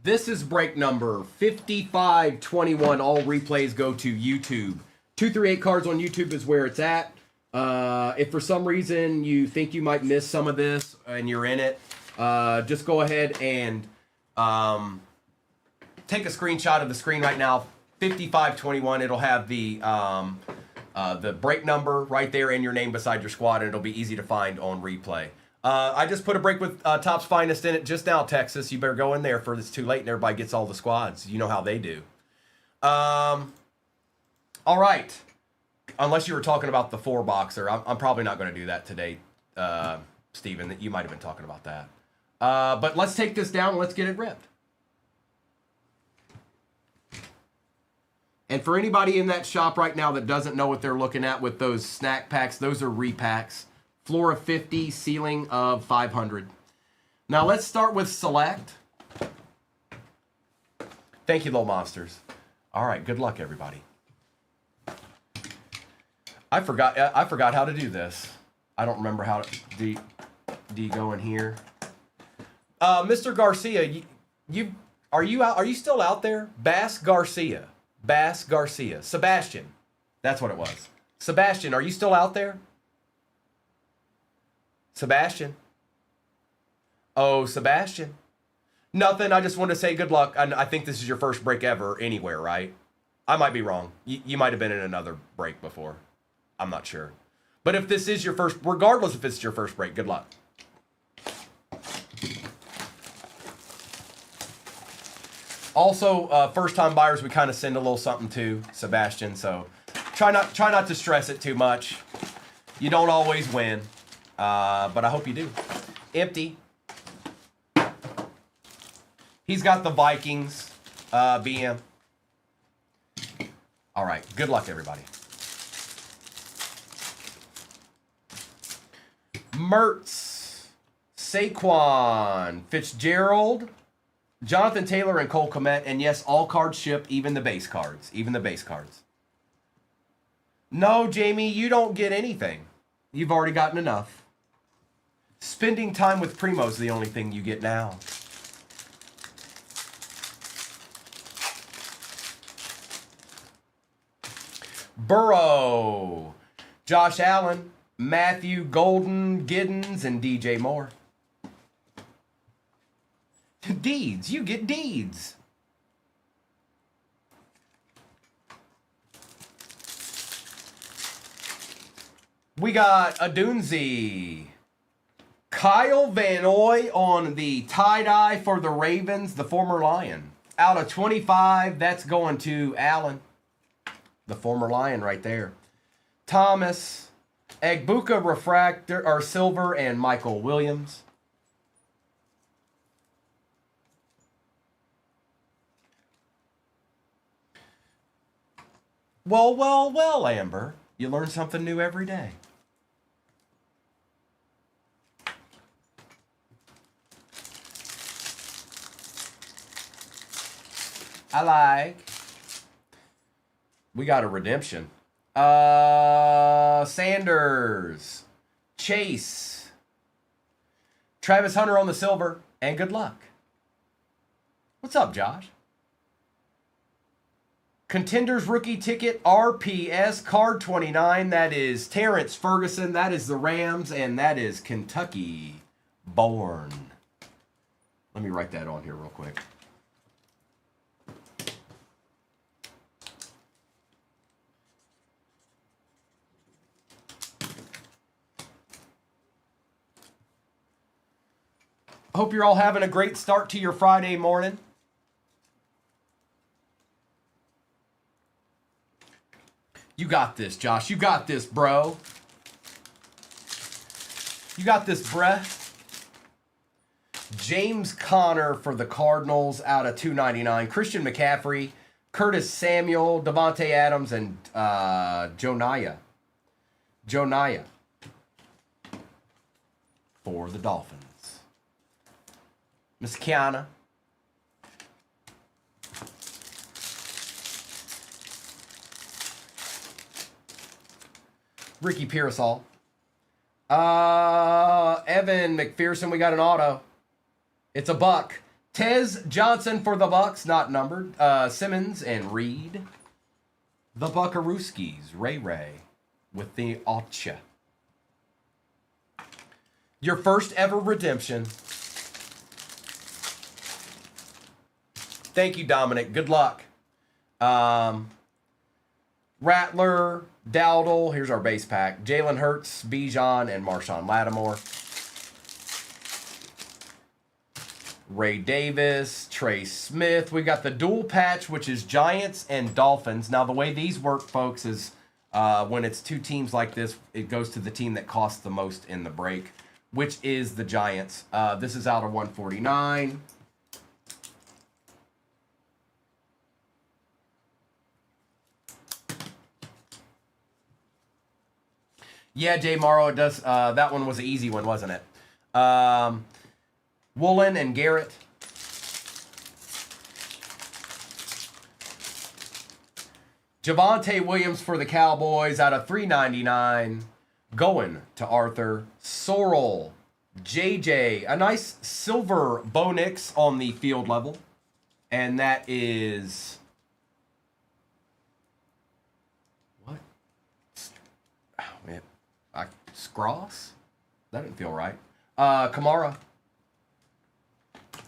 This is break number 5521. All replays go to YouTube. 238 Cards on YouTube is where it's at. If for some reason you think you might miss some of this and you're in it, just go ahead and take a screenshot of the screen right now. 5521. It'll have the break number right there and your name beside your squad, and it'll be easy to find on replay. I just put a break with Top's Finest in it just now, Texas. You better go in there for it's too late and everybody gets all the squads. You know how they do. All right. Unless you were talking about the 4-boxer. I'm probably not going to do that today, Steven. You might have been talking about that. But let's take this down and let's get it ripped. And for anybody in that shop right now that doesn't know what they're looking at with those snack packs, those are repacks. Floor of 50, ceiling of 500. Now let's start with select. Thank you, little monsters. All right, good luck, everybody. I forgot how to do this. I don't remember how to do you go in here. Mr. Garcia, are you still out there? Bass Garcia. Sebastian. That's what it was. Sebastian, are you still out there? Sebastian. Oh, Sebastian. Nothing. I just wanted to say good luck. I think this is your first break ever anywhere, right? I might be wrong. You might have been in another break before. I'm not sure. But if this is your first, regardless if it's your first break, good luck. Also, first-time buyers, we kind of send a little something to Sebastian, so try not to stress it too much. You don't always win, but I hope you do. Empty. He's got the Vikings BM. All right, good luck, everybody. Mertz, Saquon, Fitzgerald, Jonathan Taylor, and Cole Kmet. And yes, all cards ship, even the base cards. Even the base cards. No, Jamie, you don't get anything. You've already gotten enough. Spending time with Primo is the only thing you get now. Burrow, Josh Allen, Matthew Golden, Giddens, and DJ Moore. Deeds. You get deeds. We got Adunzi. Kyle Van Noy on the tie-dye for the Ravens, the former Lion. Out of 25, that's going to Allen. The former Lion right there. Thomas, Egbuka Refractor, or Silver, and Michael Williams. Well, Amber. You learn something new every day. I like. We got a redemption. Sanders. Chase. Travis Hunter on the silver. And good luck. What's up, Josh? Contenders rookie ticket, RPS, card 29. That is Terrence Ferguson. That is the Rams. And that is Kentucky born. Let me write that on here real quick. Hope you're all having a great start to your Friday morning. You got this, Josh. You got this, bro. You got this, bruh. James Conner for the Cardinals out of 299. Christian McCaffrey, Curtis Samuel, Devontae Adams, and Jonaya for the Dolphins. Miss Kiana. Ricky Pearsall. Evan McPherson, we got an auto. It's a buck. Tez Johnson for the Bucks, not numbered. Simmons and Reed. The Buckarooskies, Ray Ray with the Otcha. Your first ever redemption. Thank you, Dominic. Good luck. Rattler, Dowdle. Here's our base pack. Jalen Hurts, Bijan, and Marshawn Lattimore. Ray Davis, Trey Smith. We got the dual patch, which is Giants and Dolphins. Now, the way these work, folks, is when it's two teams like this, it goes to the team that costs the most in the break, which is the Giants. This is out of 149. Yeah, Jay Morrow, it does. That one was an easy one, wasn't it? Woolen and Garrett. Javonte Williams for the Cowboys out of 399. Going to Arthur. Sorrell. JJ. A nice silver Bo Nix on the field level. And that is... what? Oh, man. Scross? That didn't feel right. Kamara.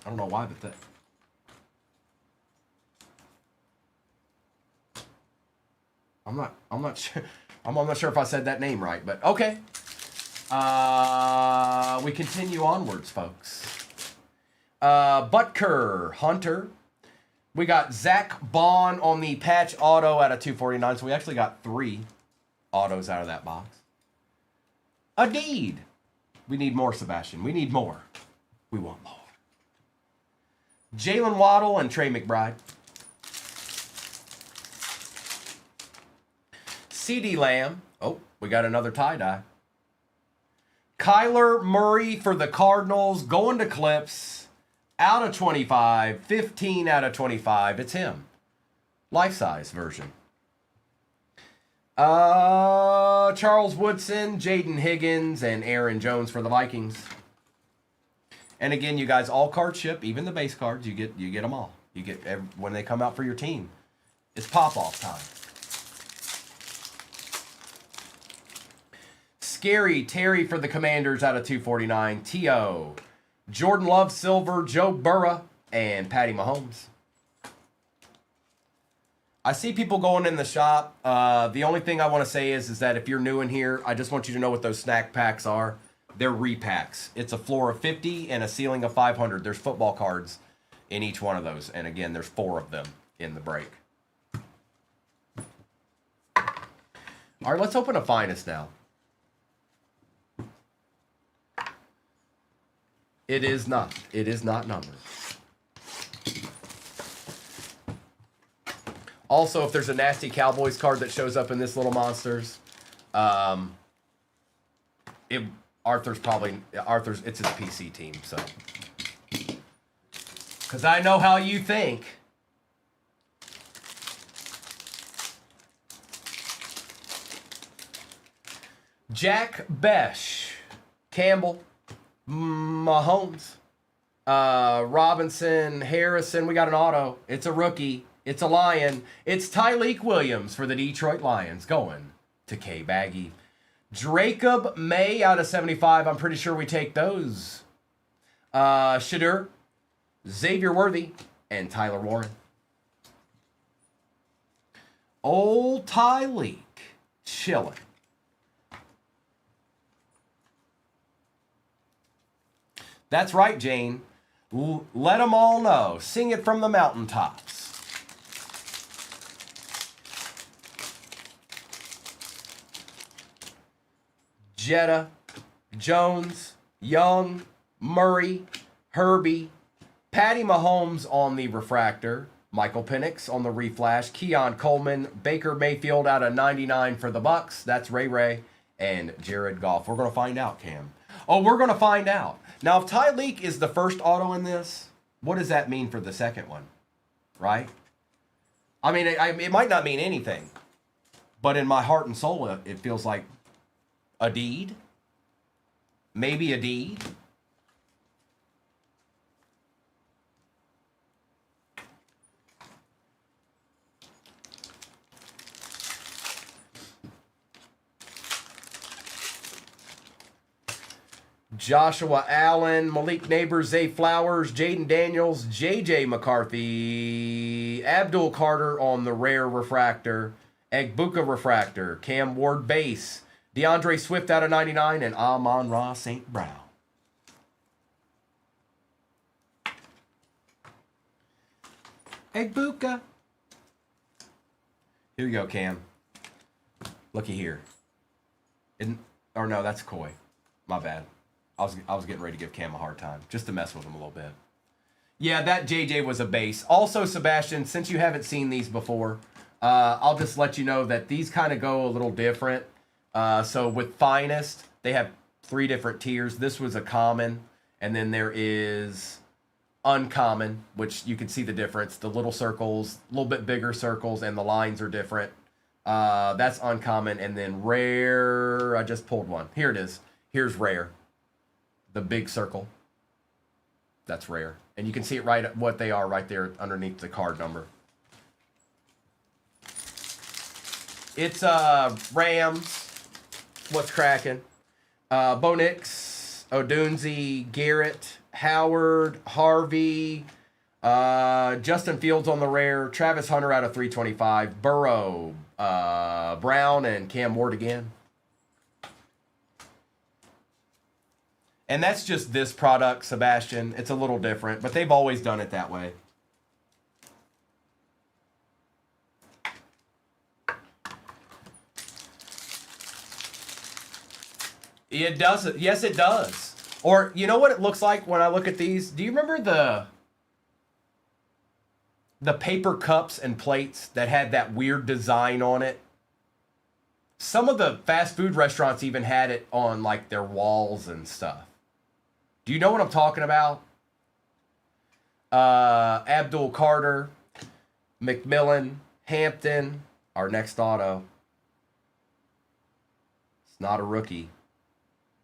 I don't know why, but that... I'm not sure. I'm not sure if I said that name right, but okay. We continue onwards, folks. Butker, Hunter. We got Zach Bond on the patch auto out of 249, so we actually got 3 autos out of that box. Adeed. We need more, Sebastian. We need more. We want more. Jalen Waddle and Trey McBride. CeeDee Lamb. Oh, we got another tie-dye. Kyler Murray for the Cardinals. Going to Clips. Out of 25. 15 out of 25. It's him. Life-size version. Charles Woodson, Jaden Higgins, and Aaron Jones for the Vikings. And again, you guys, all cards ship, even the base cards, you get them all. You get when they come out for your team. It's pop-off time. Scary Terry for the Commanders out of 249. T.O. Jordan Love Silver, Joe Burrow, and Patty Mahomes. I see people going in the shop. The only thing I want to say is that if you're new in here, I just want you to know what those snack packs are. They're repacks. It's a floor of 50 and a ceiling of 500. There's football cards in each one of those. And again, there's 4 of them in the break. All right, let's open a Finest now. It is not numbered. Also, if there's a nasty Cowboys card that shows up in this little monsters, Arthur's it's his PC team, so. Because I know how you think. Jack Besh, Campbell, Mahomes, Robinson, Harrison. We got an auto. It's a rookie. It's a Lion. It's Tyleek Williams for the Detroit Lions going to K Baggy. Jacob May out of 75. I'm pretty sure we take those. Shadur, Xavier Worthy, and Tyler Warren. Old Tyleek chilling. That's right, Jane. Let them all know. Sing it from the mountaintops. Jetta, Jones, Young, Murray, Herbie, Patty Mahomes on the refractor, Michael Penix on the reflash, Keon Coleman, Baker Mayfield out of 99 for the Bucks. That's Ray Ray and Jared Goff. We're going to find out, Cam. Oh, we're going to find out. Now, if Tyleek is the first auto in this, what does that mean for the second one? Right? I mean, it might not mean anything, but in my heart and soul, it feels like a deed. Maybe a deed. Joshua Allen, Malik Neighbors, Zay Flowers, Jaden Daniels, JJ McCarthy, Abdul Carter on the rare refractor, Egbuka refractor, Cam Ward base, DeAndre Swift out of 99, and Amon-Ra St. Brown. Egbuka. Here you go, Cam. Looky here. Or no, that's Coy. My bad. I was getting ready to give Cam a hard time, just to mess with him a little bit. Yeah, that JJ was a base. Also, Sebastian, since you haven't seen these before, I'll just let you know that these kind of go a little different. So with Finest, they have 3 different tiers. This was a common, and then there is uncommon, which you can see the difference. The little circles, a little bit bigger circles, and the lines are different. That's uncommon, and then rare. I just pulled one. Here it is. Here's rare. The big circle. That's rare. And you can see it right what they are right there underneath the card number. It's Rams. What's cracking? Bo Nix, Odunze, Garrett, Howard, Harvey, Justin Fields on the rare, Travis Hunter out of 325, Burrow, Brown, and Cam Ward again. And that's just this product, Sebastian. It's a little different, but they've always done it that way. It does. Yes, it does. Or, you know what it looks like when I look at these? Do you remember the paper cups and plates that had that weird design on it? Some of the fast food restaurants even had it on, like, their walls and stuff. Do you know what I'm talking about? Abdul Carter, McMillan, Hampton, our next auto. It's not a rookie.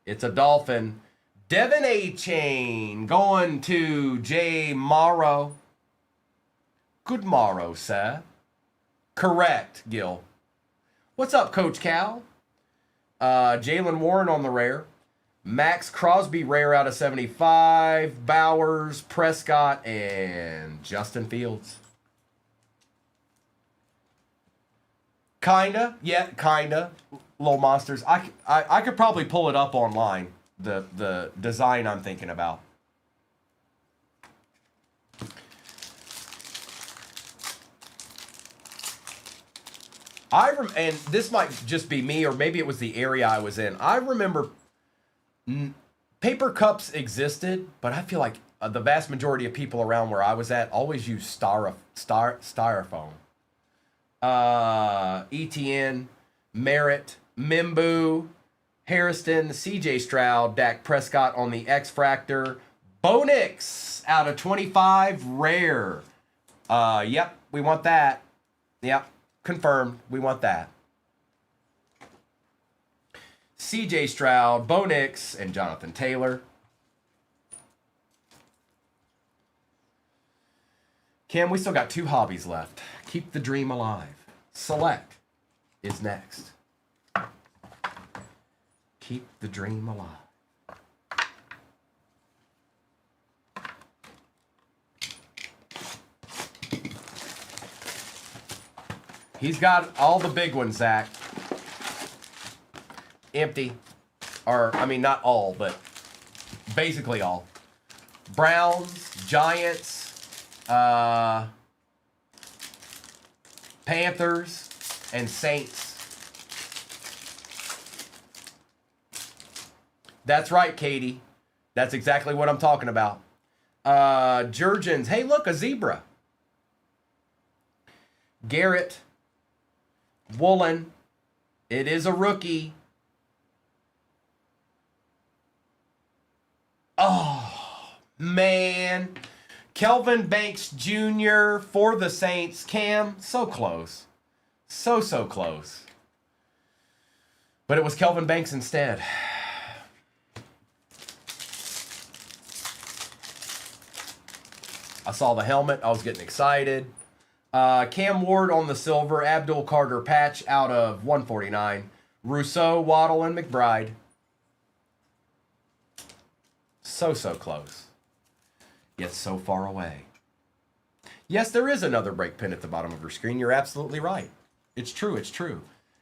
It's a Dolphin. Devin A-Chain going to Jay Morrow. Good morrow, sir. Correct, Gil. What's up, Coach Cal? Jalen Warren on the rare. Max Crosby rare out of 75. Bowers, Prescott, and Justin Fields. Kinda. Yeah, kinda. Little monsters. I could probably pull it up online. The design I'm thinking about. And this might just be me, or maybe it was the area I was in. I remember paper cups existed, but I feel like the vast majority of people around where I was at always used styrofoam. ETN, Merritt, Mimbu, Harrison, CJ Stroud, Dak Prescott on the X-Fractor, Bo Nix out of 25, rare. Yep, we want that. Yep, confirmed, we want that. CJ Stroud, Bo Nix, and Jonathan Taylor. Cam, we still got 2 hobbies left. Keep the dream alive. Select is next. Keep the dream alive. He's got all the big ones, Zach. Empty. Or, I mean, not all, but basically all. Browns, Giants, Panthers, and Saints. That's right, Katie. That's exactly what I'm talking about. Jurgens. Hey, look, a zebra. Garrett. Woolen. It is a rookie. Oh, man. Kelvin Banks Jr. for the Saints. Cam, so close. So close. But it was Kelvin Banks instead. I saw the helmet. I was getting excited. Cam Ward on the silver. Abdul Carter patch out of 149. Rousseau, Waddle, and McBride. So close. Yet so far away. Yes, there is another break pin at the bottom of your screen. You're absolutely right. It's true, it's true.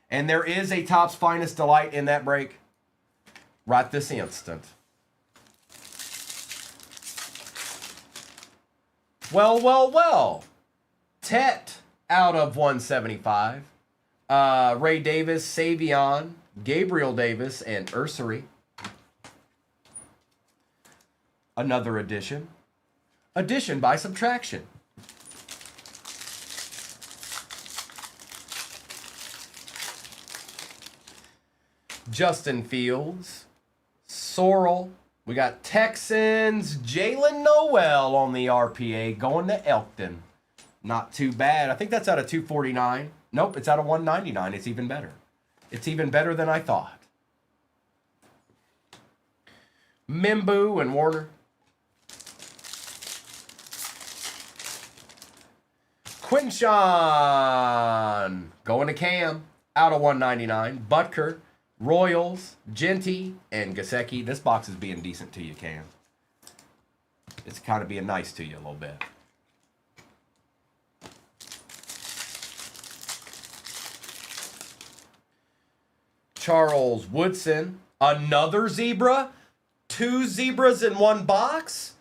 And there is a Topps Finest Delight in that break right this instant. Well. Tet out of 175. Ray Davis, Savion, Gabriel Davis, and Ursery. Another addition. Addition by subtraction. Justin Fields, Sorrell. We got Texans, Jalen Noel on the RPA going to Elkton. Not too bad. I think that's out of 249. Nope, it's out of 199. It's even better. It's even better than I thought. Mimbu and Warner. Quinshawn going to Cam out of 199. Butker, Royals, Genty, and Gasecki. This box is being decent to you, Cam. It's kind of being nice to you a little bit. Charles Woodson, another zebra? 2 zebras in one box?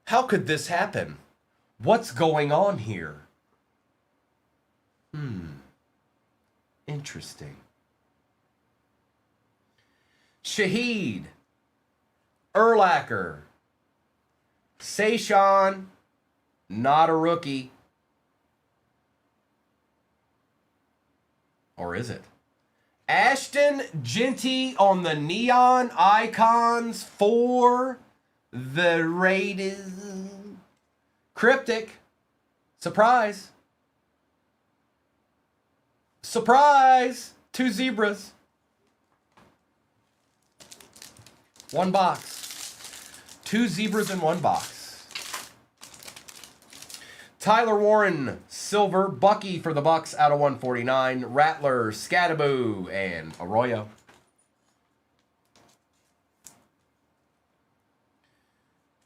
How could this happen? What's going on here? Interesting. Shaheed, Urlacher, Sayshawn, not a rookie. Or is it? Ashton Genty on the Neon Icons for the Raiders. Cryptic. Surprise. Surprise. 2 zebras. 1 box. 2 zebras in 1 box. Tyler Warren, silver. Bucky for the Bucks out of 149. Rattler, Scattaboo, and Arroyo.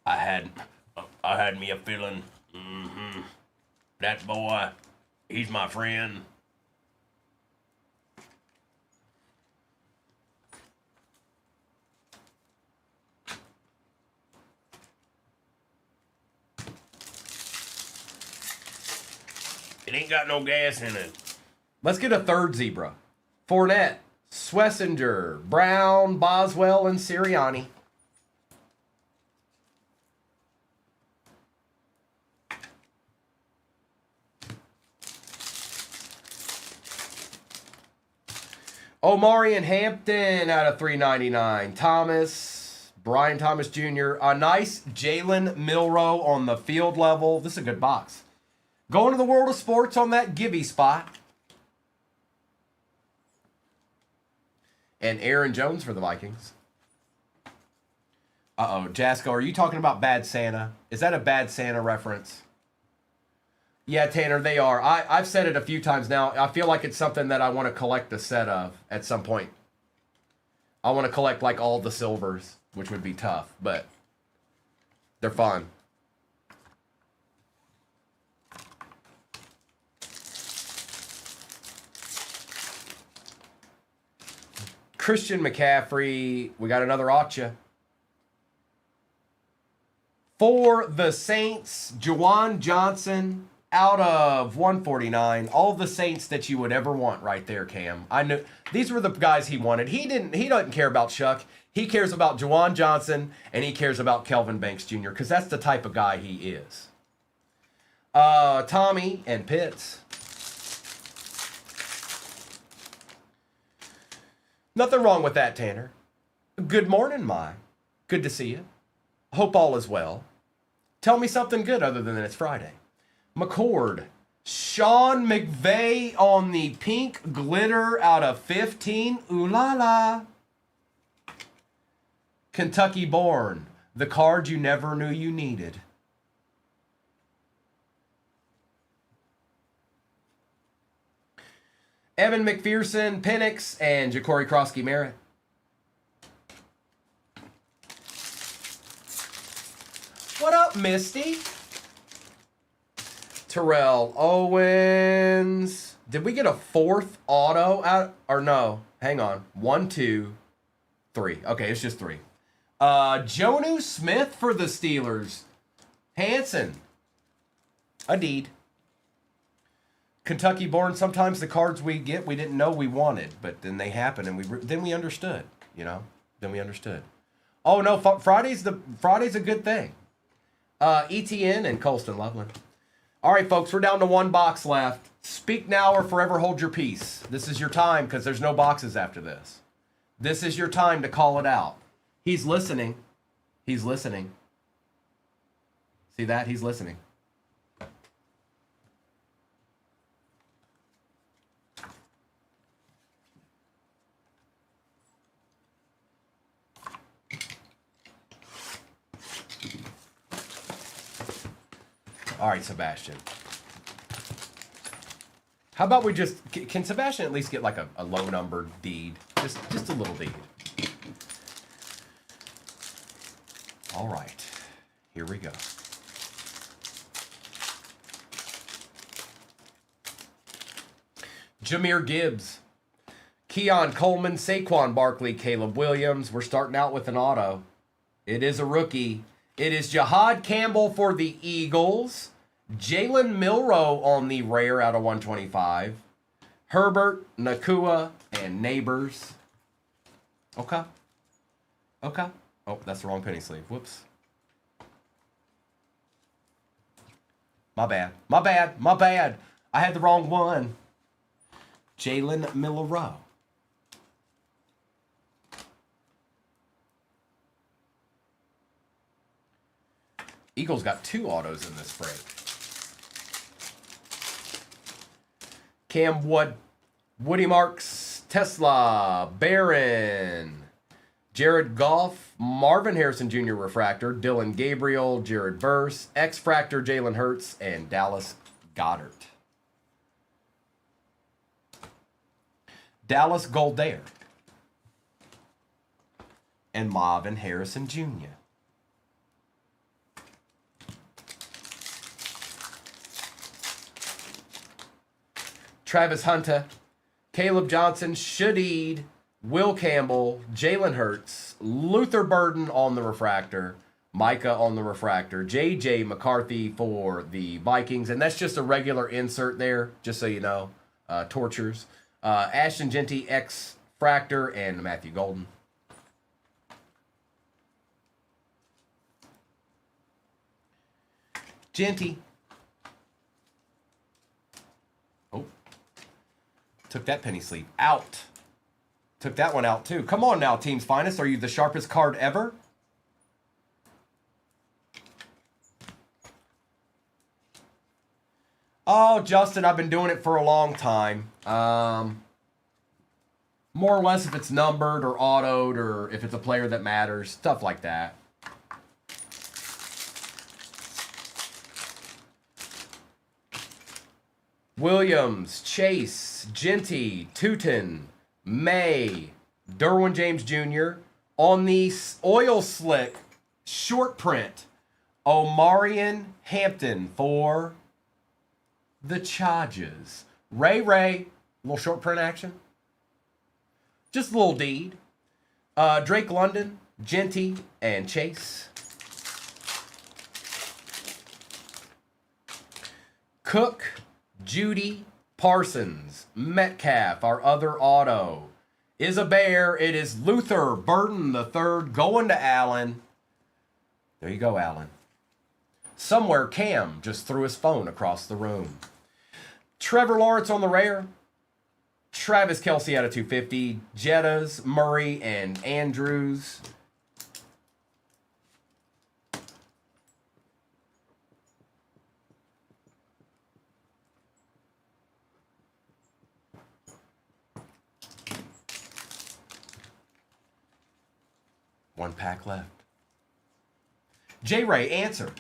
I had me a feeling. That boy, he's my friend. It ain't got no gas in it. Let's get a 3rd zebra. Fournette, Swessinger, Brown, Boswell, and Sirianni. Omari and Hampton out of 399. Thomas, Brian Thomas Jr. A nice Jalen Milroe on the field level. This is a good box. Going to the World of Sports on that Gibby spot. And Aaron Jones for the Vikings. Uh-oh, Jasko, are you talking about Bad Santa? Is that a Bad Santa reference? Yeah, Tanner, they are. I've said it a few times now. I feel like it's something that I want to collect a set of at some point. I want to collect like all the silvers, which would be tough, but they're fun. Christian McCaffrey. We got another Acha. For the Saints, Juwan Johnson out of 149. All the Saints that you would ever want right there, Cam. I knew these were the guys he wanted. He doesn't care about Chuck. He cares about Juwan Johnson, and he cares about Kelvin Banks Jr. because that's the type of guy he is. Tommy and Pitts. Nothing wrong with that, Tanner. Good morning, Mai. Good to see you. Hope all is well. Tell me something good other than it's Friday. McCord. Sean McVay on the pink glitter out of 15. Ooh la la. Kentucky born. The card you never knew you needed. Evan McPherson, Penix, and Ja'Cory Krosky Merritt. What up, Misty? Terrell Owens. Did we get a fourth auto out? Or no? Hang on. 1, 2, 3. Okay, it's just 3. Jonu Smith for the Steelers. Hanson. A deed. Kentucky born. Sometimes the cards we get we didn't know we wanted, but then they happen and then we understood. You know. Then we understood. Oh no, Friday's a good thing. ETN and Colston Loveland. All right, folks, we're down to 1 box left. Speak now or forever hold your peace. This is your time because there's no boxes after this. This is your time to call it out. He's listening. He's listening. See that? He's listening. All right, Sebastian. How about we just... Can Sebastian at least get like a low-numbered deed? Just a little deed. All right. Here we go. Jahmyr Gibbs. Keon Coleman, Saquon Barkley, Caleb Williams. We're starting out with an auto. It is a rookie. It is Jahad Campbell for the Eagles. Jalen Milroe on the rare out of 125. Herbert, Nakua, and Neighbors. Okay. Okay. Oh, that's the wrong penny sleeve. Whoops. My bad. My bad. My bad. I had the wrong one. Jalen Milroe. Eagles got 2 autos in this break. Cam Wood, Woody Marks, Tesla, Barron, Jared Goff, Marvin Harrison Jr. Refractor, Dylan Gabriel, Jared Verse, X-Fractor, Jalen Hurts, and Dallas Goddard. Dallas Goldair. And Marvin Harrison Jr. Travis Hunter, Caleb Johnson, Shadeed, Will Campbell, Jalen Hurts, Luther Burden on the refractor, Micah on the refractor, J.J. McCarthy for the Vikings, and that's just a regular insert there, just so you know. Tortures. Ashton Genty, X-Fractor, and Matthew Golden. Genty. Oh. Took that penny sleeve out. Took that one out too. Come on now, Team's Finest. Are you the sharpest card ever? Oh, Justin, I've been doing it for a long time. More or less if it's numbered or autoed or if it's a player that matters. Stuff like that. Williams, Chase, Genty, Tootin, May, Derwin James Jr. On the oil slick short print, Omarion Hampton for the Chargers. Ray, a little short print action. Just a little deed. Drake London, Genty, and Chase. Cook, Judy, Parsons, Metcalf, our other auto. Is a bear. It is Luther Burden III going to Allen. There you go, Allen. Somewhere Cam just threw his phone across the room. Trevor Lawrence on the rare. Travis Kelce out of 250. Jettas, Murray, and Andrews. One pack left. J-Ray, answer.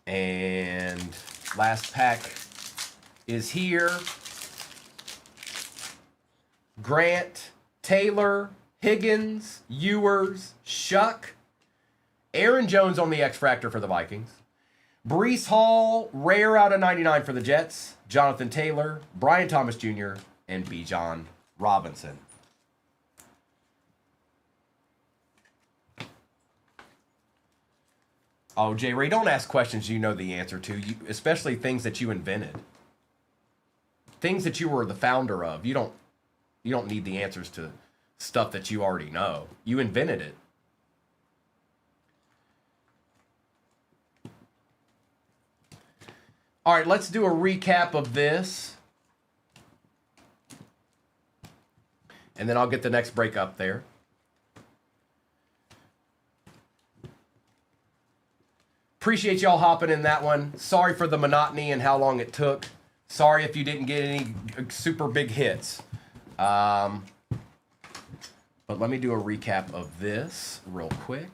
And last pack is here. Grant, Taylor, Higgins, Ewers, Shuck, Aaron Jones on the X-Fractor for the Vikings, Breece Hall, rare out of 99 for the Jets, Jonathan Taylor, Brian Thomas Jr., and Bijan Robinson. Oh, J. Ray, don't ask questions you know the answer to, especially things that you invented. Things that you were the founder of. You don't need the answers to stuff that you already know. You invented it. All right, let's do a recap of this. And then I'll get the next break up there. Appreciate y'all hopping in that one. Sorry for the monotony and how long it took. Sorry if you didn't get any super big hits. But let me do a recap of this real quick.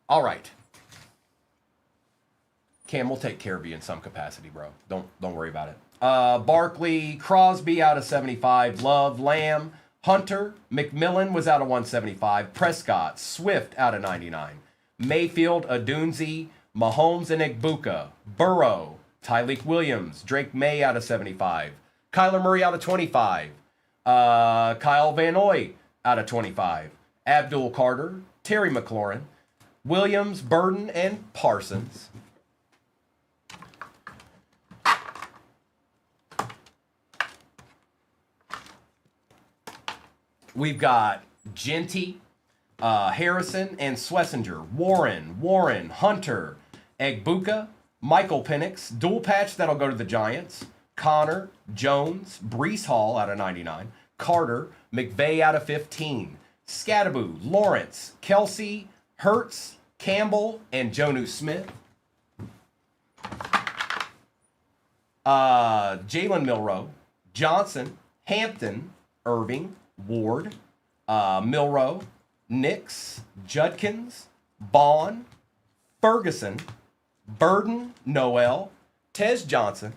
All right. Cam, we'll take care of you in some capacity, bro. Don't worry about it. Barkley, Crosby out of 75. Love, Lamb, Hunter, McMillan was out of 175. Prescott, Swift out of 99. Mayfield, Adunzi, Mahomes and Egbuka. Burrow, Tyleek Williams, Drake May out of 75. Kyler Murray out of 25. Kyle Van Noy out of 25. Abdul Carter, Terry McLaurin, Williams, Burden, and Parsons. We've got Genty, Harrison, and Swessinger. Warren, Hunter, Egbuka, Michael Penix, dual patch that'll go to the Giants. Connor, Jones, Breece Hall out of 99. Carter, McVay out of 15. Scattaboo, Lawrence, Kelsey, Hurts, Campbell, and Jonnu Smith. Jalen Milroe, Johnson, Hampton, Irving, Ward, Milroe, Nix, Judkins, Bond, Ferguson, Burden, Noel, Tez Johnson,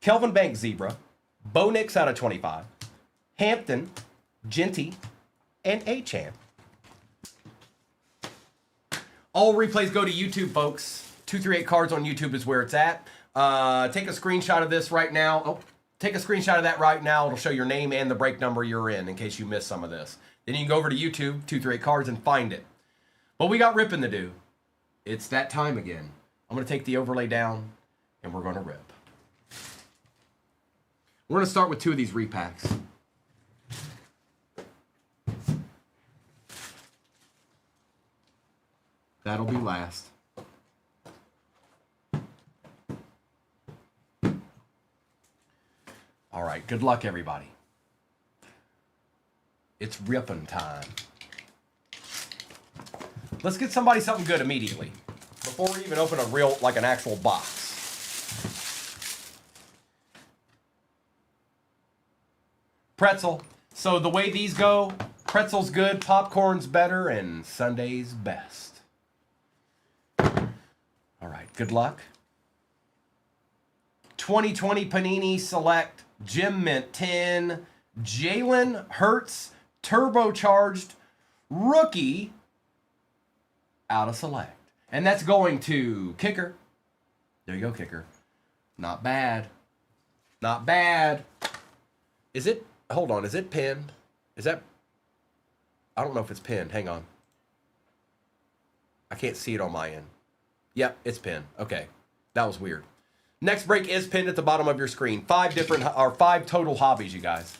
Kelvin Banks Zebra, Bo Nix out of 25, Hampton, Genty, and A-Champ. All replays go to YouTube, folks. 238 Cards on YouTube is where it's at. Take a screenshot of this right now. Oh, take a screenshot of that right now. It'll show your name and the break number you're in case you missed some of this. Then you can go over to YouTube, 238 Cards, and find it. But we got ripping to do. It's that time again. I'm going to take the overlay down, and we're going to rip. We're going to start with two of these repacks. That'll be last. All right, good luck, everybody. It's ripping time. Let's get somebody something good immediately before we even open a real, like an actual box. Pretzel. So the way these go, pretzel's good, popcorn's better, and Sunday's best. All right, good luck. 2020 Panini Select Gem Mint 10 Jalen Hurts turbocharged rookie out of Select. And that's going to Kicker. There you go, Kicker. Not bad. Not bad. Is it, hold on, is it pinned? Is that, I don't know if it's pinned. Hang on. I can't see it on my end. Yep, it's pinned. Okay, that was weird. Next break is pinned at the bottom of your screen. 5 total hobbies, you guys.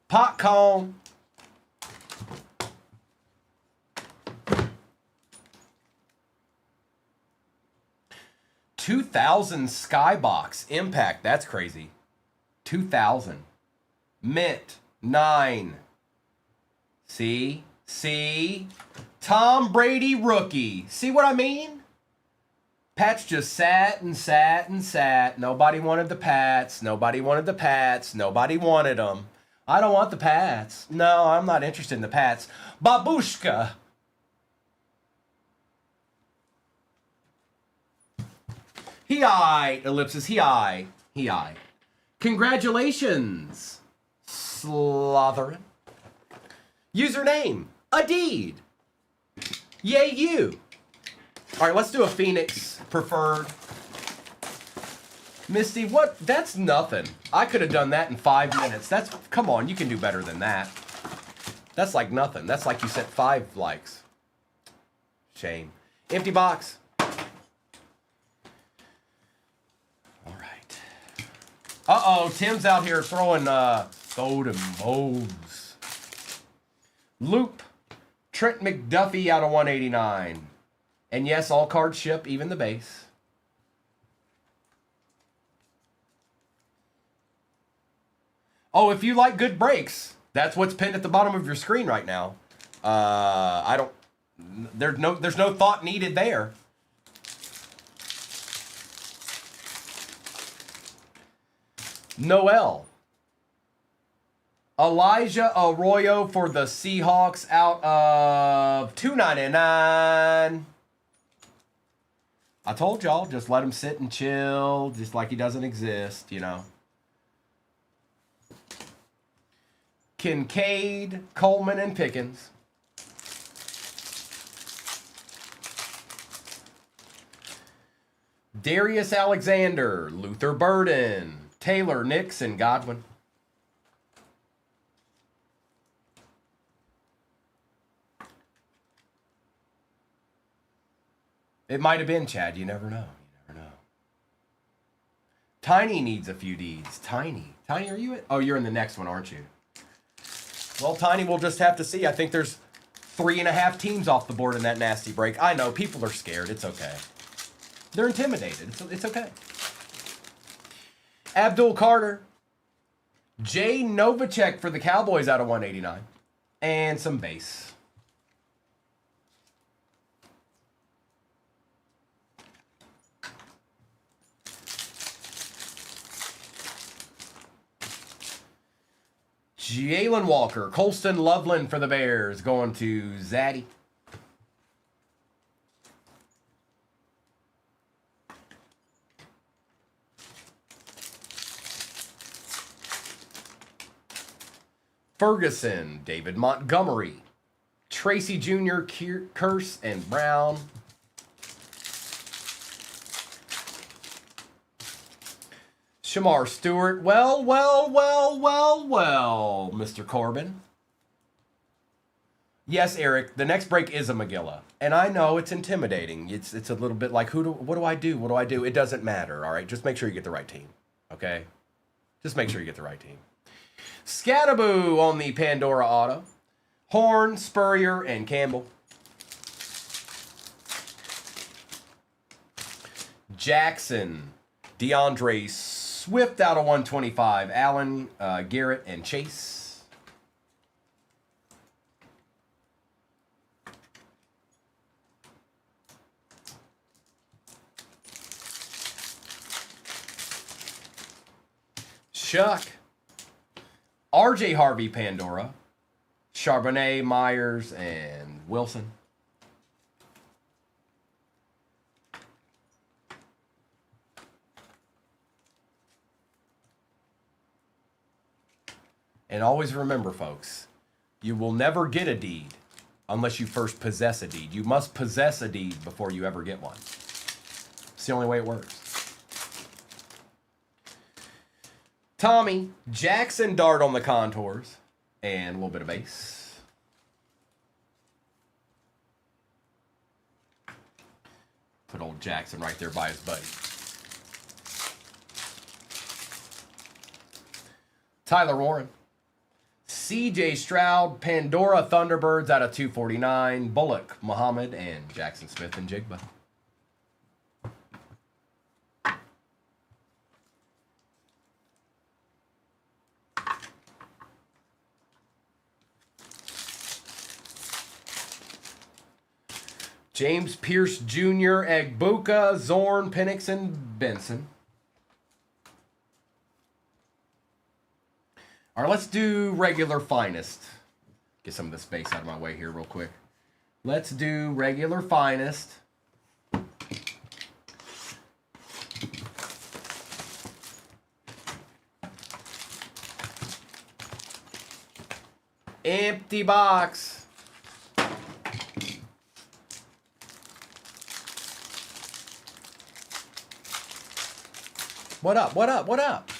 Popcorn. $2,000 Skybox Impact. That's crazy. 2,000. Mint 9. See? Tom Brady rookie. See what I mean? Pats just sat and sat and sat. Nobody wanted the Pats. Nobody wanted the Pats. Nobody wanted them. I don't want the Pats. No, I'm not interested in the Pats. Babushka. He-I, ellipsis, he-I. Congratulations, Slotherin. Username, Adeed. Yay, you. All right, let's do a Phoenix preferred. Misty, what? That's nothing. I could have done that in 5 minutes. Come on, you can do better than that. That's like nothing. That's like you sent 5 likes. Shame. Empty box. Uh-oh, Tim's out here throwing golden bows. Loop, Trent McDuffie out of 189. And yes, all cards ship, even the base. Oh, if you like good breaks, that's what's pinned at the bottom of your screen right now. There's no thought needed there. Noel. Elijah Arroyo for the Seahawks out of $2.99. I told y'all, just let him sit and chill, just like he doesn't exist, you know. Kincaid, Coleman, and Pickens. Darius Alexander, Luther Burden, Taylor, Nix, and Godwin. It might have been Chad. You never know. You never know. Tiny needs a few Ds. Tiny, are you it? Oh, you're in the next one, aren't you? Well, Tiny, we'll just have to see. I think there's 3.5 teams off the board in that nasty break. I know, people are scared. It's okay. They're intimidated. It's okay. Abdul Carter. Jay Novacek for the Cowboys out of 189. And some base. Jalen Walker. Colston Loveland for the Bears. Going to Zaddy. Ferguson, David Montgomery, Tracy Jr., Curse, and Brown. Shamar Stewart. Well, Mr. Corbin. Yes, Eric, the next break is a Magilla. And I know it's intimidating. It's a little bit like, what do I do? What do I do? It doesn't matter, all right? Just make sure you get the right team, okay? Just make sure you get the right team. Scattaboo on the Pandora Auto. Horn, Spurrier, and Campbell. Jackson, DeAndre Swift out of 125. Allen, Garrett, and Chase. Chuck. RJ Harvey, Pandora. Charbonnet, Myers, and Wilson. And always remember, folks, you will never get a deed unless you first possess a deed. You must possess a deed before you ever get one. It's the only way it works. Tommy, Jackson Dart on the contours, and a little bit of base. Put old Jackson right there by his buddy. Tyler Warren. CJ Stroud, Pandora Thunderbirds out of 249. Bullock, Muhammad, and Jackson Smith and Jigba. James Pierce Jr., Egbuka, Zorn, Penix, and Benson. All right, let's do regular finest. Get some of the space out of my way here real quick. Let's do regular finest. Empty box. What up? What up? What up?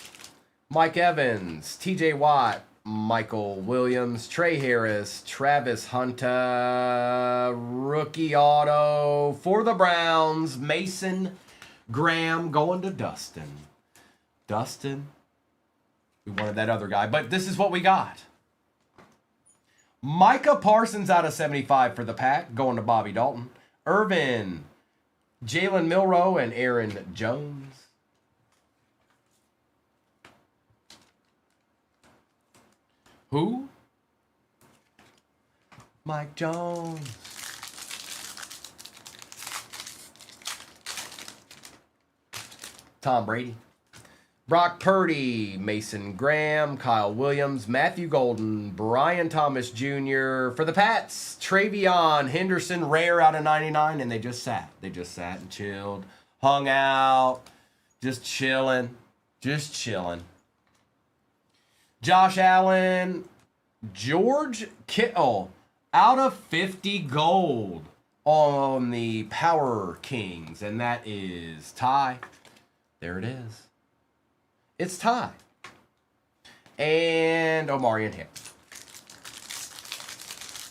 Mike Evans, TJ Watt, Michael Williams, Trey Harris, Travis Hunter, rookie auto for the Browns, Mason Graham going to Dustin. Dustin, we wanted that other guy, but this is what we got. Micah Parsons out of 75 for the Pack, going to Bobby Dalton. Irvin, Jalen Milroe, and Aaron Jones. Who? Mike Jones. Tom Brady. Brock Purdy, Mason Graham, Kyle Williams, Matthew Golden, Brian Thomas Jr. For the Pats, Travion Henderson, rare out of 99, and they just sat. They just sat and chilled, hung out, just chilling, just chilling. Josh Allen, George Kittle, out of 50 gold on the Power Kings, and that is Ty. There it is. It's Ty. And Omarion Hicks.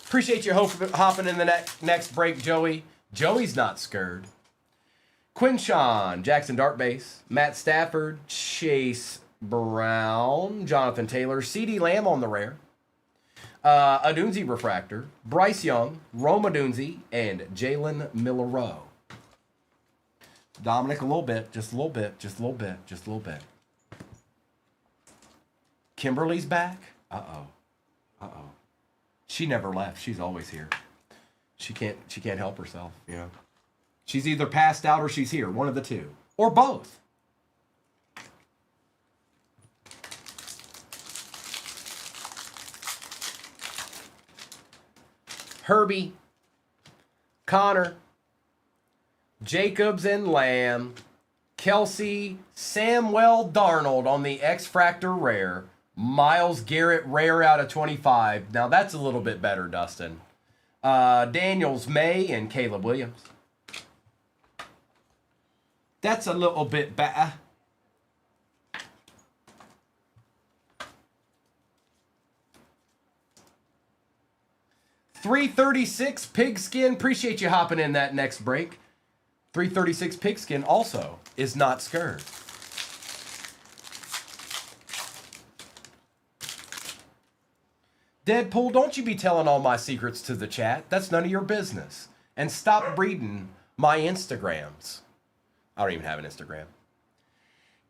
Appreciate you hopping in the next break, Joey. Joey's not scared. Quinshawn, Jackson Dartbase, Matt Stafford, Chase Brown, Jonathan Taylor, CeeDee Lamb on the rare, Adunzi Refractor, Bryce Young, Rome Adunzi, and Jalen Milroe. Dominic, a little bit, just a little bit, just a little bit, just a little bit. Kimberly's back. Uh-oh. Uh-oh. She never left. She's always here. She can't help herself, you know. She's either passed out or she's here, one of the two, or both. Herbie, Connor, Jacobs and Lamb, Kelsey, Samuel Darnold on the X-Fractor rare, Myles Garrett rare out of 25. Now that's a little bit better, Dustin. Daniels May and Caleb Williams. That's a little bit better. $336 Pigskin. Appreciate you hopping in that next break. $336 Pigskin also is not scared. Deadpool, don't you be telling all my secrets to the chat. That's none of your business. And stop reading my Instagrams. I don't even have an Instagram.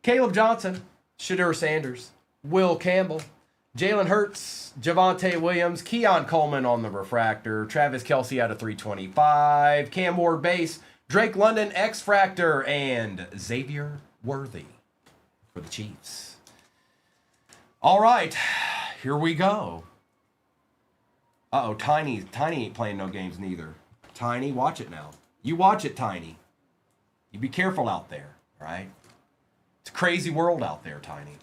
Caleb Johnson, Shadur Sanders, Will Campbell, Jalen Hurts, Javonte Williams, Keon Coleman on the refractor, Travis Kelce out of 325, Cam Ward base, Drake London X-Fractor, and Xavier Worthy for the Chiefs. All right, here we go. Uh-oh, Tiny ain't playing no games neither. Tiny, watch it now. You watch it, Tiny. You be careful out there, all right? It's a crazy world out there, Tiny.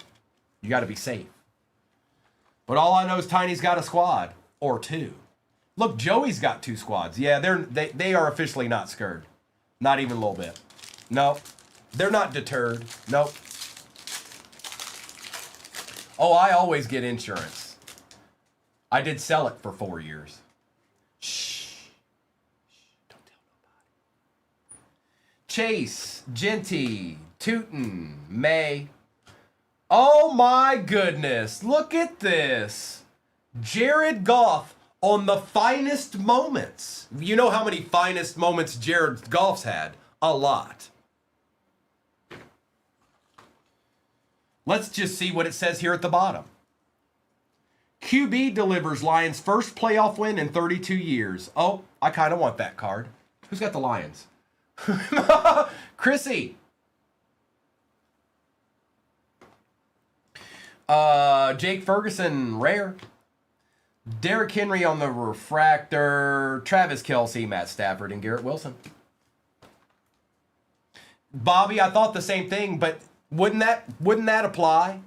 You got to be safe. But all I know is Tiny's got a squad or two. Look, Joey's got two squads. Yeah, they are officially not scared. Not even a little bit. No, they're not deterred. Nope. Oh, I always get insurance. I did sell it for 4 years. Shh. Don't tell nobody. Chase, Genty, Tootin, May. Oh my goodness. Look at this. Jared Goff on the finest moments. You know how many finest moments Jared Goff's had? A lot. Let's just see what it says here at the bottom. QB delivers Lions' first playoff win in 32 years. Oh, I kind of want that card. Who's got the Lions? Chrissy. Jake Ferguson, rare. Derrick Henry on the refractor. Travis Kelce, Matt Stafford, and Garrett Wilson. Bobby, I thought the same thing, but wouldn't that apply?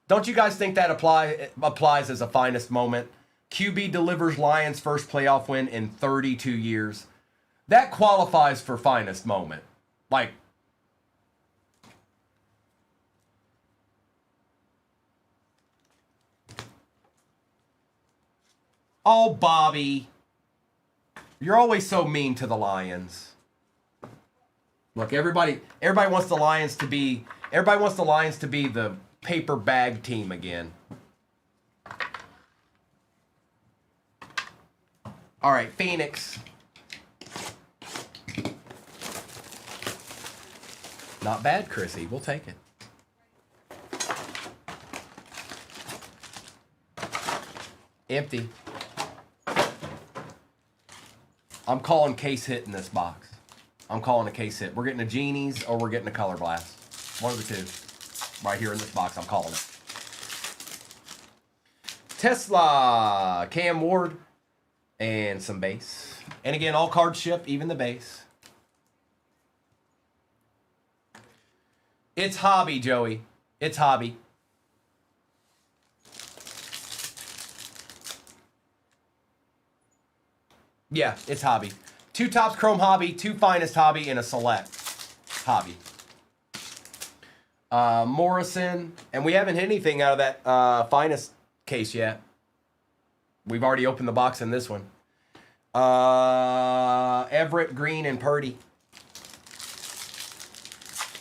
Don't you guys think that applies as a finest moment? QB delivers Lions' first playoff win in 32 years. That qualifies for finest moment. Like, oh, Bobby. You're always so mean to the Lions. Look, everybody wants the Lions to be the paper bag team again. All right, Phoenix. Not bad, Chrissy. We'll take it. Empty. I'm calling case hit in this box. I'm calling a case hit. We're getting a Genies or we're getting a Color Blast. One of the two. Right here in this box, I'm calling it. Tesla, Cam Ward, and some base. And again, all cards ship, even the base. It's hobby, Joey. It's hobby. Yeah, it's hobby. 2 Topps Chrome hobby, 2 Finest hobby, and a Select hobby. Morrison. And we haven't hit anything out of that Finest case yet. We've already opened the box in this one. Everett, Green, and Purdy.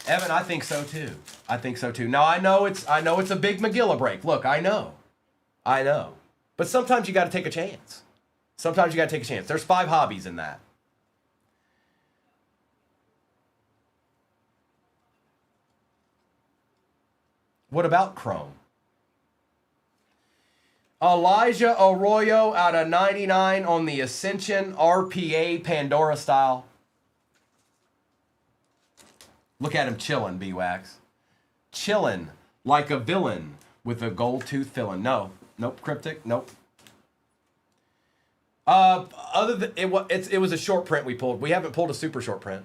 Evan, I think so too. I think so too. Now I know it's a big McGilla break. Look, I know. But sometimes you got to take a chance. Sometimes you got to take a chance. There's 5 hobbies in that. What about Chrome? Elijah Arroyo out of 99 on the Ascension RPA Pandora style. Look at him chilling, B-Wax. Chilling like a villain with a gold tooth filling. Nope, cryptic, nope. Other than it was a short print we pulled. We haven't pulled a super short print.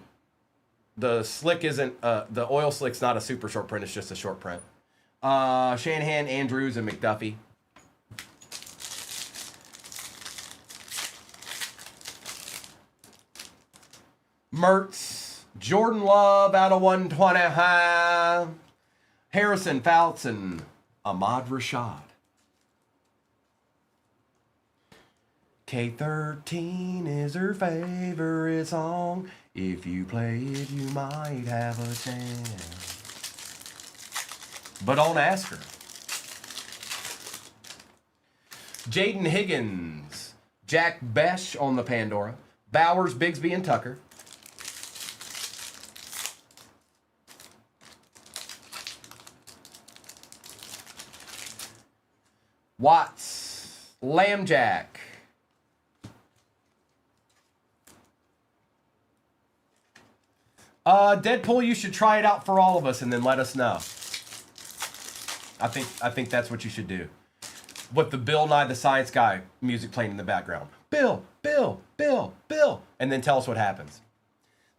The slick isn't the oil slick's not a super short print. It's just a short print. Shanahan, Andrews, and McDuffie. Mertz, Jordan Love out of 120. Harrison Fouts and Ahmad Rashad. K13 is her favorite song. If you play it, you might have a chance. But don't ask her. Jaden Higgins, Jack Besh on the Pandora. Bowers, Bigsby, and Tucker. Watts, Lambjack. Deadpool, you should try it out for all of us and then let us know. I think that's what you should do. With the Bill Nye the Science Guy music playing in the background. Bill, Bill, Bill, Bill. And then tell us what happens.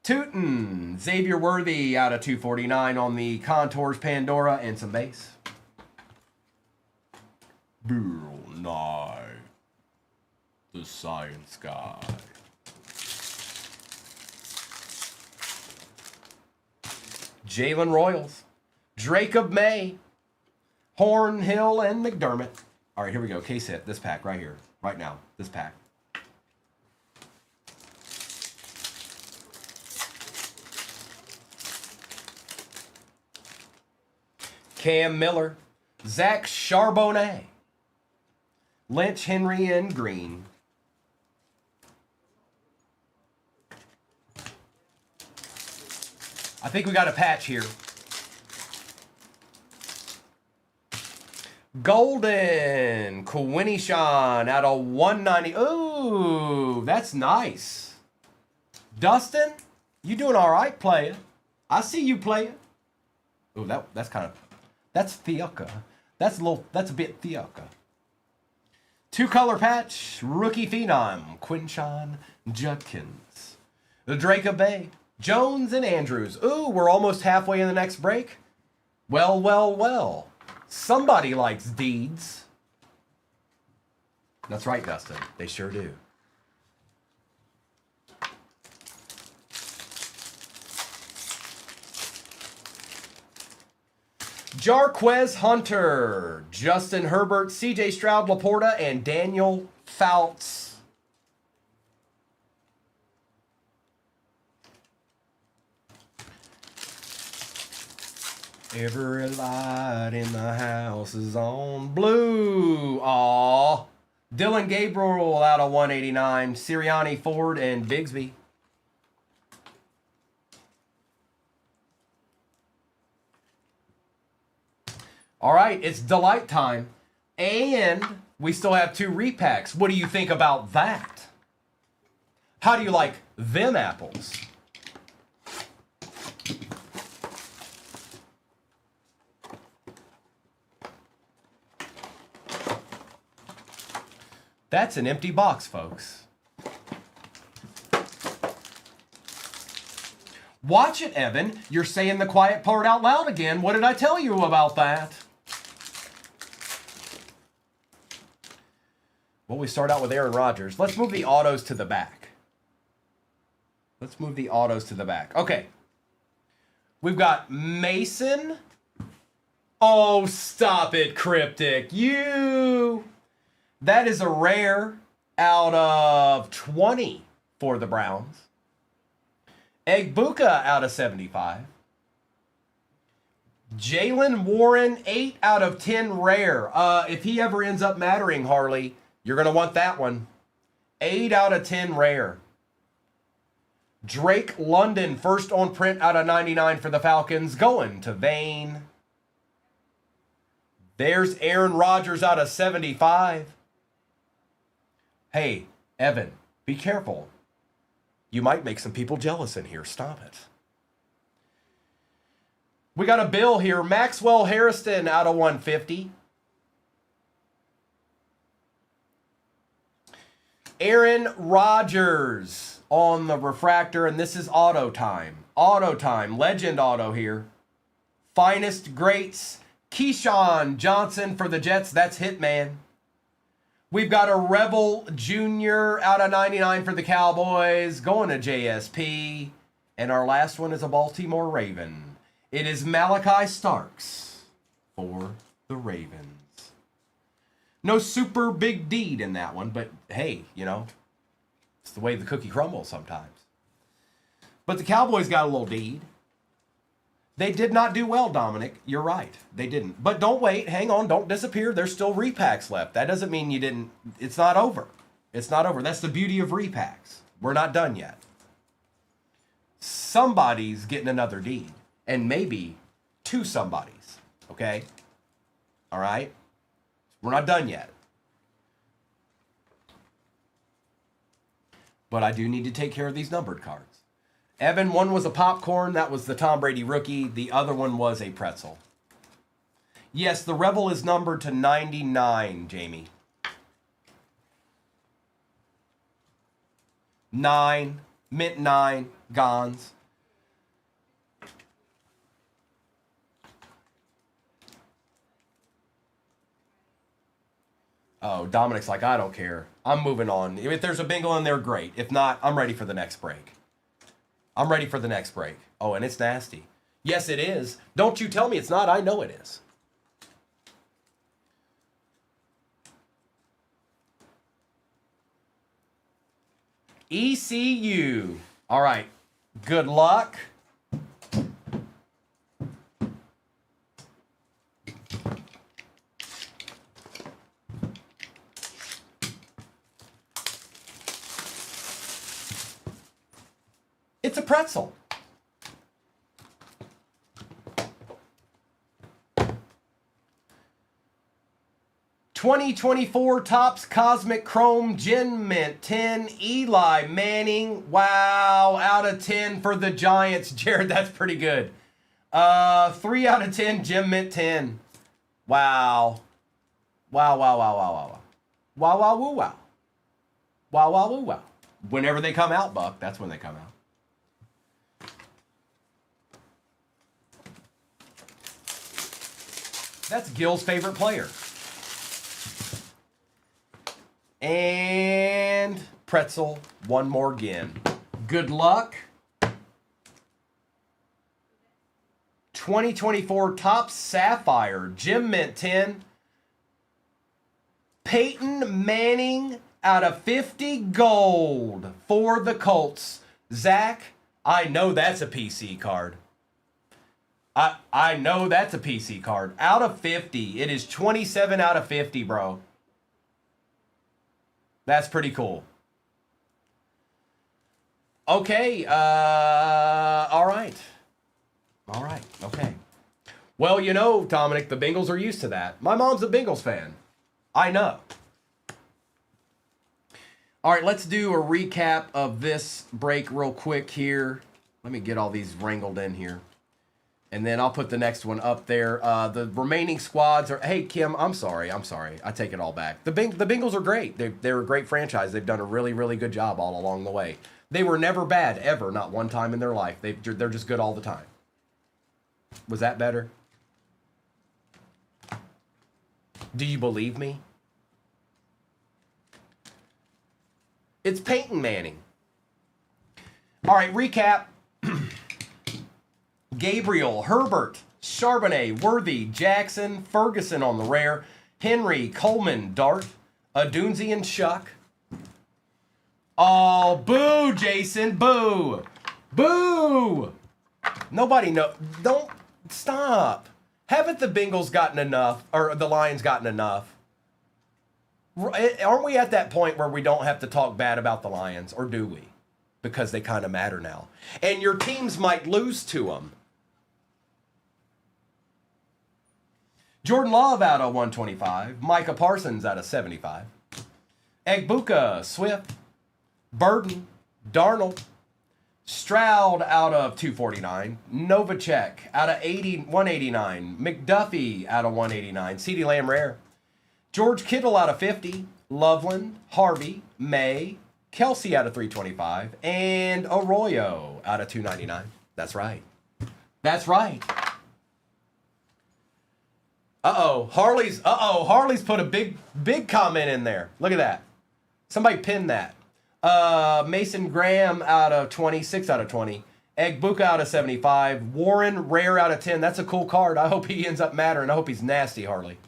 Tootin, Xavier Worthy out of 249 on the Contours Pandora and some base. Bill Nye the Science Guy. Jalen Royals, Jacob May, Horn, Hill, and McDermott. All right, here we go. Case hit. This pack right here, right now. This pack. Cam Miller, Zach Charbonnet, Lynch, Henry, and Green. I think we got a patch here. Golden, Quinny Sean out of 190. Ooh, that's nice. Dustin, you doing all right, player? I see you, player. Oh, that's kind of, that's Theoka. That's a bit Theoka. 2-color patch, rookie phenom, Quinshon Judkins. The Drake of Bay, Jones and Andrews. Ooh, we're almost halfway in the next break. Well, well, well. Somebody likes deeds. That's right, Dustin. They sure do. Jarquez Hunter, Justin Herbert, CJ Stroud Laporta, and Daniel Fouts. Every light in the house is on blue. Aw. Dylan Gabriel out of 189. Sirianni, Ford, and Bigsby. All right, it's delight time. And we still have 2 repacks. What do you think about that? How do you like them apples? That's an empty box, folks. Watch it, Evan. You're saying the quiet part out loud again. What did I tell you about that? Well, we start out with Aaron Rodgers. Let's move the autos to the back. Let's move the autos to the back. Okay. We've got Mason. Oh, stop it, Cryptic. That is a rare out of 20 for the Browns. Egbuka out of 75. Jalen Warren, 8 out of 10 rare. If he ever ends up mattering, Harley, you're going to want that one. 8 out of 10 rare. Drake London, first on print out of 99 for the Falcons, going to Vane. There's Aaron Rodgers out of 75. Hey, Evan, be careful. You might make some people jealous in here. Stop it. We got a bill here. Maxwell Harrison out of 150. Aaron Rodgers on the refractor, and this is auto time. Auto time. Legend auto here. Finest greats. Keyshawn Johnson for the Jets. That's Hitman. We've got a Rebel Jr. out of 99 for the Cowboys, going to JSP. And our last one is a Baltimore Raven. It is Malachi Starks for the Ravens. No super big deed in that one, but hey, you know, it's the way the cookie crumbles sometimes. But the Cowboys got a little deed. They did not do well, Dominic. You're right. They didn't. But don't wait. Hang on. Don't disappear. There's still repacks left. That doesn't mean you didn't. It's not over. It's not over. That's the beauty of repacks. We're not done yet. Somebody's getting another deed. And maybe 2 somebodies. Okay? All right? We're not done yet. But I do need to take care of these numbered cards. Evan, one was a popcorn. That was the Tom Brady rookie. The other one was a pretzel. Yes, the Rebel is numbered to 99, Jamie. 9. Mint 9. Gons. Oh, Dominic's like, I don't care. I'm moving on. If there's a bingo in there, great. If not, I'm ready for the next break. I'm ready for the next break. Oh, and it's nasty. Yes, it is. Don't you tell me it's not. I know it is. ECU. All right. Good luck. It's a pretzel. 2024 Topps Cosmic Chrome Gem Mint 10 Eli Manning. Wow, out of 10 for the Giants. Jared, that's pretty good. 3 out of 10 Gem Mint 10. Wow. Wow, wow, wow, wow, wow. Wow, wow, woo, wow. Wow, wow, woo, wow. Whenever they come out, Buck, that's when they come out. That's Gil's favorite player. And Pretzel, one more again. Good luck. 2024 Topps Sapphire Gem Mint 10. Peyton Manning out of 50 gold for the Colts. Zach, I know that's a PC card. I know that's a PC card. Out of 50. It is 27 out of 50, bro. That's pretty cool. Okay. All right. All right. Okay. Well, you know, Dominic, the Bengals are used to that. My mom's a Bengals fan. I know. All right, let's do a recap of this break real quick here. Let me get all these wrangled in here. And then I'll put the next one up there. The remaining squads are... Hey, Kim, I'm sorry. I take it all back. The Bengals are great. They're a great franchise. They've done a really, really good job all along the way. They were never bad, ever. Not one time in their life. They're just good all the time. Was that better? Do you believe me? It's Peyton Manning. All right, recap. Gabriel, Herbert, Charbonnet, Worthy, Jackson, Ferguson on the rare, Henry, Coleman, Dart, Adunzi, and Shuck. Oh, boo, Jason, boo. Boo. Nobody know. Don't stop. Haven't the Bengals gotten enough, or the Lions gotten enough? Aren't we at that point where we don't have to talk bad about the Lions, or do we? Because they kind of matter now. And your teams might lose to them. Jordan Love out of 125. Micah Parsons out of 75. Egbuka, Swift, Burden, Darnold, Stroud out of 249. Novacek out of 189. McDuffie out of 189. CeeDee Lamb rare. George Kittle out of 50. Loveland, Harvey, May, Kelsey out of 325. And Arroyo out of 299. That's right. That's right. Harley's put a big comment in there. Look at that. Somebody pinned that. Mason Graham out of 20, 6 out of 20. Egbuka out of 75. Warren rare out of 10. That's a cool card. I hope he ends up mattering. I hope he's nasty, Harley.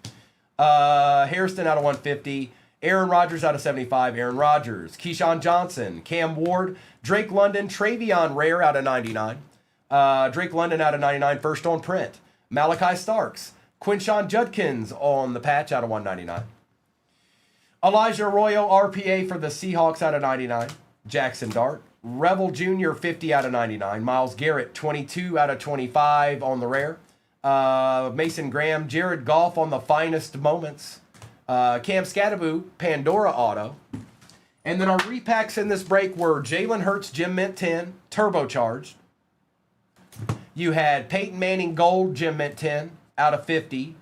Hairston out of 150. Aaron Rodgers out of 75. Aaron Rodgers. Keyshawn Johnson. Cam Ward. Drake London. Travion rare out of 99. Drake London out of 99. First on print. Malachi Starks. Quinshawn Judkins on the patch out of 199. Elijah Arroyo RPA for the Seahawks out of 99. Jackson Dart. Revel Jr. 50 out of 99. Myles Garrett 22 out of 25 on the rare. Mason Graham. Jared Goff on the finest moments. Cam Scattaboo Pandora auto. And then our repacks in this break were Jalen Hurts Gem Mint 10 turbocharged. You had Peyton Manning Gold Gem Mint 10 out of 50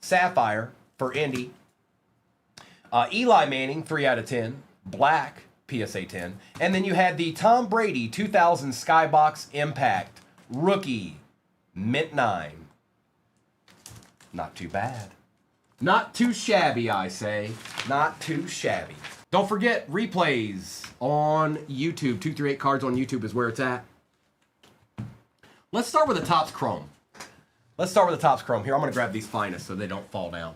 Sapphire for Indy. Eli Manning 3 out of 10 Black PSA 10. And then you had the Tom Brady 2000 Skybox Impact Rookie Mint 9. Not too bad. Not too shabby, I say. Not too shabby. Don't forget, replays on YouTube. 238 Cards on YouTube is where it's at. Let's start with the Topps Chrome. Let's start with the Topps Chrome. Here, I'm going to grab these finest so they don't fall down.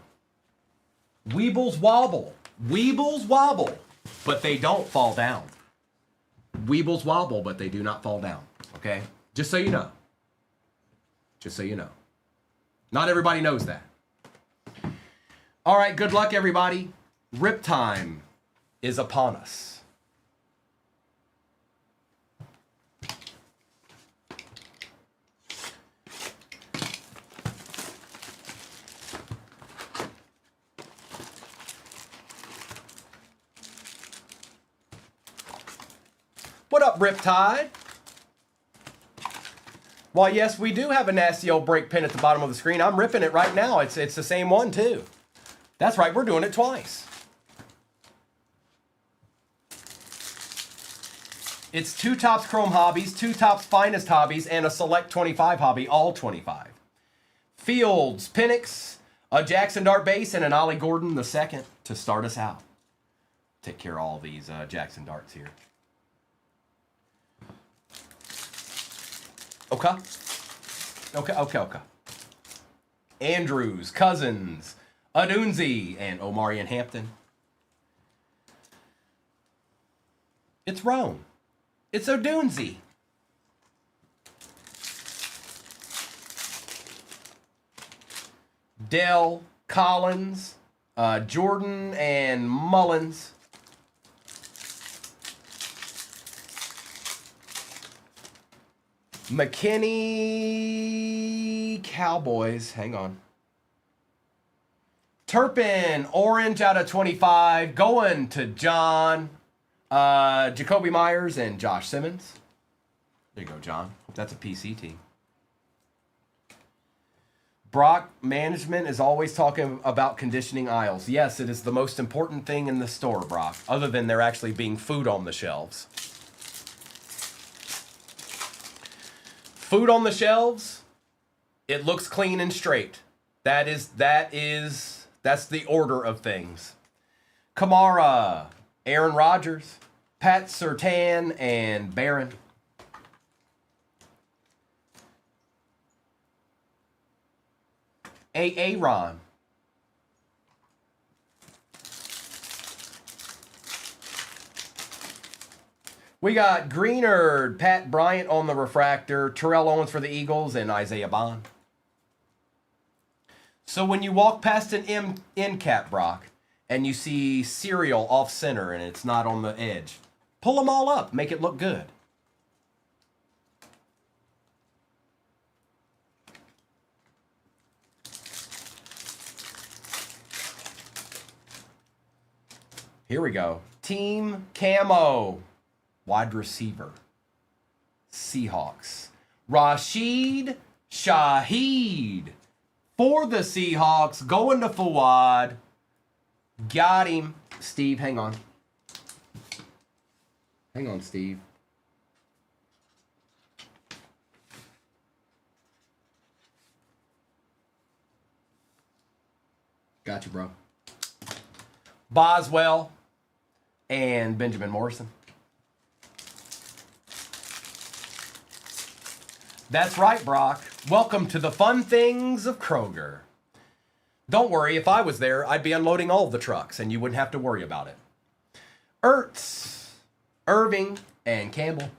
Weebles wobble. Weebles wobble, but they don't fall down. Weebles wobble, but they do not fall down. Okay? Just so you know. Just so you know. Not everybody knows that. All right, good luck, everybody. Rip time is upon us. What up, Riptide? While yes, we do have a nasty old break pin at the bottom of the screen, I'm ripping it right now. It's the same one too. That's right, we're doing it twice. It's 2 Topps Chrome Hobbies, 2 Topps Finest Hobbies, and a Select 25 hobby, all 25. Fields, Penix, a Jackson Dart base, and an Ollie Gordon the second to start us out. Take care of all these Jackson Darts here. Okay. Andrews, Cousins, Adunzi, and Omarion Hampton. It's Rome. It's Odunzi. Dell, Collins, Jordan, and Mullins. McKinney, Cowboys. Hang on. Turpin, orange out of 25. Going to John. Jacoby Myers and Josh Simmons. There you go, John. Hope that's a PC team. Brock, management is always talking about conditioning aisles. Yes, it is the most important thing in the store, Brock, other than there actually being food on the shelves. Food on the shelves, it looks clean and straight. That's the order of things. Kamara, Aaron Rodgers, Pat Surtain, and Barron. Aaron. We got Greenard, Pat Bryant on the refractor, Terrell Owens for the Eagles, and Isaiah Bond. So when you walk past an end cap, Brock, and you see cereal off center and it's not on the edge, pull them all up, make it look good. Here we go. Team Camo. Wide receiver. Seahawks. Rashid Shaheed. For the Seahawks. Going to Fawad. Got him. Steve, hang on. Hang on, Steve. Gotcha, bro. Boswell and Benjamin Morrison. That's right, Brock. Welcome to the fun things of Kroger. Don't worry, if I was there, I'd be unloading all of the trucks and you wouldn't have to worry about it. Ertz, Irving, and Campbell.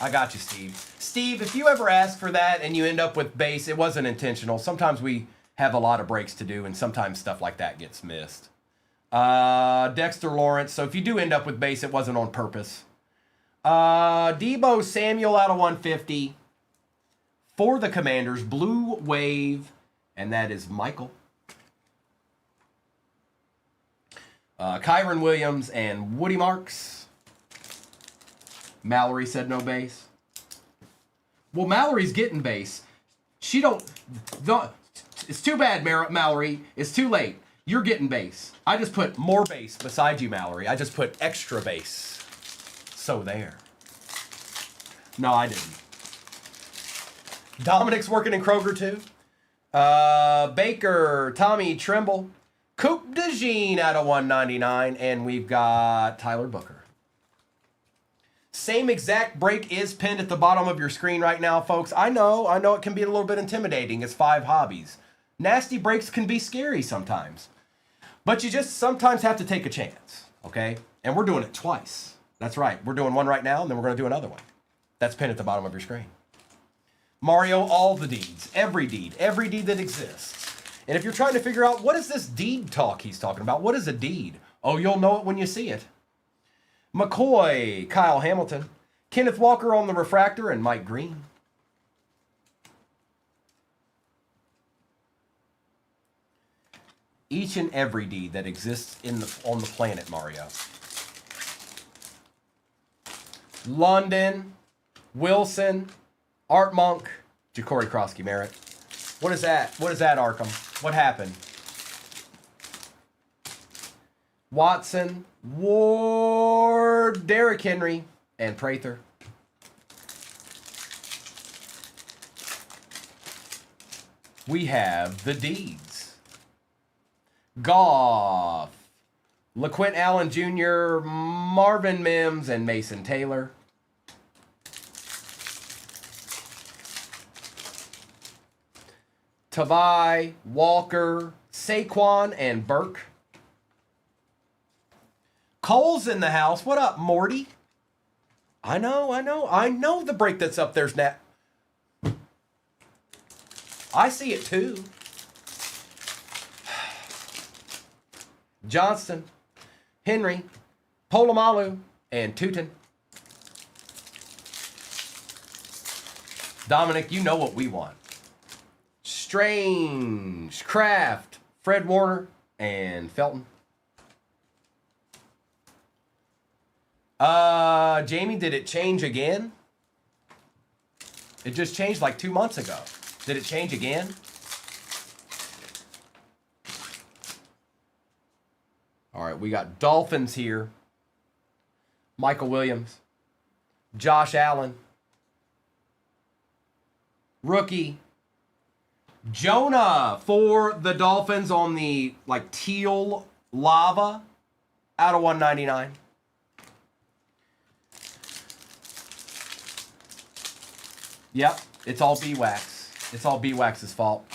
I got you, Steve. Steve, if you ever ask for that and you end up with base, it wasn't intentional. Sometimes we have a lot of breaks to do and sometimes stuff like that gets missed. Dexter Lawrence. So if you do end up with base, it wasn't on purpose. Debo Samuel out of 150. For the Commanders, Blue Wave, and that is Michael. Kyron Williams and Woody Marks. Mallory said no base. Well, Mallory's getting base. She don't it's too bad, Mallory. It's too late. You're getting base. I just put more base beside you, Mallory. I just put extra base. So there. No, I didn't. Dominic's working in Kroger too. Baker, Tommy Tremble, Coupe de Jean out of 199, and we've got Tyler Booker. Same exact break is pinned at the bottom of your screen right now, folks. I know it can be a little bit intimidating. It's 5 hobbies. Nasty breaks can be scary sometimes. But you just sometimes have to take a chance, okay? And we're doing it twice. That's right. We're doing one right now, and then we're going to do another one. That's pinned at the bottom of your screen. Mario, all the deeds, every deed that exists. And if you're trying to figure out what is this deed talk he's talking about, what is a deed? Oh, you'll know it when you see it. McCoy, Kyle Hamilton, Kenneth Walker on the refractor, and Mike Green. Each and every deed that exists on the planet, Mario. London, Wilson, Art Monk, Ja'Cory Krosky Merritt. What is that? What is that, Arkham? What happened? Watson, Ward, Derrick Henry, and Prather. We have the Deeds. Goff, LaQuint Allen Jr., Marvin Mims, and Mason Taylor. Tavai, Walker, Saquon, and Burke. Cole's in the house. What up, Morty? I know the break that's up there's now. I see it too. Johnston, Henry, Polamalu, and Tootin. Dominic, you know what we want. Strange, Kraft, Fred Warner, and Felton. Jamie, did it change again? It just changed like 2 months ago. Did it change again? All right, we got Dolphins here. Michael Williams, Josh Allen, rookie, Jonah for the Dolphins on the like teal lava out of 199. Yep, it's all B-Wax. It's all B-Wax's fault.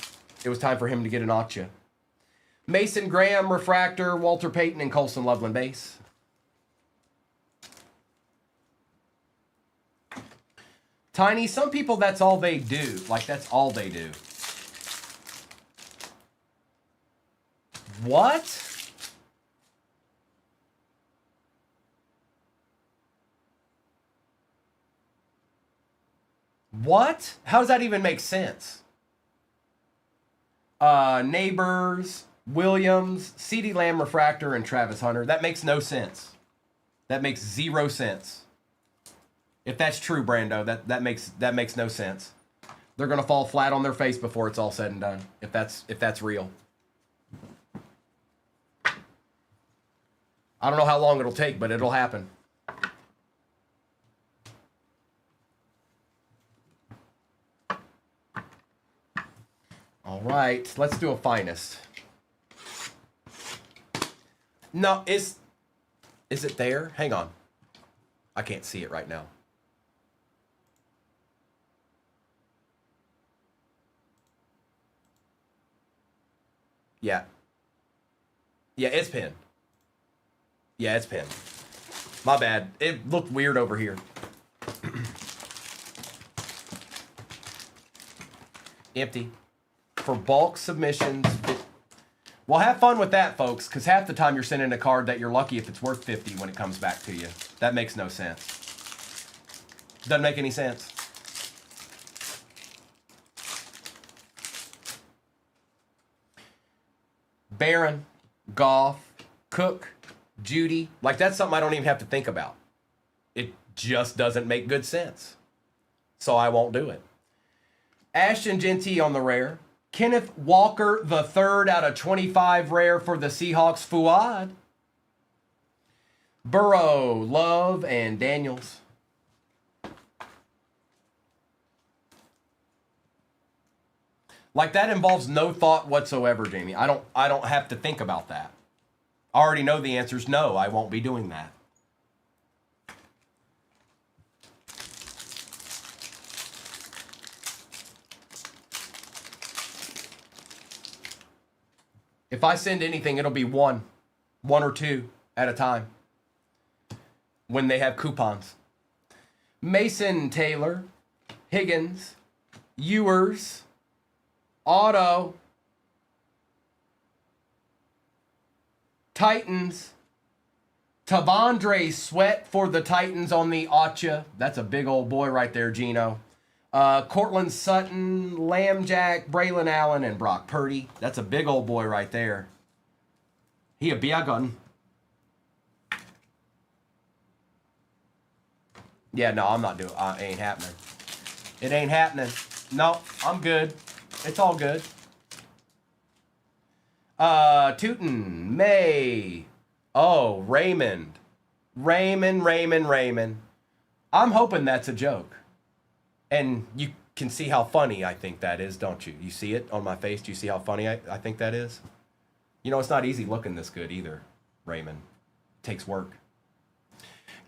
It was time for him to get an Acha. Mason Graham, refractor, Walter Payton, and Colson Loveland base. Tiny, some people, that's all they do. Like, that's all they do. What? What? How does that even make sense? Neighbors, Williams, CeeDee Lamb refractor, and Travis Hunter. That makes no sense. That makes 0 sense. If that's true, Brando, that makes no sense. They're gonna fall flat on their face before it's all said and done. If that's real. I don't know how long it'll take, but it'll happen. All right, let's do a finest. No, is it there? Hang on. I can't see it right now. Yeah. Yeah, it's pinned. Yeah, it's pinned. My bad. It looked weird over here. Empty. For bulk submissions. Well, have fun with that, folks, because half the time you're sending a card that you're lucky if it's worth 50 when it comes back to you. That makes no sense. Doesn't make any sense. Barron, Goff, Cook, Judy. Like, that's something I don't even have to think about. It just doesn't make good sense. So I won't do it. Ashton Genty on the rare. Kenneth Walker, the 3rd out of 25 rare for the Seahawks. Fuad. Burrow, Love, and Daniels. Like, that involves no thought whatsoever, Jamie. I don't have to think about that. I already know the answer is no. I won't be doing that. If I send anything, it'll be one or two at a time when they have coupons. Mason Taylor, Higgins, Ewers, Auto, Titans, Tavondre Sweat for the Titans on the Acha. That's a big old boy right there, Gino. Cortland Sutton, Lambjack, Braylon Allen, and Brock Purdy. That's a big old boy right there. He a big gun. Yeah, no, I'm not doing. It ain't happening. It ain't happening. No, I'm good. It's all good. Tootin, May. Oh, Raymond. Raymond. I'm hoping that's a joke. And you can see how funny I think that is, don't you? You see it on my face? Do you see how funny I think that is? You know, it's not easy looking this good either, Raymond. It takes work.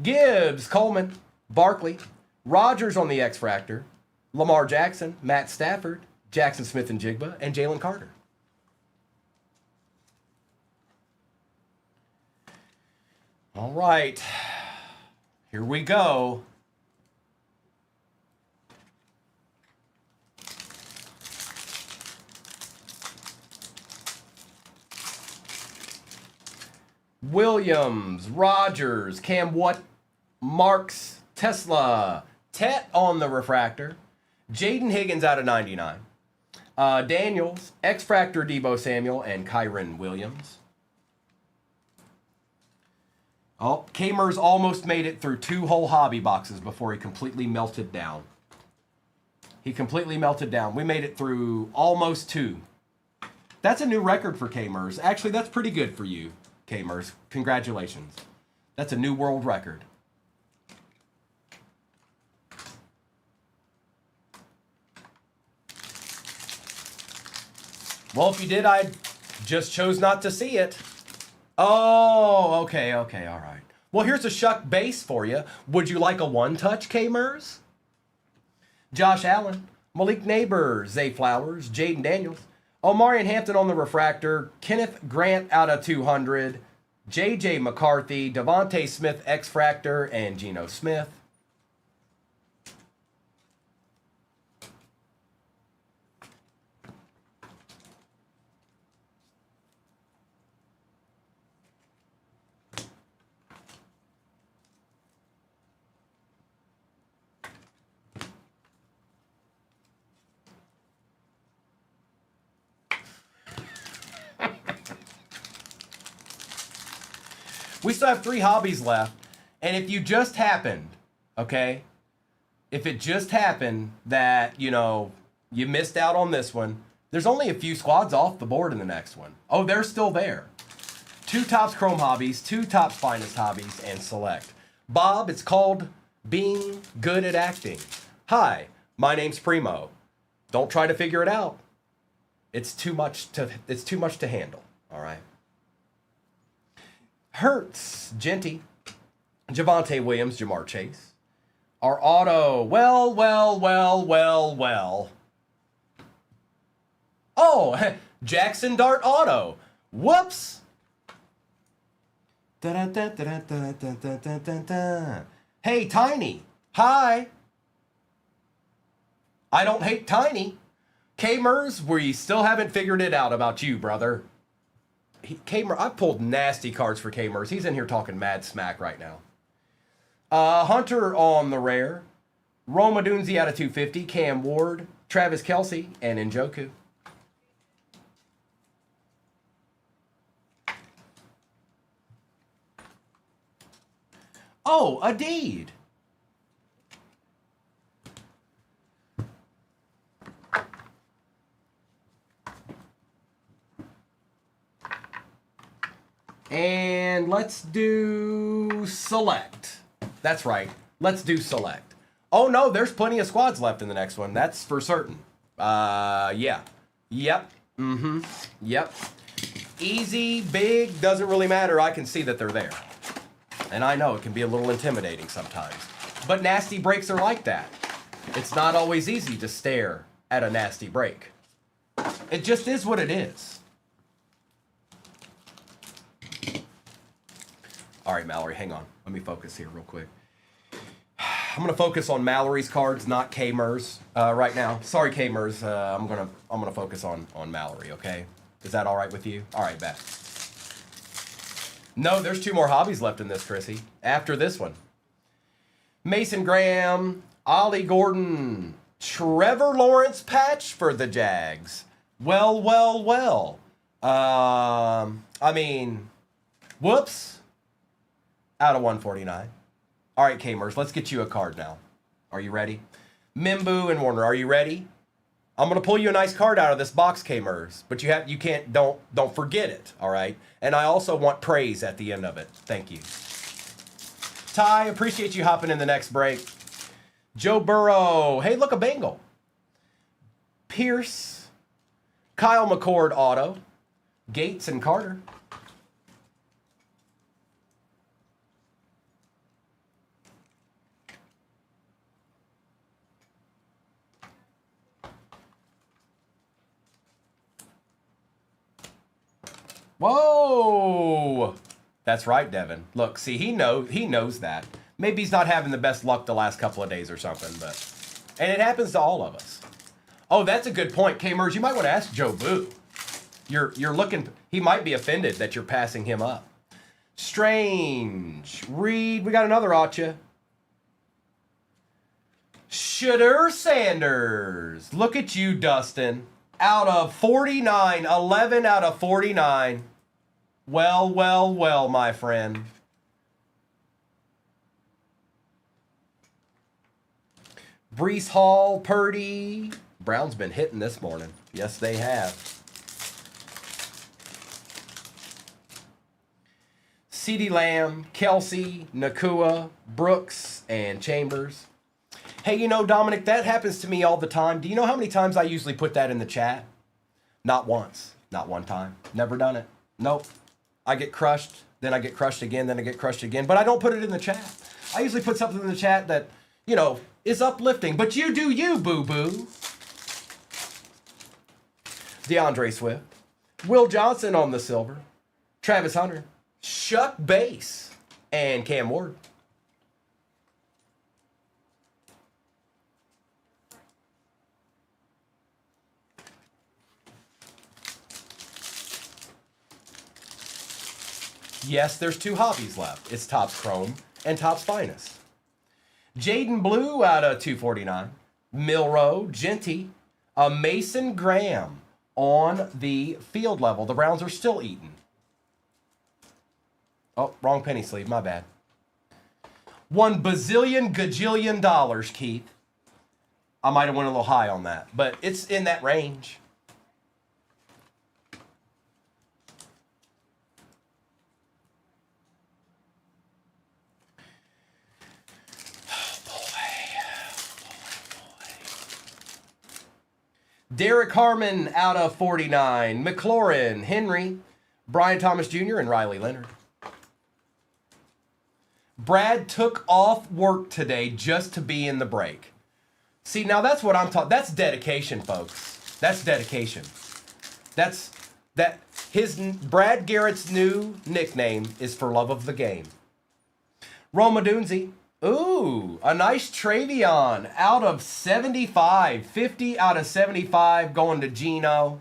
Gibbs, Coleman, Barkley, Rogers on the X-Fractor, Lamar Jackson, Matt Stafford, Jackson Smith and Jigba, and Jalen Carter. All right, here we go. Williams, Rogers, Cam Watt, Marks, Tesla, Tet on the refractor, Jaden Higgins out of 99, Daniels, X-Fractor Debo Samuel, and Kyron Williams. Oh, Kamers almost made it through 2 whole hobby boxes before he completely melted down. He completely melted down. We made it through almost 2. That's a new record for Kamers. Actually, that's pretty good for you, Kamers. Congratulations. That's a new world record. Well, if you did, I just chose not to see it. Oh, okay, all right. Well, here's a Shuck base for you. Would you like a one-touch, Kamers? Josh Allen, Malik Neighbors, Zay Flowers, Jaden Daniels, Omarion Hampton on the refractor, Kenneth Grant out of 200, J.J. McCarthy, Devontae Smith X-Fractor, and Geno Smith. We still have 3 hobbies left. And if you just happened, okay, if it just happened that, you know, you missed out on this one, there's only a few squads off the board in the next one. Oh, they're still there. 2 Topps Chrome Hobbies, 2 Topps Finest Hobbies, and Select. Bob, it's called being good at acting. Hi, my name's Primo. Don't try to figure it out. It's too much to handle, all right? Hertz, Genty, Javonte Williams, Jamar Chase. Our auto, well. Oh, Jackson Dart auto. Whoops. Hey, Tiny. Hi. I don't hate Tiny. Kamers, we still haven't figured it out about you, brother. I pulled nasty cards for Kamers. He's in here talking mad smack right now. Hunter on the rare. Roma Dunzi out of 250. Cam Ward, Travis Kelce, and Njoku. Oh, a deed. And let's do Select. That's right. Let's do Select. Oh, no, there's plenty of squads left in the next one. That's for certain. Yeah. Yep. Mm-hmm. Yep. Easy, big, doesn't really matter. I can see that they're there. And I know it can be a little intimidating sometimes. But nasty breaks are like that. It's not always easy to stare at a nasty break. It just is what it is. All right, Mallory, hang on. Let me focus here real quick. I'm gonna focus on Mallory's cards, not Kamers, right now. Sorry, Kamers. I'm gonna focus on Mallory. Okay, is that all right with you? All right, bet. No, there's 2 more hobbies left in this, Chrissy. After this one, Mason Graham, Ollie Gordon, Trevor Lawrence patch for the Jags. Well. I mean, whoops. Out of 149. All right, Kmers, let's get you a card now. Are you ready? Mimbu and Warner, are you ready? I'm gonna pull you a nice card out of this box, Kmers, but you can't don't forget it, all right? And I also want praise at the end of it. Thank you. Ty, appreciate you hopping in the next break. Joe Burrow, hey, look, a Bengal. Pierce, Kyle McCord auto, Gates and Carter. Whoa! That's right, Devin. Look, see, he knows that. Maybe he's not having the best luck the last couple of days or something, and it happens to all of us. Oh, that's a good point, Kmers. You might want to ask Joe Boo. You're looking. He might be offended that you're passing him up. Strange. Reed, we got another Acha. Shooter Sanders. Look at you, Dustin. Out of 49, 11 out of 49. Well, well, well, my friend. Brees Hall, Purdy. Brown's been hitting this morning. Yes, they have. CeeDee Lamb, Kelsey, Nakua, Brooks, and Chambers. Hey, you know, Dominic, that happens to me all the time. Do you know how many times I usually put that in the chat? Not once. Not one time. Never done it. Nope. I get crushed, then I get crushed again, then I get crushed again. But I don't put it in the chat. I usually put something in the chat that, you know, is uplifting. But you do you, boo-boo. DeAndre Swift. Will Johnson on the silver. Travis Hunter. Shuck Base. And Cam Ward. Yes, there's two hobbies left. It's Topps Chrome and Topps Finest. Jaden Blue out of 249. Milroe, Genty, a Mason Graham on the field level. The Browns are still eating. Oh, wrong penny sleeve. My bad. $1 bazillion gajillion dollars, Keith. I might have went a little high on that, but it's in that range. Derek Harmon out of 49. McLaurin, Henry, Brian Thomas Jr., and Riley Leonard. Brad took off work today just to be in the break. See, now that's what I'm talking. That's dedication, folks. That's dedication. Brad Garrett's new nickname is for love of the game. Roma Dunzi. Ooh, a nice Travion out of 75. 50 out of 75 going to Gino.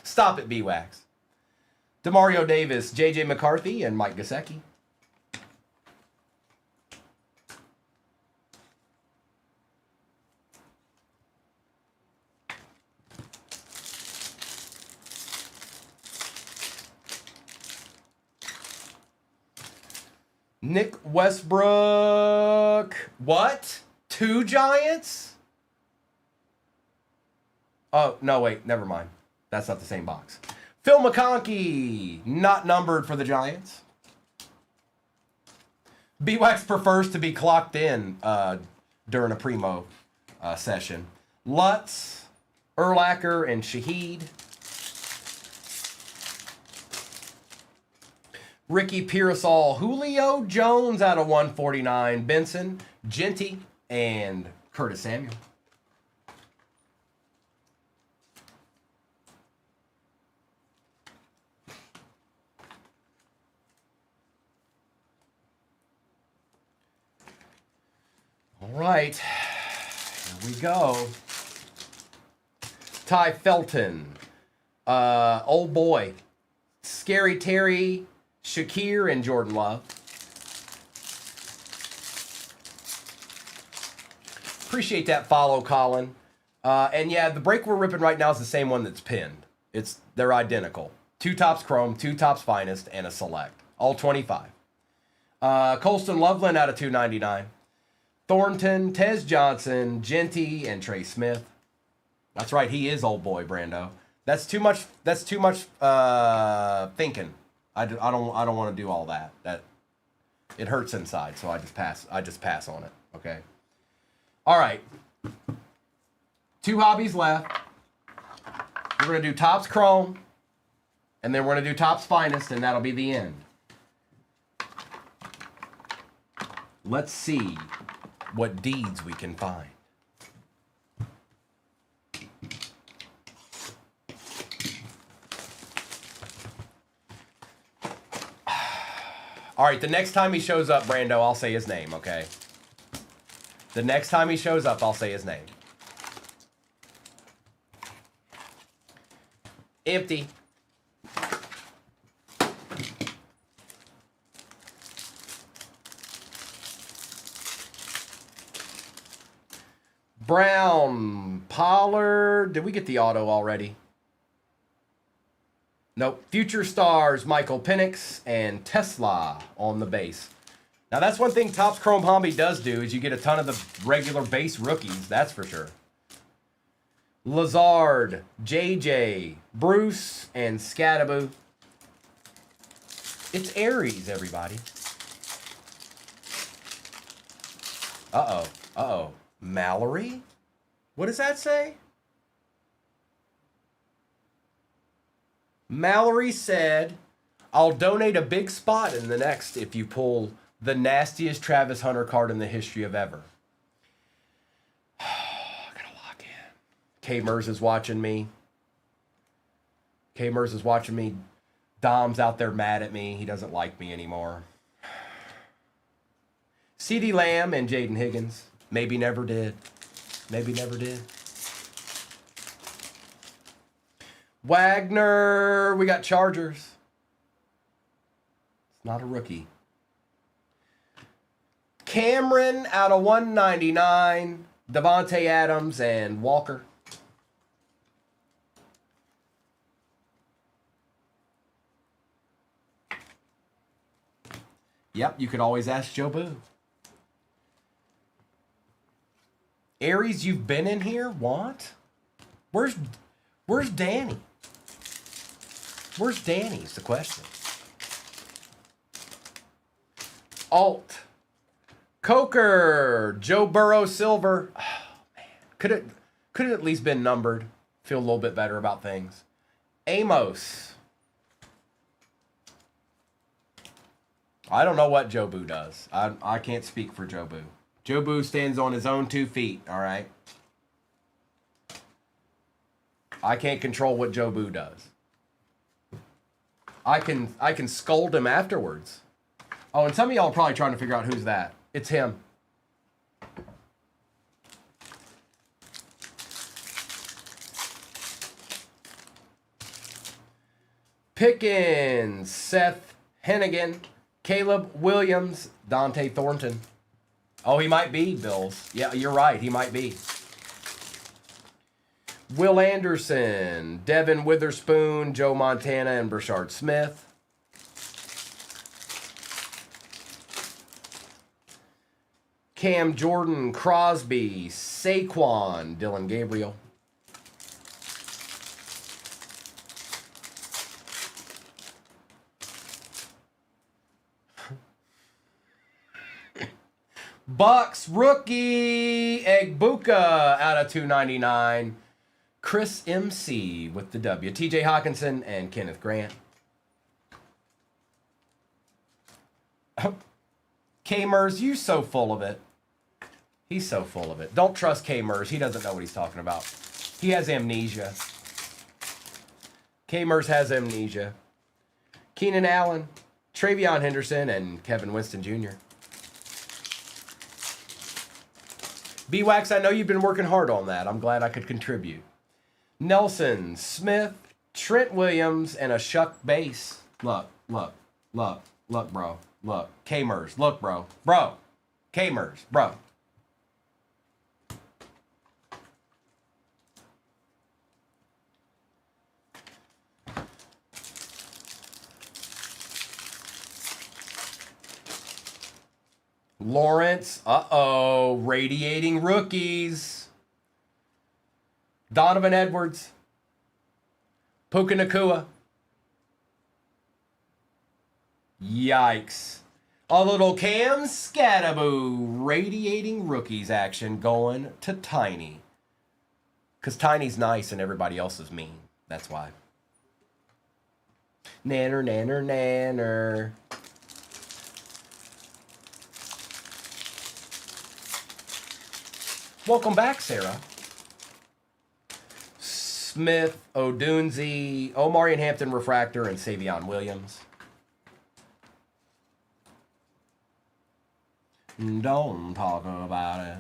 Stop it, B-Wax. Demario Davis, J.J. McCarthy, and Mike Gesicki. Nick Westbrook. What? 2 Giants? Oh, no, wait. Never mind. That's not the same box. Phil McConkey. Not numbered for the Giants. B-Wax prefers to be clocked in during a Primo session. Lutz, Urlacher, and Shaheed. Ricky Pearsall, Julio Jones out of 149. Benson, Genty, and Curtis Samuel. All right, here we go. Ty Felton, old boy, Scary Terry, Shakir, and Jordan Love. Appreciate that follow, Colin. And yeah, the break we're ripping right now is the same one that's pinned. They're identical. 2 Topps Chrome, 2 Topps Finest, and a Select. All 25. Colston Loveland out of 299. Thornton, Tez Johnson, Genty, and Trey Smith. That's right, he is old boy, Brando. That's too much. That's too much thinking. I don't want to do all that. That it hurts inside, so I just pass. I just pass on it. Okay. All right. 2 hobbies left. We're gonna do Topps Chrome, and then we're gonna do Topps Finest, and that'll be the end. Let's see what deeds we can find. All right, the next time he shows up, Brando, I'll say his name, okay? The next time he shows up, I'll say his name. Empty. Brown, Pollard. Did we get the auto already? Nope. Future Stars, Michael Penix, and Tesla on the base. Now, that's one thing Topps Chrome Hobby does do is you get a ton of the regular base rookies. That's for sure. Lazard, JJ, Bruce, and Scattaboo. It's Aries, everybody. Uh-oh. Uh-oh. Mallory? What does that say? Mallory said, I'll donate a big spot in the next if you pull the nastiest Travis Hunter card in the history of ever. I gotta lock in. K-Mers is watching me. K-Mers is watching me. Dom's out there mad at me. He doesn't like me anymore. CeeDee Lamb and Jaden Higgins. Maybe never did. Maybe never did. Wagner. We got Chargers. It's not a rookie. Cameron out of 199. Devontae Adams and Walker. Yep, you could always ask Joe Boo. Aries, you've been in here? What? Where's Danny? Where's Danny is the question. Alt. Coker. Joe Burrow Silver. Oh, man. Could it at least been numbered? Feel a little bit better about things. Amos. I don't know what Joe Boo does. I can't speak for Joe Boo. Joe Boo stands on his own 2 feet, all right? I can't control what Joe Boo does. I can scold him afterwards. Oh, and some of y'all are probably trying to figure out who's that. It's him. Pickens, Seth Hennigan, Caleb Williams, Dante Thornton. Oh, he might be, Bills. Yeah, you're right. He might be. Will Anderson, Devin Witherspoon, Joe Montana, and Brashard Smith. Cam Jordan, Crosby, Saquon, Dylan Gabriel. Bucks rookie Egbuka out of 299. Chris MC with the W. TJ Hawkinson and Kenneth Grant. K-Mers, you so full of it. He's so full of it. Don't trust K-Mers. He doesn't know what he's talking about. He has amnesia. K-Mers has amnesia. Keenan Allen, Travion Henderson, and Kevin Winston Jr. B-Wax, I know you've been working hard on that. I'm glad I could contribute. Nelson, Smith, Trent Williams, and a Shuck base. Look, bro. Look. K-Mers, look, bro. Bro. K-Mers, bro. Lawrence. Uh-oh. Radiating rookies. Donovan Edwards. Puka Nacua. Yikes. A little Cam Scattaboo. Radiating rookies action going to Tiny. Because Tiny's nice and everybody else is mean. That's why. Nanner, nanner, nanner. Welcome back, Sarah. Smith, Odunzi, Omarion Hampton Refractor, and Savion Williams. Don't talk about it.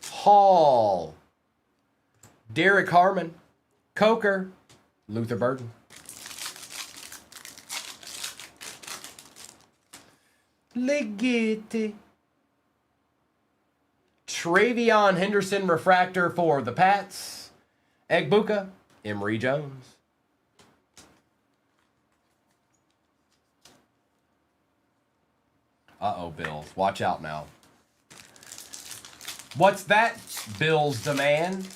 Hall. Derek Harmon. Coker. Luther Burden. Ligeti. Travion Henderson Refractor for the Pats. Egbuka. Emory Jones. Uh-oh, Bills. Watch out now. What's that, Bills demand?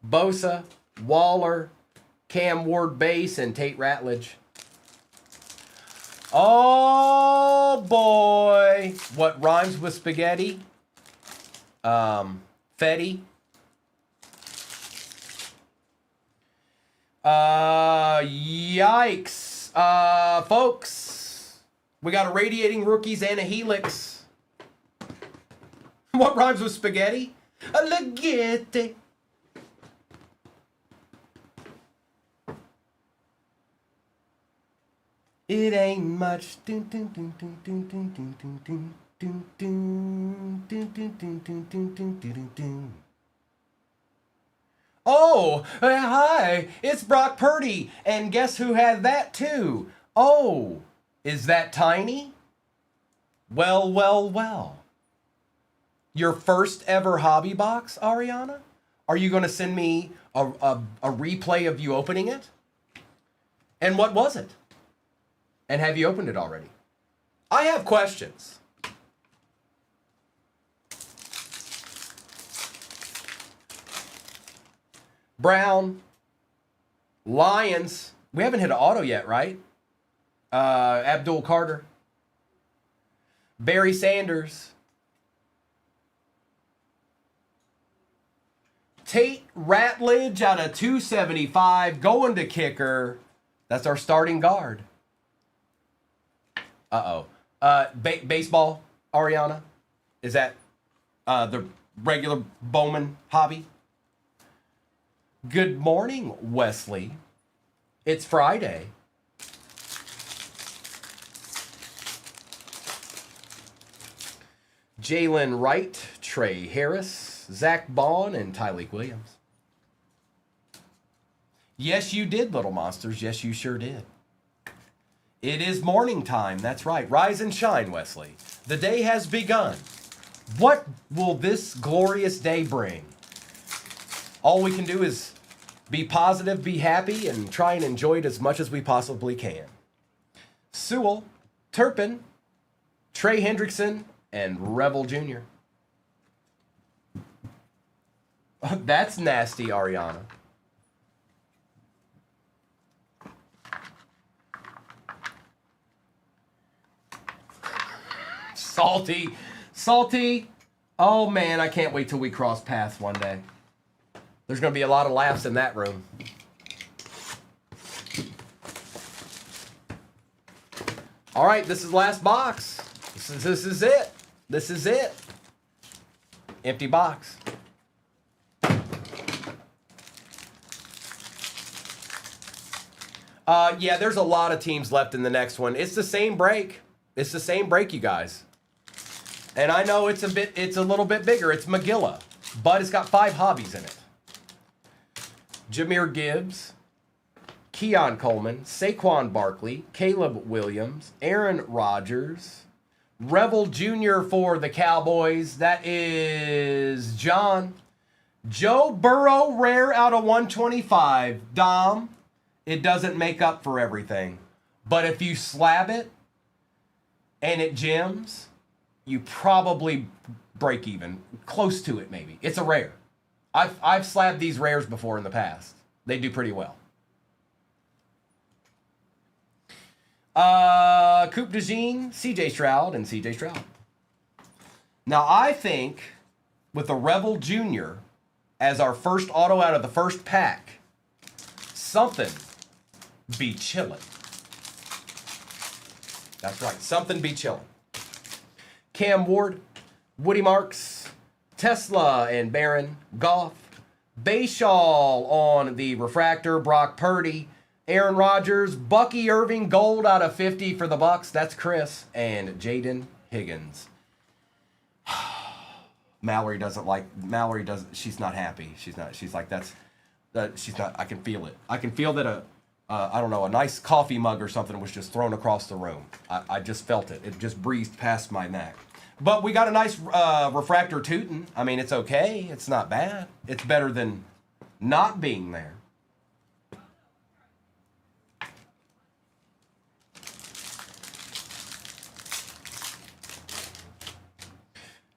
Bosa, Waller, Cam Ward Base, and Tate Ratledge. Oh, boy. What rhymes with spaghetti? Fetty. Yikes. Folks, we got a Radiating Rookies and a Helix. What rhymes with spaghetti? A Ligeti. It ain't much. Oh, hi, it's Brock Purdy. And guess who had that too? Oh, is that Tiny? Well, well, well. Your first ever hobby box, Ariana? Are you going to send me a replay of you opening it? And what was it? And have you opened it already? I have questions. Brown. Lions. We haven't hit an auto yet, right? Abdul Carter. Barry Sanders. Tate Ratledge out of 275 going to kicker. That's our starting guard. Uh-oh. Baseball, Ariana? Is that the regular Bowman hobby? Good morning, Wesley. It's Friday. Jalen Wright, Trey Harris, Zach Bond, and Tyleek Williams. Yes, you did, little monsters. Yes, you sure did. It is morning time. That's right. Rise and shine, Wesley. The day has begun. What will this glorious day bring? All we can do is be positive, be happy, and try and enjoy it as much as we possibly can. Sewell, Turpin, Trey Hendrickson, and Revel Jr. That's nasty, Ariana. Salty. Salty. Oh, man, I can't wait till we cross paths one day. There's going to be a lot of laughs in that room. All right, this is the last box. This is it. This is it. Empty box. Yeah, there's a lot of teams left in the next one. It's the same break. It's the same break, you guys. And I know it's a little bit bigger. It's Magilla, but it's got 5 hobbies in it. Jahmyr Gibbs, Keon Coleman, Saquon Barkley, Caleb Williams, Aaron Rodgers, Revel Jr. for the Cowboys. That is John. Joe Burrow, rare out of 125. Dom. It doesn't make up for everything. But if you slab it and it gems, you probably break even. Close to it, maybe. It's a rare. I've slabbed these rares before in the past. They do pretty well. Coupe de Jean, CJ Stroud, and CJ Stroud. Now, I think with the Rebel Jr. as our first auto out of the first pack, something be chillin'. That's right, something be chillin'. Cam Ward, Woody Marks, Tesla and Barron, Goff, Bayshaw on the refractor, Brock Purdy, Aaron Rodgers, Bucky Irving, gold out of 50 for the Bucks. That's Chris. And Jaden Higgins. Mallory doesn't, she's not happy. She's like, she's not, I can feel it. I can feel that I don't know, a nice coffee mug or something was just thrown across the room. I just felt it. It just breezed past my neck. But we got a nice refractor tootin'. I mean, it's okay. It's not bad. It's better than not being there.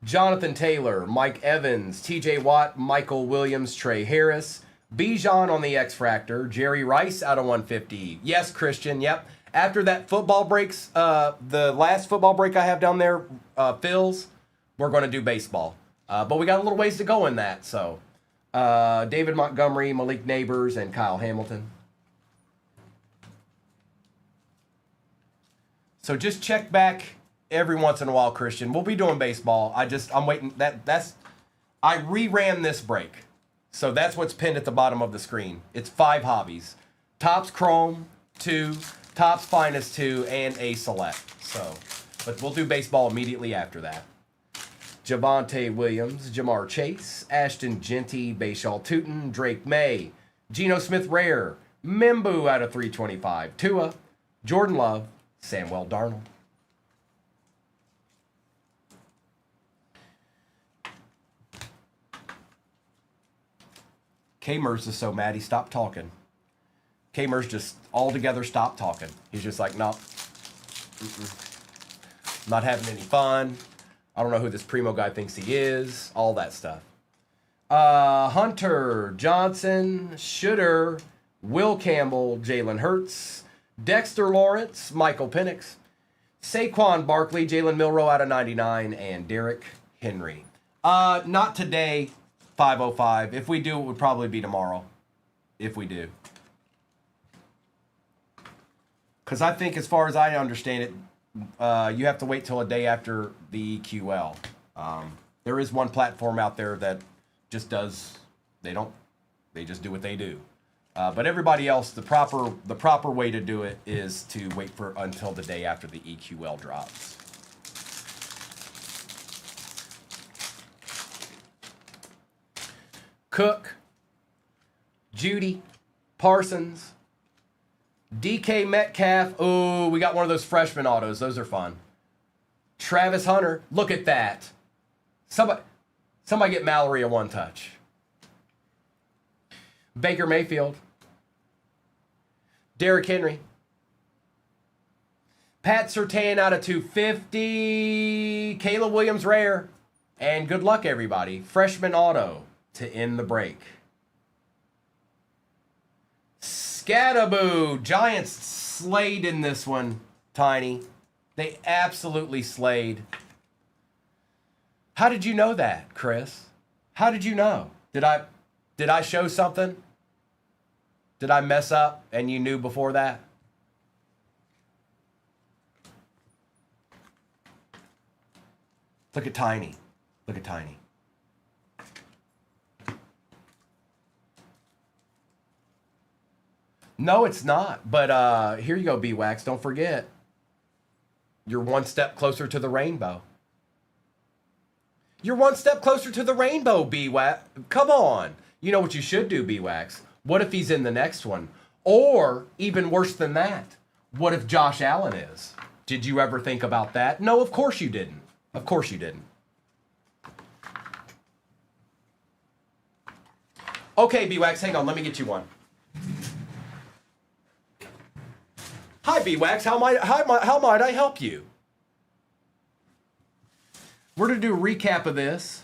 Jonathan Taylor, Mike Evans, TJ Watt, Michael Williams, Trey Harris, Bijan on the X-Fractor, Jerry Rice out of 150. Yes, Christian, yep. After that football breaks, the last football break I have down there fills, we're going to do baseball. But we got a little ways to go in that, so. David Montgomery, Malik Neighbors, and Kyle Hamilton. So just check back every once in a while, Christian. We'll be doing baseball. I'm waiting. I reran this break. So that's what's pinned at the bottom of the screen. It's 5 hobbies. Topps Chrome, 2, Topps Finest 2, and a Select. So, but we'll do baseball immediately after that. Javonte Williams, Jamar Chase, Ashton Genty, Bayshaw Tootin, Drake May, Geno Smith Rare, Mimbu out of 325, Tua, Jordan Love, Samuel Darnold. K-Mers is so mad he stopped talking. K-Mers just altogether stopped talking. He's just like, no, not having any fun. I don't know who this Primo guy thinks he is. All that stuff. Hunter, Johnson, Shooter, Will Campbell, Jalen Hurts, Dexter Lawrence, Michael Penix, Saquon Barkley, Jalen Milroe out of 99, and Derrick Henry. Not today, 505. If we do, it would probably be tomorrow. If we do. Because I think as far as I understand it, you have to wait till a day after the EQL. There is one platform out there that just does, they just do what they do. But everybody else, the proper way to do it is to wait until the day after the EQL drops. Cook, Judy, Parsons, DK Metcalf. Oh, we got one of those freshman autos. Those are fun. Travis Hunter. Look at that. Somebody get Mallory a one touch. Baker Mayfield. Derrick Henry. Pat Surtain out of 250. Caleb Williams rare. And good luck, everybody. Freshman auto to end the break. Scattaboo. Giants slayed in this one, Tiny. They absolutely slayed. How did you know that, Chris? How did you know? Did I show something? Did I mess up and you knew before that? Look at Tiny. Look at Tiny. No, it's not. But here you go, B-Wax. Don't forget. You're one step closer to the rainbow. You're one step closer to the rainbow, B-Wax. Come on. You know what you should do, B-Wax? What if he's in the next one? Or, even worse than that, what if Josh Allen is? Did you ever think about that? No, of course you didn't. Of course you didn't. Okay, B-Wax, hang on. Let me get you one. Hi, B-Wax. How might I help you? We're going to do a recap of this.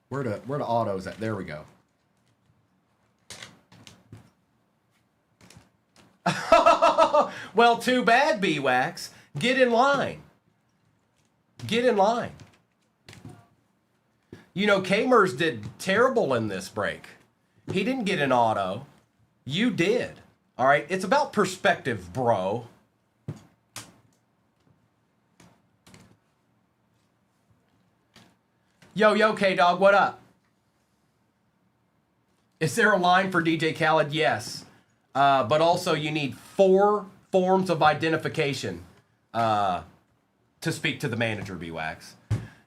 Where the autos at? There we go. Well, too bad, B-Wax. Get in line. Get in line. You know, Kamers did terrible in this break. He didn't get an auto. You did. All right? It's about perspective, bro. Yo, K-Dog, what up? Is there a line for DJ Khaled? Yes. But also you need 4 forms of identification to speak to the manager, B-Wax.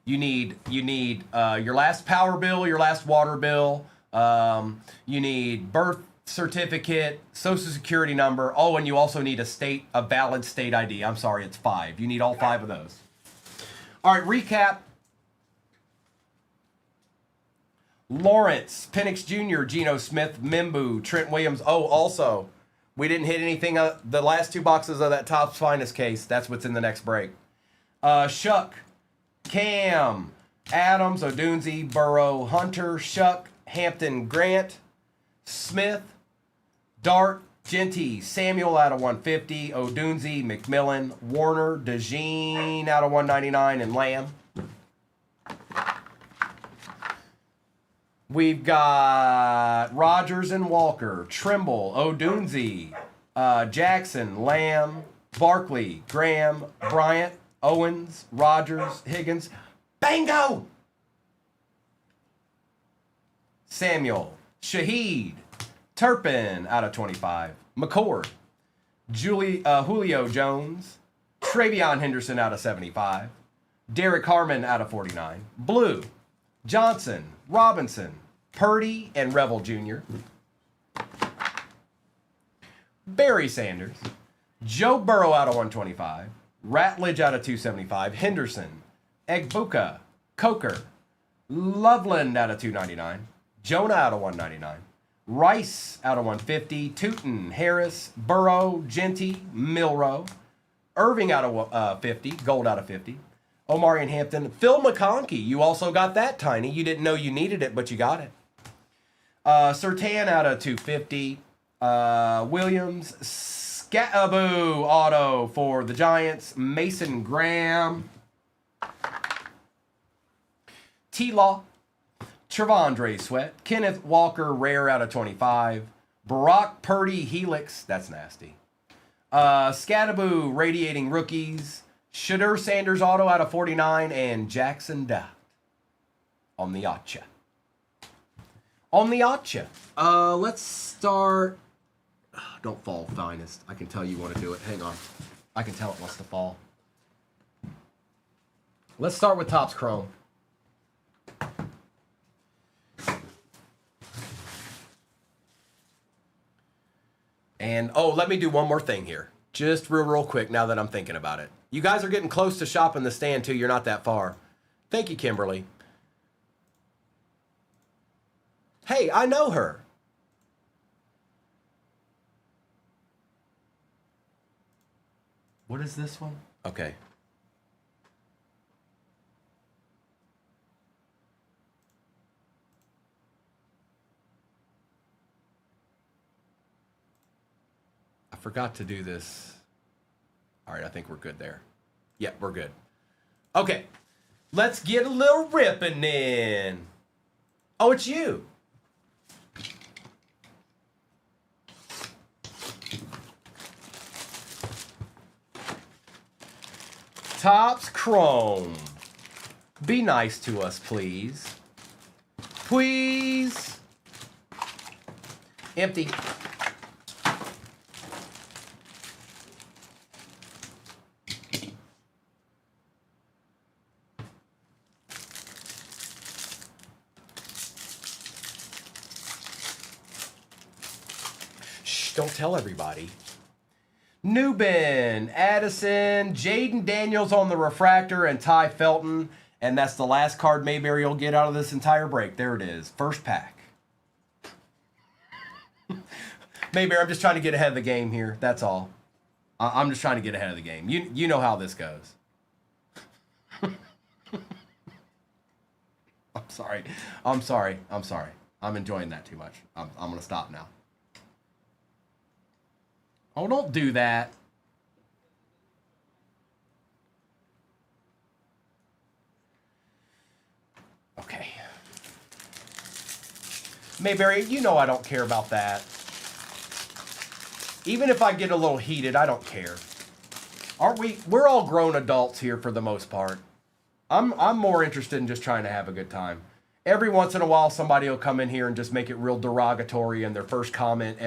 You need your last power bill, your last water bill. You need birth certificate, social security number. Oh, and you also need a valid state ID. I'm sorry, it's 5. You need all 5 of those. All right, recap. Lawrence, Penix Jr., Geno Smith, Mimbu, Trent Williams. Oh, also, we didn't hit anything. The last 2 boxes of that Topps Finest case. That's what's in the next break. Shuck, Cam, Adams, Odunze, Burrow, Hunter, Shuck, Hampton, Grant, Smith, Dart, Genty, Samuel out of 150, Odunze, McMillan, Warner, DeJean out of 199, and Lamb. We've got Rogers and Walker, Trimble, Odunze, Jackson, Lamb, Barkley, Graham, Bryant, Owens, Rogers, Higgins. Bango! Samuel, Shaheed, Turpin out of 25, McCord, Julio Jones, Travion Henderson out of 75, Derek Harmon out of 49, Blue, Johnson, Robinson, Purdy, and Revel Jr., Barry Sanders, Joe Burrow out of 125, Ratledge out of 275, Henderson, Egbuka, Coker, Loveland out of 299, Jonah out of 199, Rice out of 150, Tootin, Harris, Burrow, Genty, Milrow, Irving out of 50, gold out of 50, Omari and Hampton, Phil McConkey. You also got that, Tiny. You didn't know you needed it, but you got it. Surtain out of 250, Williams, Scattaboo auto for the Giants, Mason Graham, T-Law, Trevondre Sweat, Kenneth Walker, rare out of 25, Brock Purdy, Helix, that's nasty, Scattaboo, radiating rookies, Shadur Sanders auto out of 49, and Jackson Dot on the Acha. On the Acha. Let's start. Don't fall, Finest. I can tell you want to do it. Hang on. I can tell it wants to fall. Let's start with Topps Chrome. And, oh, let me do one more thing here. Just real quick now that I'm thinking about it. You guys are getting close to shopping the stand, too. You're not that far. Thank you, Kimberly. Hey, I know her. What is this one? Okay. I forgot to do this. All right, I think we're good there. Yep, we're good. Okay, let's get a little ripping in. Oh, it's you. Topps Chrome. Be nice to us, please. Please. Empty. Don't tell everybody. Newbin, Addison, Jaden Daniels on the refractor, and Ty Felton. And that's the last card Mayberry will get out of this entire break. There it is. First pack. Mayberry, I'm just trying to get ahead of the game here. That's all. I'm just trying to get ahead of the game. You know how this goes. I'm sorry. I'm sorry. I'm sorry. I'm enjoying that too much. I'm going to stop now. Oh, don't do that. Okay. Mayberry, you know I don't care about that. Even if I get a little heated, I don't care. Aren't we? We're all grown adults here for the most part. I'm more interested in just trying to have a good time. Every once in a while, somebody will come in here and just make it real derogatory, and their first comment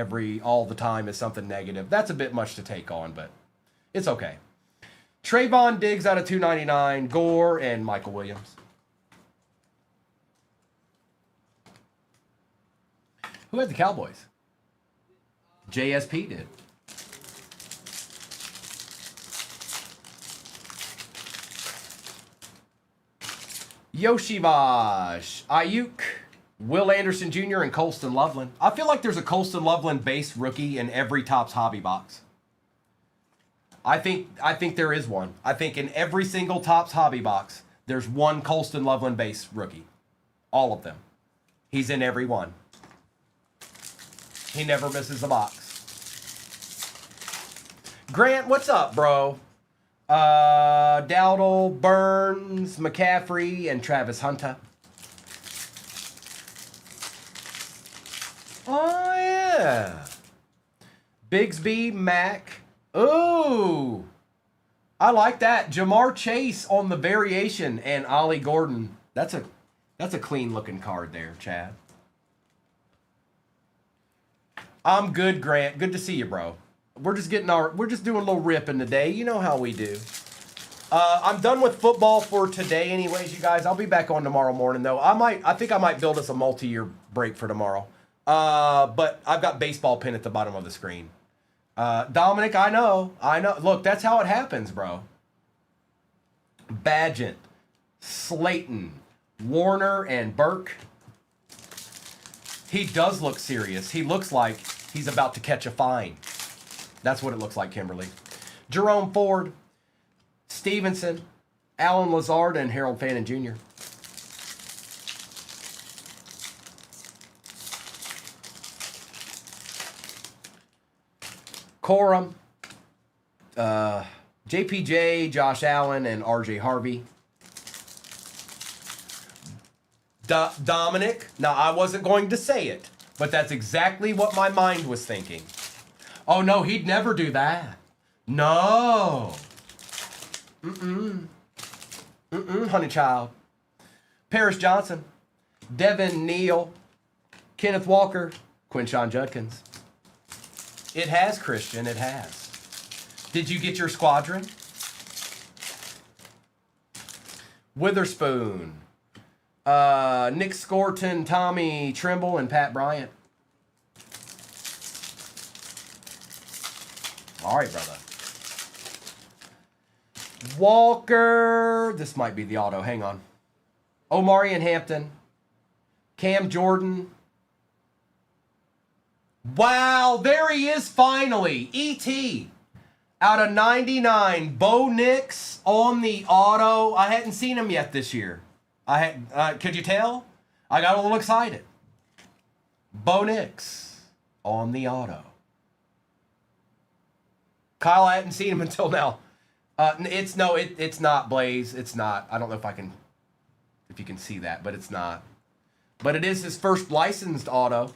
all the time is something negative. That's a bit much to take on, but it's okay. Trayvon Diggs out of 299, Gore, and Michael Williams. Who had the Cowboys? JSP did. Yoshivash, Ayuk, Will Anderson Jr., and Colston Loveland. I feel like there's a Colston Loveland base rookie in every Topps hobby box. I think there is one. I think in every single Topps hobby box, there's one Colston Loveland base rookie. All of them. He's in every one. He never misses a box. Grant, what's up, bro? Dowdle, Burns, McCaffrey, and Travis Hunter. Oh, yeah. Bigsby, Mack. Ooh. I like that. Jamar Chase on the variation and Ollie Gordon. That's a clean looking card there, Chad. I'm good, Grant. Good to see you, bro. We're just doing a little ripping today. You know how we do. I'm done with football for today anyways, you guys. I'll be back on tomorrow morning, though. I think I might build us a multi-year break for tomorrow. But I've got baseball pin at the bottom of the screen. Dominic, I know. Look, that's how it happens, bro. Badgett, Slayton, Warner, and Burke. He does look serious. He looks like he's about to catch a fine. That's what it looks like, Kimberly. Jerome Ford, Stevenson, Alan Lazard, and Harold Fannin Jr. Corum, JPJ, Josh Allen, and RJ Harvey. Dominic, now I wasn't going to say it, but that's exactly what my mind was thinking. Oh, no, he'd never do that. No. Honey child. Paris Johnson, Devin Neal, Kenneth Walker, Quinshon Judkins. It has, Christian, it has. Did you get your squadron? Witherspoon, Nick Scorton, Tommy Trimble, and Pat Bryant. All right, brother. Walker. This might be the auto. Hang on. Omari and Hampton. Cam Jordan. Wow, there he is finally. E.T. out of 99. Bo Nix on the auto. I hadn't seen him yet this year. Could you tell? I got a little excited. Bo Nix on the auto. Kyle, I hadn't seen him until now. It's not Blaze. It's not. I don't know if you can see that, but it's not. But it is his first licensed auto.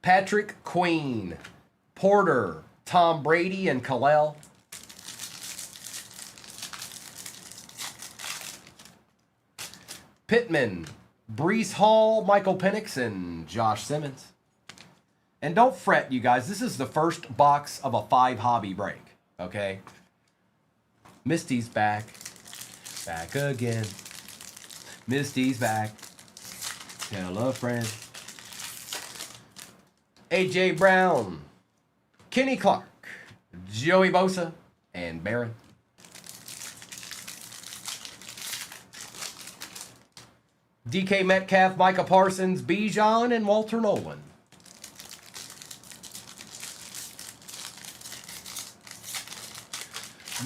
Patrick Queen, Porter, Tom Brady, and Khalil. Pittman, Brees Hall, Michael Penix, and Josh Simmons. And don't fret, you guys. This is the first box of a 5 hobby break, okay? Misty's back. Back again. Misty's back. Tell a friend. A.J. Brown. Kenny Clark. Joey Bosa, and Barron. DK Metcalf, Micah Parsons, Bijan, and Walter Nolan.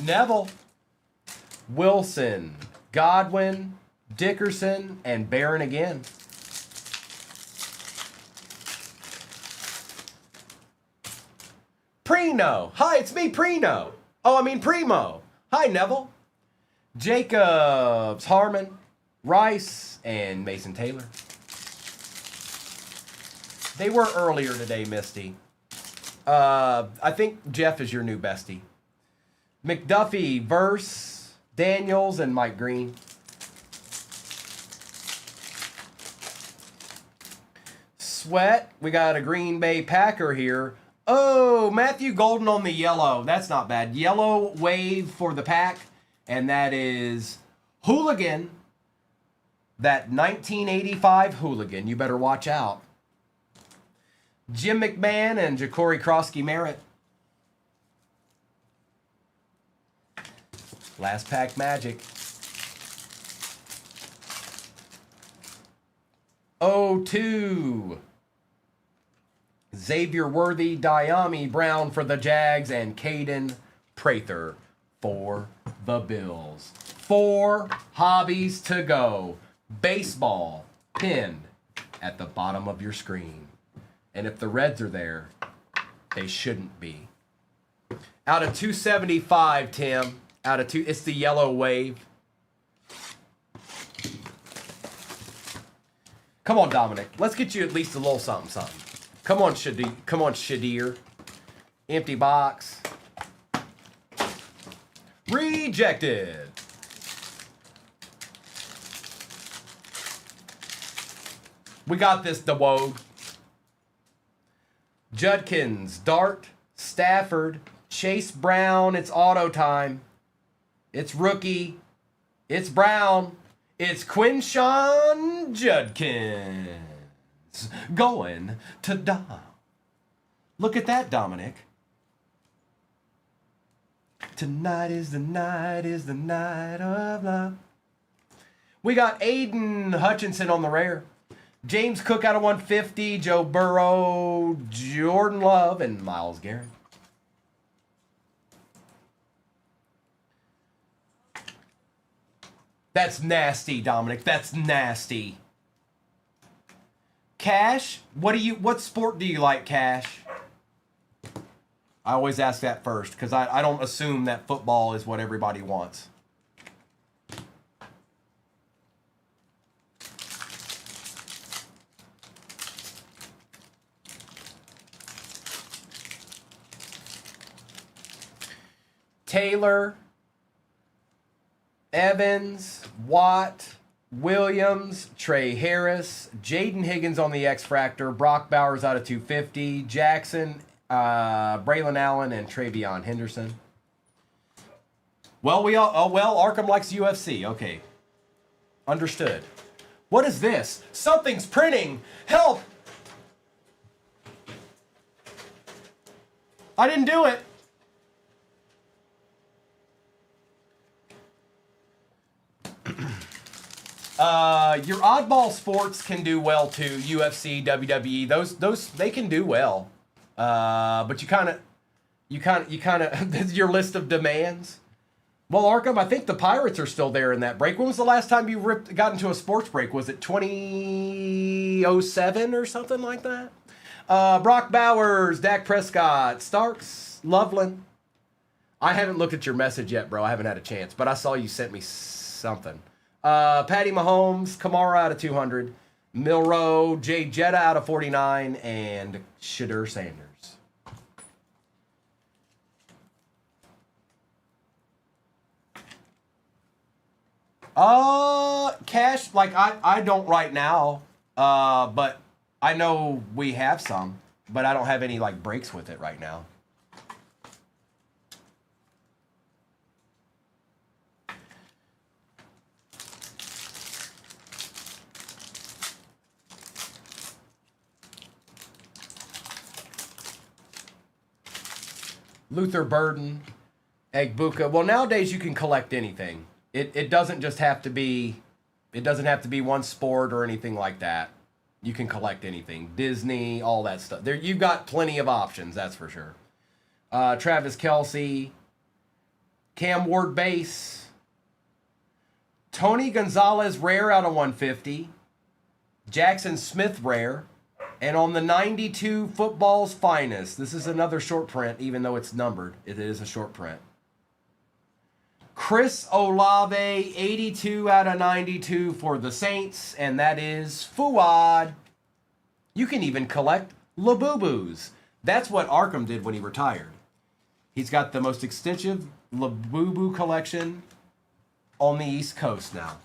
Neville, Wilson, Godwin, Dickerson, and Barron again. Primo. Hi, it's me, Primo. Primo. Hi, Neville. Jacobs, Harmon, Rice, and Mason Taylor. They were earlier today, Misty. I think Jeff is your new bestie. McDuffie, Verse, Daniels, and Mike Green. Sweat, we got a Green Bay Packer here. Oh, Matthew Golden on the yellow. That's not bad. Yellow wave for the pack. And that is Hooligan. That 1985 Hooligan. You better watch out. Jim McMahon and Ja'Cory Krosky-Merritt. Last pack magic. 02. Xavier Worthy, Diami Brown for the Jags, and Caden Prather for the Bills. 4 hobbies to go. Baseball pinned at the bottom of your screen. And if the Reds are there, they shouldn't be. Out of 275, Tim. Out of 2, it's the yellow wave. Come on, Dominic. Let's get you at least a little something, something. Come on, Shadir. Come on, Shadir. Empty box. Rejected. We got this, DeWode. Judkins, Dart, Stafford, Chase Brown. It's auto time. It's rookie. It's Brown. It's Quinshawn Judkins. Going to Dom. Look at that, Dominic. Tonight is the night of love. We got Aiden Hutchinson on the rare. James Cook out of 150. Joe Burrow, Jordan Love, and Myles Garrett. That's nasty, Dominic. That's nasty. Cash, what sport do you like, Cash? I always ask that first because I don't assume that football is what everybody wants. Taylor, Evans, Watt, Williams, Trey Harris, Jaden Higgins on the X-Fractor, Brock Bowers out of 250, Jackson, Braylon Allen, and Travion Henderson. Well, Arkham likes UFC. Okay. Understood. What is this? Something's printing. Help! I didn't do it. Your oddball sports can do well too. UFC, WWE, those they can do well. But you kind of your list of demands. Well, Arkham, I think the Pirates are still there in that break. When was the last time you got into a sports break? Was it 2007 or something like that? Brock Bowers, Dak Prescott, Starks, Loveland. I haven't looked at your message yet, bro. I haven't had a chance, but I saw you sent me something. Patty Mahomes, Kamara out of 200, Milroe, Jay Jetta out of 49, and Shadur Sanders. Cash, like I don't right now, but I know we have some, but I don't have any like breaks with it right now. Luther Burden, Egbuka. Well, nowadays you can collect anything. It doesn't just have to be, it doesn't have to be one sport or anything like that. You can collect anything. Disney, all that stuff. There, you've got plenty of options, that's for sure. Travis Kelce, Cam Ward base, Tony Gonzalez rare out of 150, Jackson Smith rare, and on the 92 Football's Finest, this is another short print, even though it's numbered. It is a short print. Chris Olave, 82 out of 92 for the Saints, and that is Fuad. You can even collect Labubu's. That's what Arkham did when he retired. He's got the most extensive Labubu collection on the East Coast now.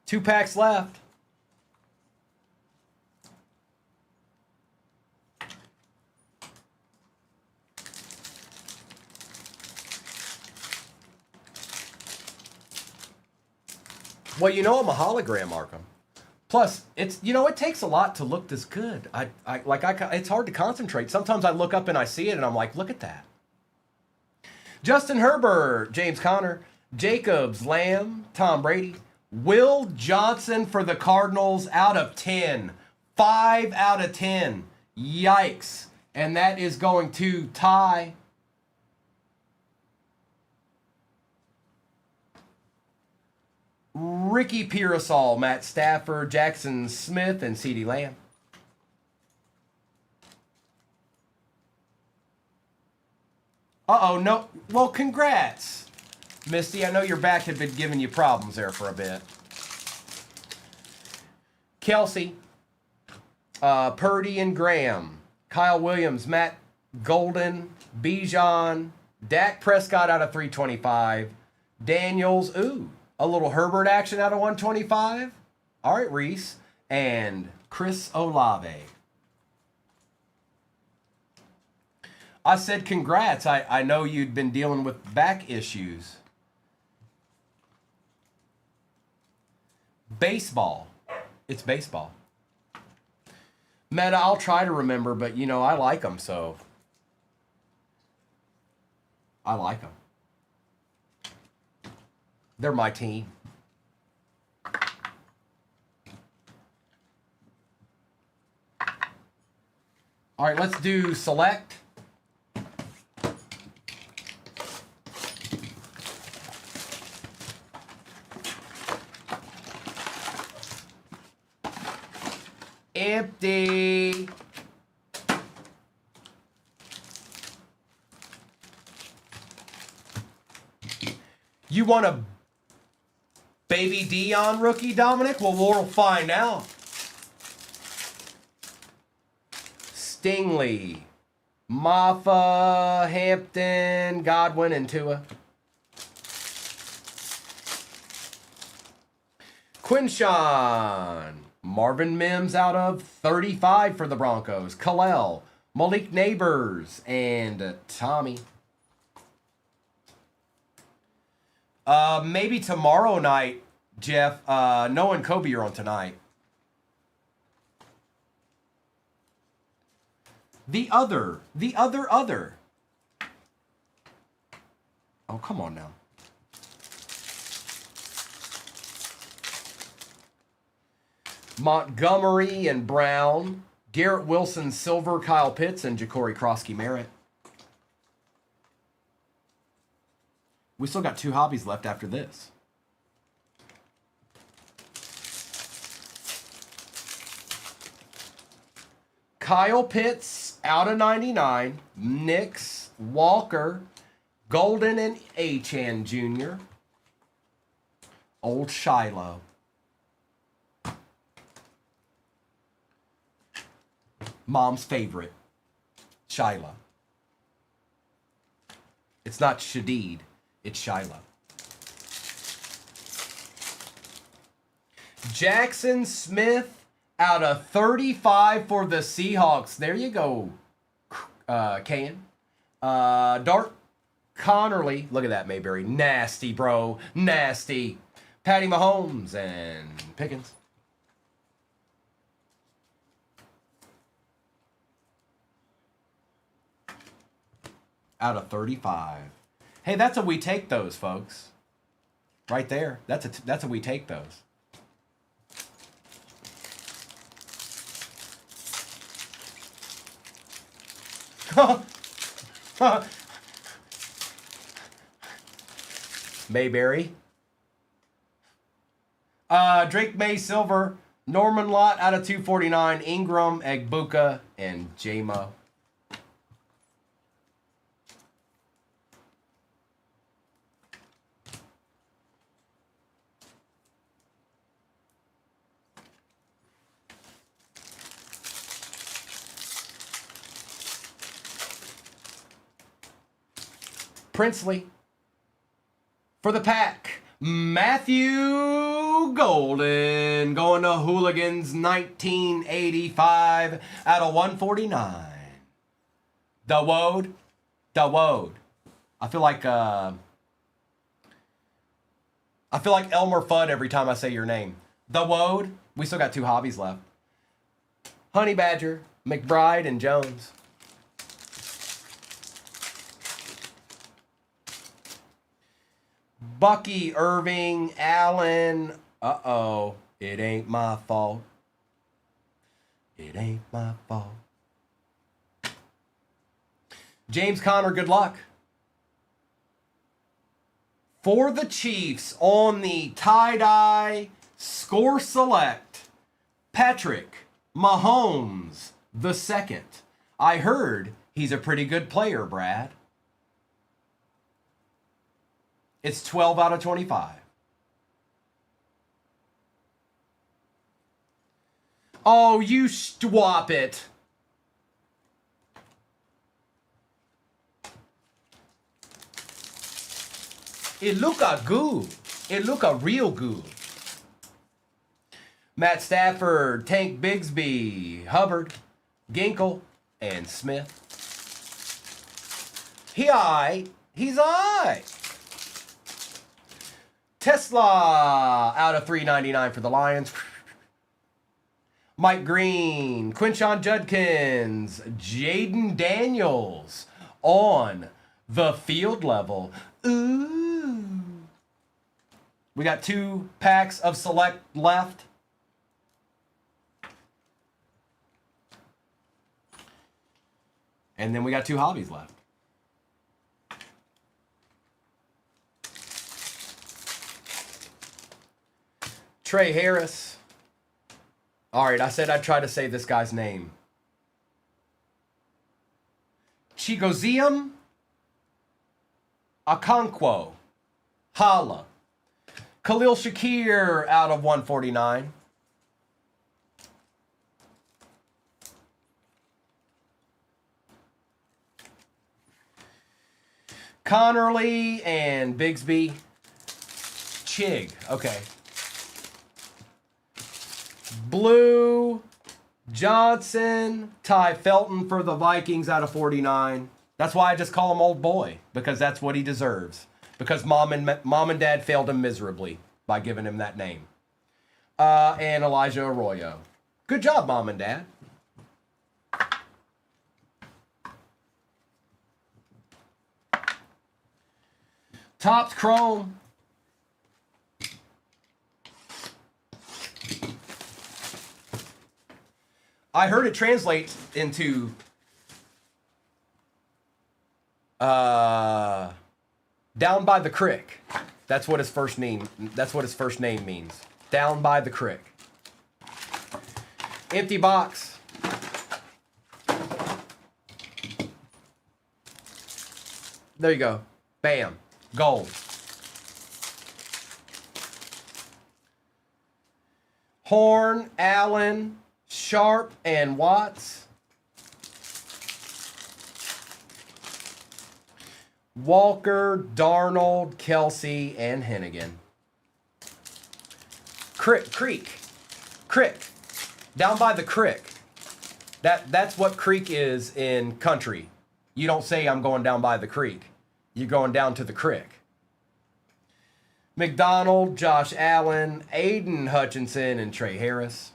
Two packs left. Well, you know I'm a hologram, Arkham. Plus, it's, you know, it takes a lot to look this good. It's hard to concentrate. Sometimes I look up and I see it and I'm like, look at that. Justin Herbert, James Conner, Jacobs, Lamb, Tom Brady, Will Johnson for the Cardinals out of 10. 5 out of 10. Yikes. And that is going to Ty. Ricky Pearsall, Matt Stafford, Jackson Smith, and CeeDee Lamb. Uh-oh, no. Well, congrats, Misty. I know your back had been giving you problems there for a bit. Kelsey, Purdy and Graham, Kyle Williams, Matt Golden, Bijan, Dak Prescott out of 325, Daniels, ooh, a little Herbert action out of 125. All right, Reese. And Chris Olave. I said congrats. I know you'd been dealing with back issues. Baseball. It's baseball. Meta, I'll try to remember, but, you know, I like them, so. I like them. They're my team. All right, let's do select. Empty. You want a Baby Dion rookie, Dominic? Well, we'll find out. Stingley, Maffa, Hampton, Godwin, and Tua. Quinshawn, Marvin Mims out of 35 for the Broncos. Kalel, Malik Neighbors, and Tommy. Maybe tomorrow night, Jeff. Noah and Kobe are on tonight. The other. Oh, come on now. Montgomery and Brown. Garrett Wilson, Silver, Kyle Pitts, and Ja'Cory Krosky Merritt. We still got 2 hobbies left after this. Kyle Pitts out of 99. Nix, Walker, Golden, and Achan Jr. Old Shiloh. Mom's favorite. Shiloh. It's not Shadid. It's Shiloh. Jackson Smith out of 35 for the Seahawks. There you go, Can. Dart Connerly. Look at that, Mayberry. Nasty, bro. Nasty. Patty Mahomes and Pickens. out of 35. Hey, that's a we take those, folks. Right there. That's a we take those. Mayberry. Drake May Silver. Norman Lott out of 249. Ingram, Egbuka, and J-Mo. Princely. For the pack, Matthew Golden going to Hooligans 1985 out of 149. The Wode. I feel like Elmer Fudd every time I say your name. The Wode. We still got 2 hobbies left. Honey Badger, McBride, and Jones. Bucky, Irving, Allen. Uh-oh. It ain't my fault. It ain't my fault. James Conner, good luck. For the Chiefs on the tie-dye score select, Patrick Mahomes II. I heard he's a pretty good player, Brad. It's 12 out of 25. Oh, you swap it. It look a good. It look a real good. Matt Stafford, Tank Bigsby, Hubbard, Ginkle, and Smith. He's aight. Tesla out of 399 for the Lions. Mike Green, Quinshon Judkins, Jaden Daniels on the field level. Ooh. We got 2 packs of select left. And then we got 2 hobbies left. Trey Harris. All right, I said I'd try to say this guy's name. Chigozium Okonkwo. Hala. Khalil Shakir out of 149. Connerly and Bigsby. Chig. Okay. Blue, Johnson, Ty Felton for the Vikings out of 49. That's why I just call him old boy, because that's what he deserves. Because mom and dad failed him miserably by giving him that name. And Elijah Arroyo. Good job, mom and dad. Topps Chrome. I heard it translates into down by the creek. That's what his first name. That's what his first name means. Down by the creek. Empty box. There you go. Bam. Gold. Horn, Allen, Sharp, and Watts. Walker, Darnold, Kelsey, and Hennigan. Creek. Down by the creek. That's what creek is in country. You don't say I'm going down by the creek. You're going down to the creek. McDonald, Josh Allen, Aiden Hutchinson, and Trey Harris.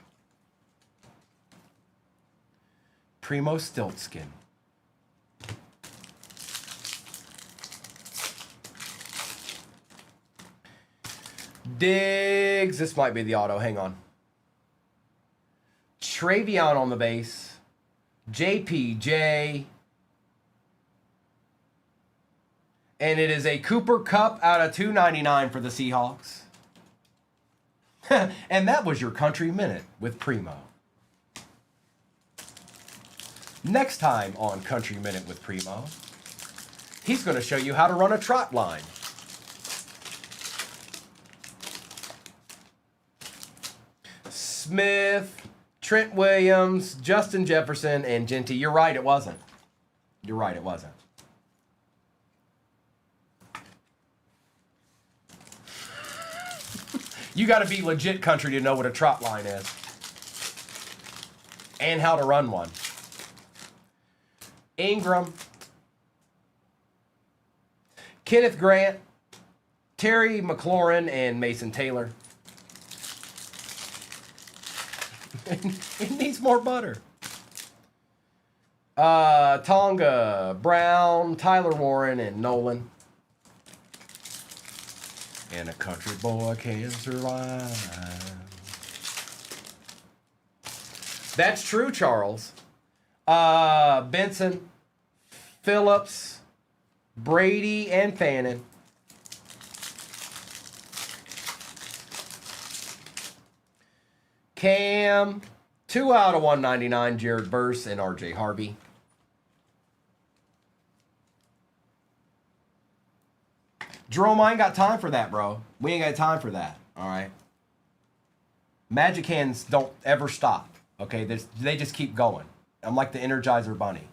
Primo Stiltskin. Diggs. This might be the auto. Hang on. Travion on the base. JPJ. And it is a Cooper Kupp out of 299 for the Seahawks. And that was your Country Minute with Primo. Next time on Country Minute with Primo, he's going to show you how to run a trot line. Smith, Trent Williams, Justin Jefferson, and Genty. You're right, it wasn't. You're right, it wasn't. You got to be legit country to know what a trot line is. And how to run one. Ingram. Kenneth Grant. Terry McLaurin and Mason Taylor. It needs more butter. Tonga, Brown, Tyler Warren, and Nolan. And a country boy can survive. That's true, Charles. Benson, Phillips, Brady, and Fannin. Cam, 2 out of 199, Jared Verse and RJ Harvey. Jerome, I ain't got time for that, bro. We ain't got time for that, all right? Magic hands don't ever stop, okay? They just keep going. I'm like the Energizer Bunny,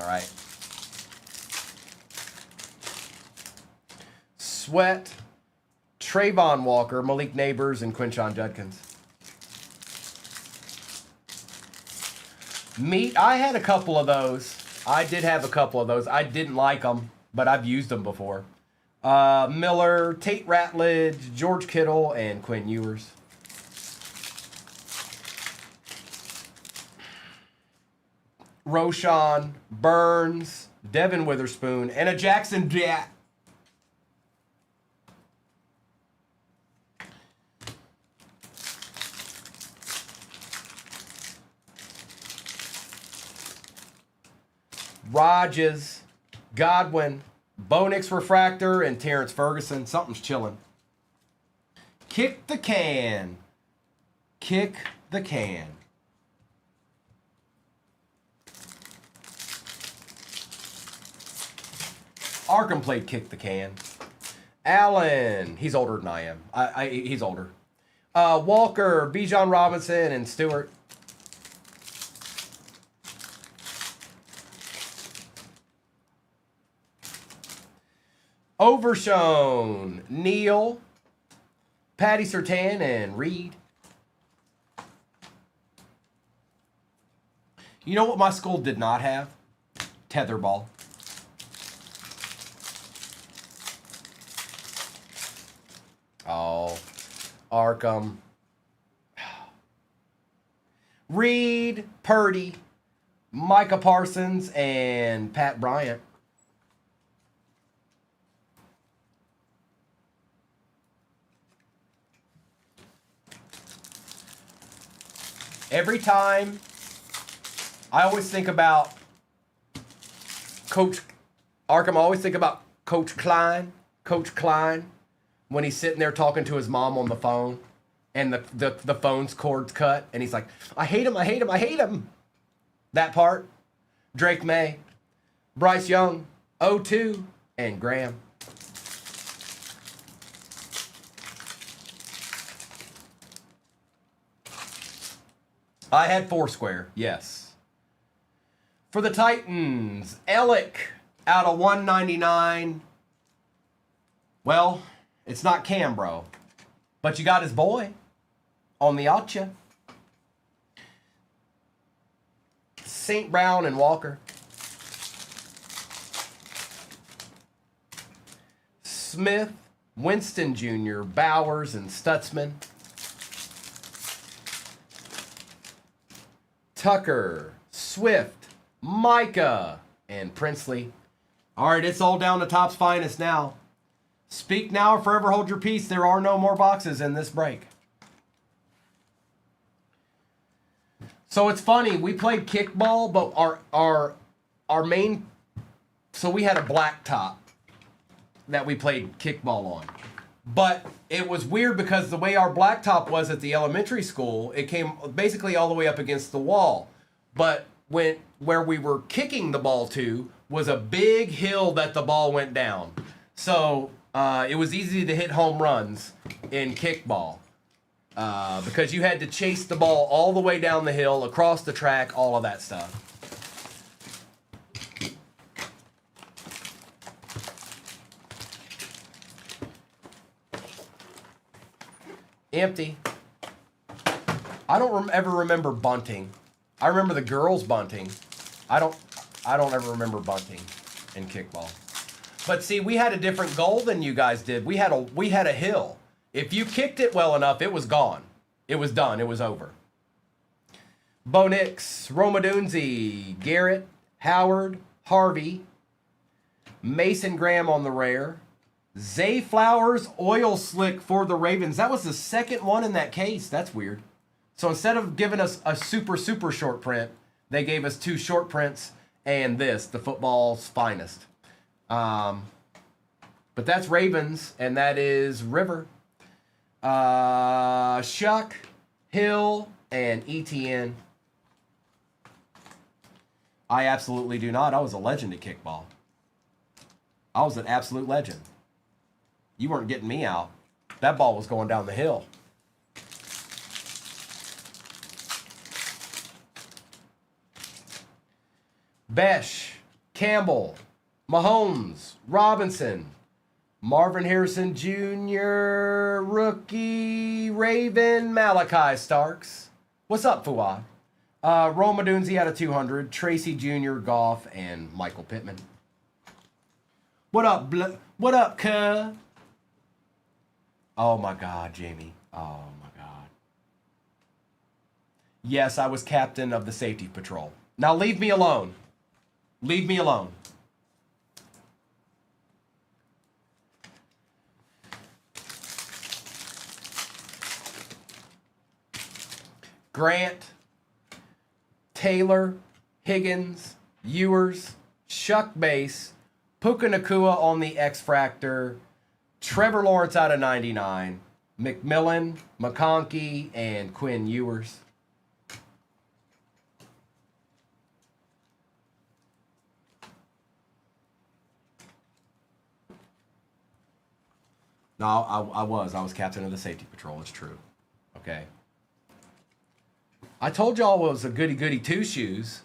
all right? Sweat, Trayvon Walker, Malik Neighbors, and Quinshon Judkins. Meat, I had a couple of those. I did have a couple of those. I didn't like them, but I've used them before. Miller, Tate Ratledge, George Kittle, and Quinn Ewers. Roshan, Burns, Devin Witherspoon, and a Jackson Jack. Rodgers, Godwin, Bo Nix Refractor, and Terrence Ferguson. Something's chilling. Kick the can. Kick the can. Arkham played Kick the Can. Allen. He's older than I am. He's older. Walker, Bijan Robinson, and Stewart. Overshown, Neal, Patty Surtain, and Reed. You know what my school did not have? Tetherball. Oh, Arkham. Reed, Purdy, Micah Parsons, and Pat Bryant. Every time, I always think about Coach Arkham. I always think about Coach Klein. Coach Klein, when he's sitting there talking to his mom on the phone, and the phone's cord's cut, and he's like, I hate him, I hate him, I hate him. That part. Drake May, Bryce Young, O2, and Graham. I had Foursquare, yes. For the Titans, Ellick out of 199. Well, it's not Cam, bro. But you got his boy on the Acha. St. Brown and Walker. Smith, Winston Jr., Bowers, and Stutzman. Tucker, Swift, Micah, and Princely. All right, it's all down to Top's finest now. Speak now or forever hold your peace. There are no more boxes in this break. So it's funny. We played kickball, but our main... So we had a black top that we played kickball on. But it was weird because the way our blacktop was at the elementary school, it came basically all the way up against the wall. But where we were kicking the ball to was a big hill that the ball went down. So it was easy to hit home runs in kickball because you had to chase the ball all the way down the hill, across the track, all of that stuff. Empty. I don't ever remember bunting. I remember the girls bunting. I don't ever remember bunting in kickball. But see, we had a different goal than you guys did. We had a hill. If you kicked it well enough, it was gone. It was done. It was over. Bo Nix, Roma Dunze, Garrett, Howard, Harvey, Mason Graham on the rare. Zay Flowers, oil slick for the Ravens. That was the second one in that case. That's weird. So instead of giving us a super short print, they gave us 2 short prints and this, the football's finest. But that's Ravens, and that is River. Shuck, Hill, and ETN. I absolutely do not. I was a legend at kickball. I was an absolute legend. You weren't getting me out. That ball was going down the hill. Besh, Campbell, Mahomes, Robinson, Marvin Harrison Jr., rookie, Raven, Malachi Starks. What's up, Fuad? Roma Dunze out of 200, Tracy Jr., Goff, and Michael Pittman. What up, what up, cuh? Oh my God, Jamie. Oh my God. Yes, I was captain of the safety patrol. Now leave me alone. Leave me alone. Grant, Taylor, Higgins, Ewers, Shuck Base, Puka Nakua on the X-Fractor, Trevor Lawrence out of 99, McMillan, McConkey, and Quinn Ewers. No, I was captain of the safety patrol. It's true. Okay. I told y'all it was a goody two shoes.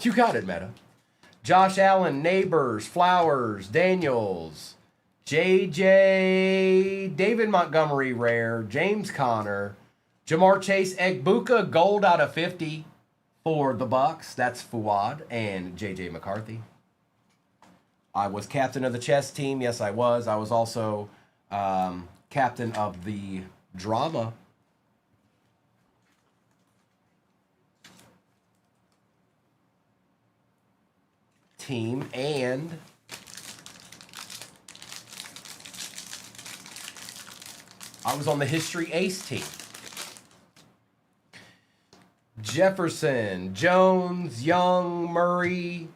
You got it, Meta. Josh Allen, Neighbors, Flowers, Daniels, JJ, David Montgomery rare, James Conner, Jamar Chase, Egbuka gold out of 50 for the Bucks. That's Fuad and JJ McCarthy. I was captain of the chess team. Yes, I was. I was also captain of the drama team, and I was on the History Ace team. Jefferson, Jones, Young, Murray,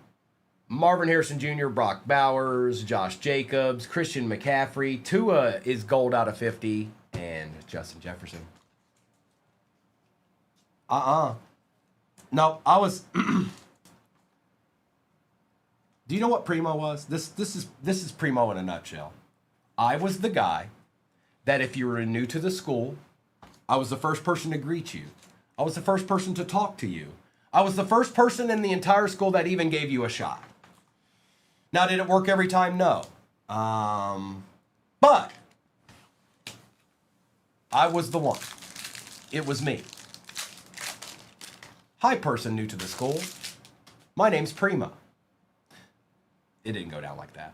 Marvin Harrison Jr., Brock Bowers, Josh Jacobs, Christian McCaffrey, Tua is gold out of 50, and Justin Jefferson. No, I was... Do you know what Primo was? This is Primo in a nutshell. I was the guy that if you were new to the school, I was the first person to greet you. I was the first person to talk to you. I was the first person in the entire school that even gave you a shot. Now, did it work every time? No. But I was the one. It was me. Hi, person new to the school. My name's Primo. It didn't go down like that.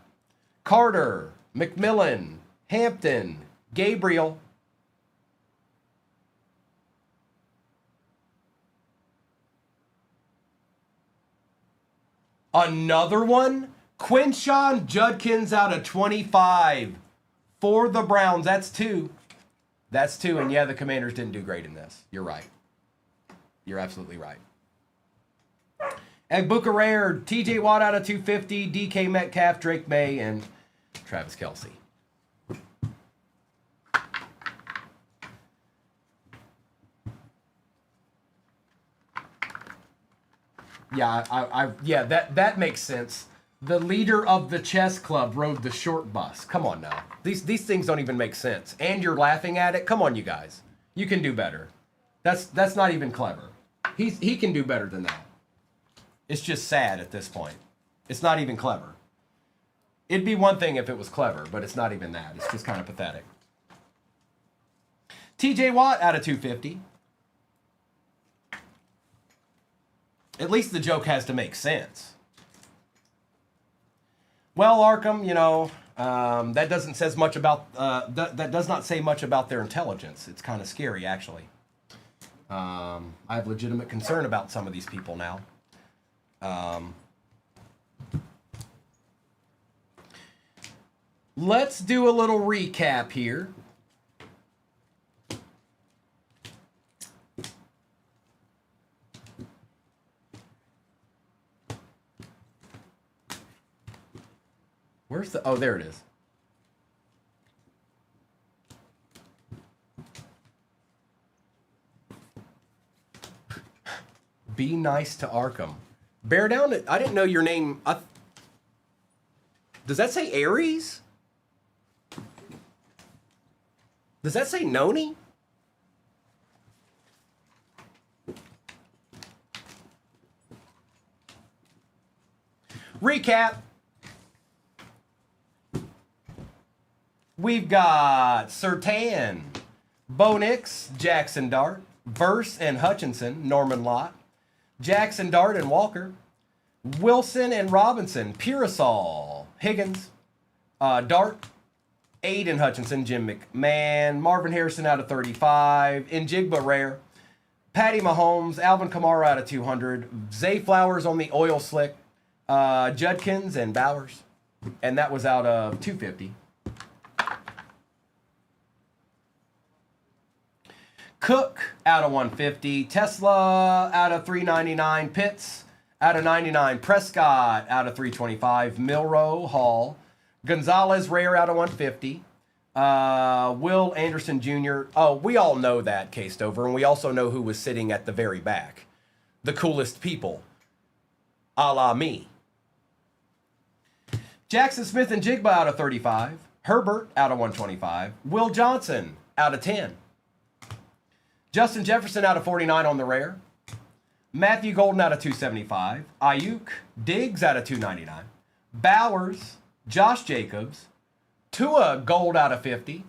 Carter, McMillan, Hampton, Gabriel. Another one. Quinshawn Judkins out of 25 for the Browns. That's 2. That's 2. And yeah, the Commanders didn't do great in this. You're right. You're absolutely right. Egbuka Rare, TJ Watt out of 250, DK Metcalf, Drake May, and Travis Kelce. Yeah, that makes sense. The leader of the chess club rode the short bus. Come on now. These things don't even make sense. And you're laughing at it? Come on, you guys. You can do better. That's not even clever. He can do better than that. It's just sad at this point. It's not even clever. It'd be one thing if it was clever, but it's not even that. It's just kind of pathetic. TJ Watt out of 250. At least the joke has to make sense. Well, Arkham, you know, that doesn't says much about that does not say much about their intelligence. It's kind of scary, actually. I have legitimate concern about some of these people now. Let's do a little recap here. Where's the... Oh, there it is. Be nice to Arkham. Bear down. I didn't know your name. Does that say Aries? Does that say Noni? Recap. We've got Sertan, Bo Nix, Jackson Dart, Verse and Hutchinson, Norman Lott, Jackson Dart and Walker, Wilson and Robinson, Pearsall, Higgins, Dart, Aiden Hutchinson, Jim McMahon, Marvin Harrison out of 35, Njigba Rare, Patty Mahomes, Alvin Kamara out of 200, Zay Flowers on the oil slick, Judkins and Bowers, and that was out of 250. Cook out of 150, Tesla out of 399, Pitts out of 99, Prescott out of 325, Milroe, Hall, Gonzalez Rare out of 150, Will Anderson Jr. Oh, we all know that, K-Stover, and we also know who was sitting at the very back. The coolest people, a la me. Jackson Smith and Jigba out of 35, Herbert out of 125, Will Johnson out of 10. Justin Jefferson out of 49 on the rare. Matthew Golden out of 275. Ayuk, Diggs out of 299. Bowers, Josh Jacobs. Tua Gold out of 50.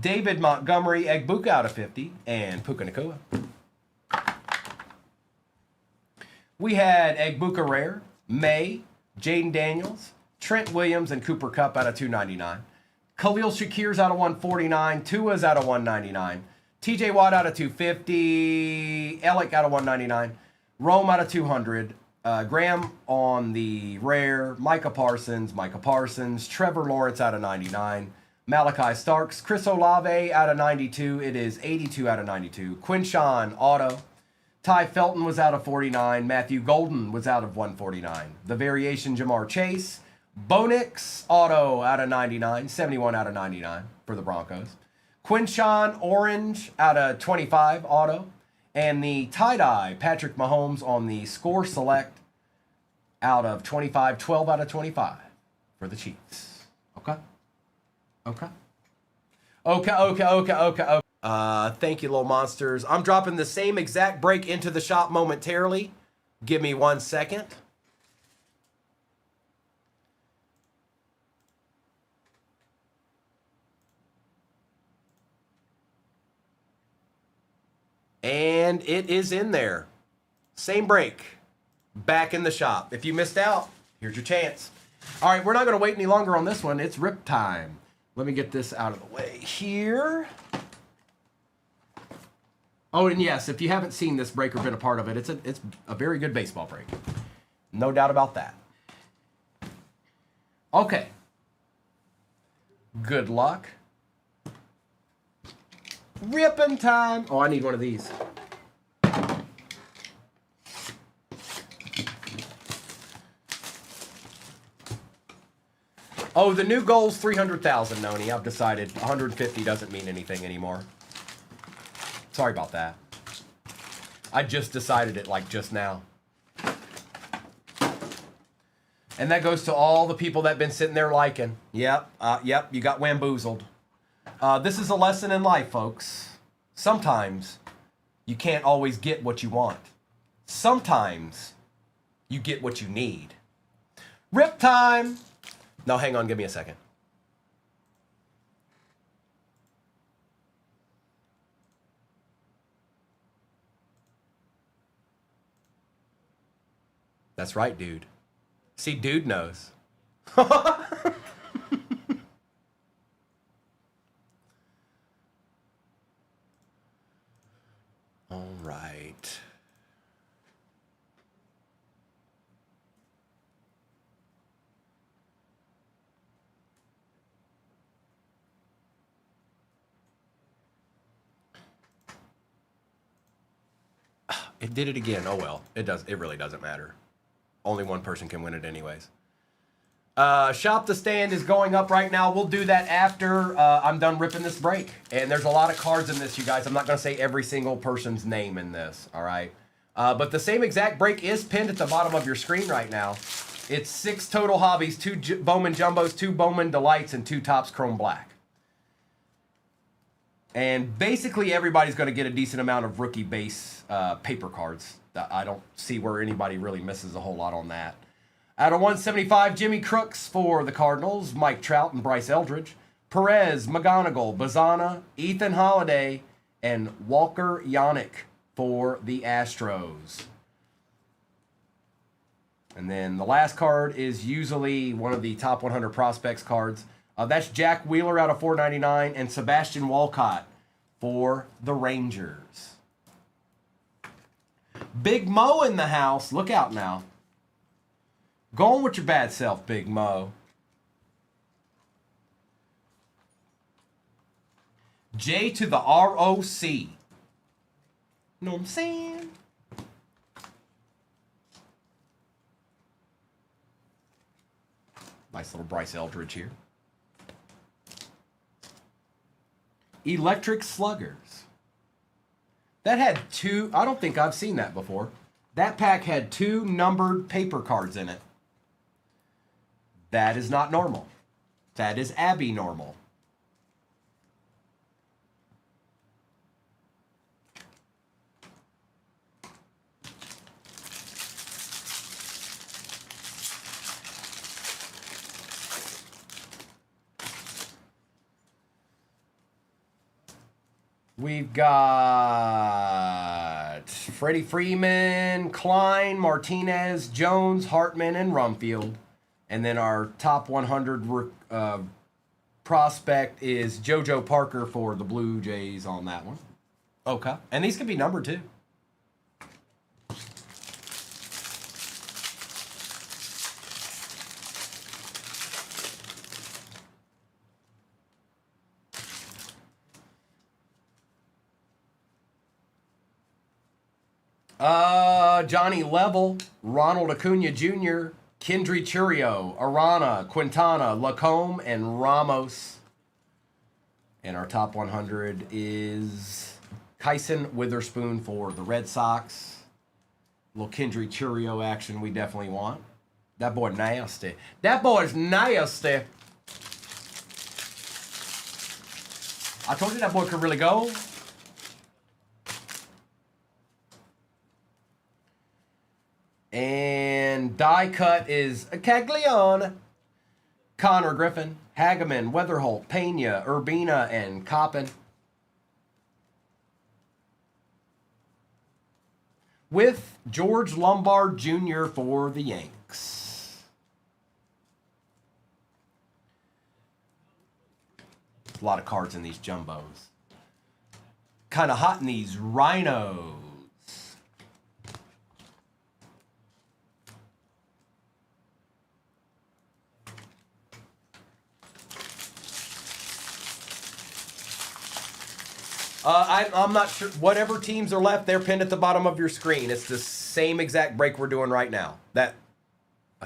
David Montgomery, Egbuka out of 50. And Puka Nacua. We had Egbuka Rare, May, Jaden Daniels, Trent Williams, and Cooper Kupp out of 299. Khalil Shakir's out of 149. Tua's out of 199. TJ Watt out of 250, Ellick out of 199, Rome out of 200, Graham on the rare, Micah Parsons, Trevor Lawrence out of 99, Malachi Starks, Chris Olave out of 92, it is 82 out of 92, Quinshawn auto, Ty Felton was out of 49, Matthew Golden was out of 149, the variation Jamar Chase, Bo Nix auto out of 99, 71 out of 99 for the Broncos. Quinshawn Orange out of 25 auto. And the tie-dye Patrick Mahomes on the score select out of 25, 12 out of 25 for the Chiefs. Okay. Thank you, little monsters. I'm dropping the same exact break into the shop momentarily. Give me 1 second. And it is in there. Same break. Back in the shop. If you missed out, here's your chance. All right, we're not going to wait any longer on this one. It's rip time. Let me get this out of the way here. Oh, and yes, if you haven't seen this break or been a part of it, it's a very good baseball break. No doubt about that. Okay. Good luck. Ripping time. Oh, I need one of these. Oh, the new goal's 300,000, Noni. I've decided 150 doesn't mean anything anymore. Sorry about that. I just decided it like just now. And that goes to all the people that have been sitting there liking. Yep, you got wamboozled. This is a lesson in life, folks. Sometimes you can't always get what you want. Sometimes you get what you need. Rip time! No, hang on, give me a second. That's right, dude. See, dude knows. All right. It did it again. Oh well. It really doesn't matter. Only one person can win it anyways. Shop the stand is going up right now. We'll do that after I'm done ripping this break. And there's a lot of cards in this, you guys. I'm not going to say every single person's name in this, all right? But the same exact break is pinned at the bottom of your screen right now. It's 6 total hobbies, 2 Bowman Jumbos, 2 Bowman Delights, and 2 Topps Chrome Black. And basically everybody's going to get a decent amount of rookie base paper cards. I don't see where anybody really misses a whole lot on that. Out of 175, Jimmy Crooks for the Cardinals, Mike Trout and Bryce Eldridge, Perez, McGonigal, Bazana, Ethan Holiday, and Walker Yannick for the Astros. And then the last card is usually one of the top 100 prospects cards. That's Jack Wheeler out of 499 and Sebastian Walcott for the Rangers. Big Mo in the house. Look out now. Go on with your bad self, Big Mo. J to the ROC. Know what I'm saying? Nice little Bryce Eldridge here. Electric Sluggers. That had 2, I don't think I've seen that before. That pack had 2 numbered paper cards in it. That is not normal. That is abnormal. We've got Freddie Freeman, Klein, Martinez, Jones, Hartman, and Rumfield. And then our top 100 prospect is JoJo Parker for the Blue Jays on that one. Okay. And these can be numbered too. Johnny Level, Ronald Acuna Jr., Kendry Churio, Arana, Quintana, Lacombe, and Ramos. And our top 100 is Kyson Witherspoon for the Red Sox. A little Kendry Churio action we definitely want. That boy nasty. That boy's nasty. I told you that boy could really go. And die cut is Caglione, Connor Griffin, Hageman, Weatherholt, Pena, Urbina, and Coppin. With George Lombard Jr. for the Yanks. A lot of cards in these jumbos. Kind of hot in these rhinos. I'm not sure. Whatever teams are left, they're pinned at the bottom of your screen. It's the same exact break we're doing right now. I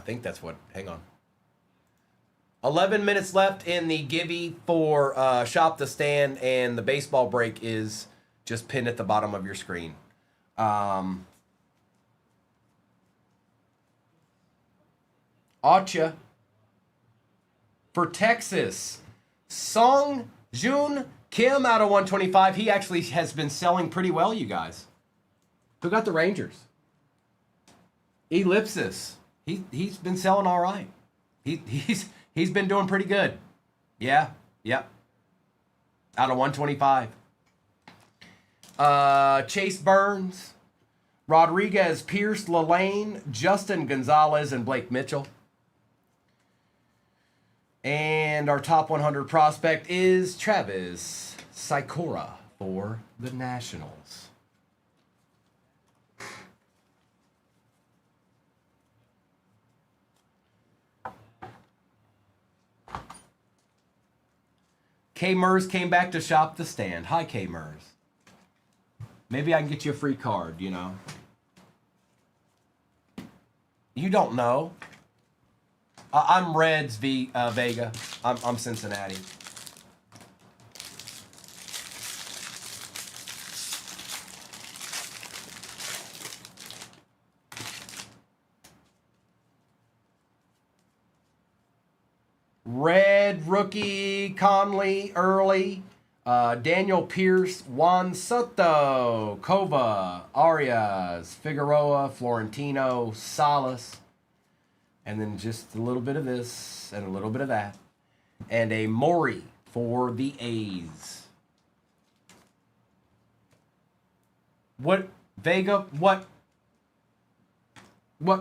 think that's what. Hang on. 11 minutes left in the Gibby for Shop the Stand, and the baseball break is just pinned at the bottom of your screen. Acha for Texas. Song Jun Kim out of 125. He actually has been selling pretty well, you guys. Who got the Rangers? Ellipsis. He's been selling all right. He's been doing pretty good. Yeah. Yep. Out of 125. Chase Burns, Rodriguez, Pierce, Lalane, Justin Gonzalez, and Blake Mitchell. And our top 100 prospect is Travis Sikora for the Nationals. K. Mers came back to Shop the Stand. Hi, K. Mers. Maybe I can get you a free card, you know. You don't know. I'm Reds Vega. I'm Cincinnati. Red rookie Conley early. Daniel Pierce, Juan Soto, Kova, Arias, Figueroa, Florentino, Salas. And then just a little bit of this and a little bit of that. And a Maury for the A's. What, Vega, what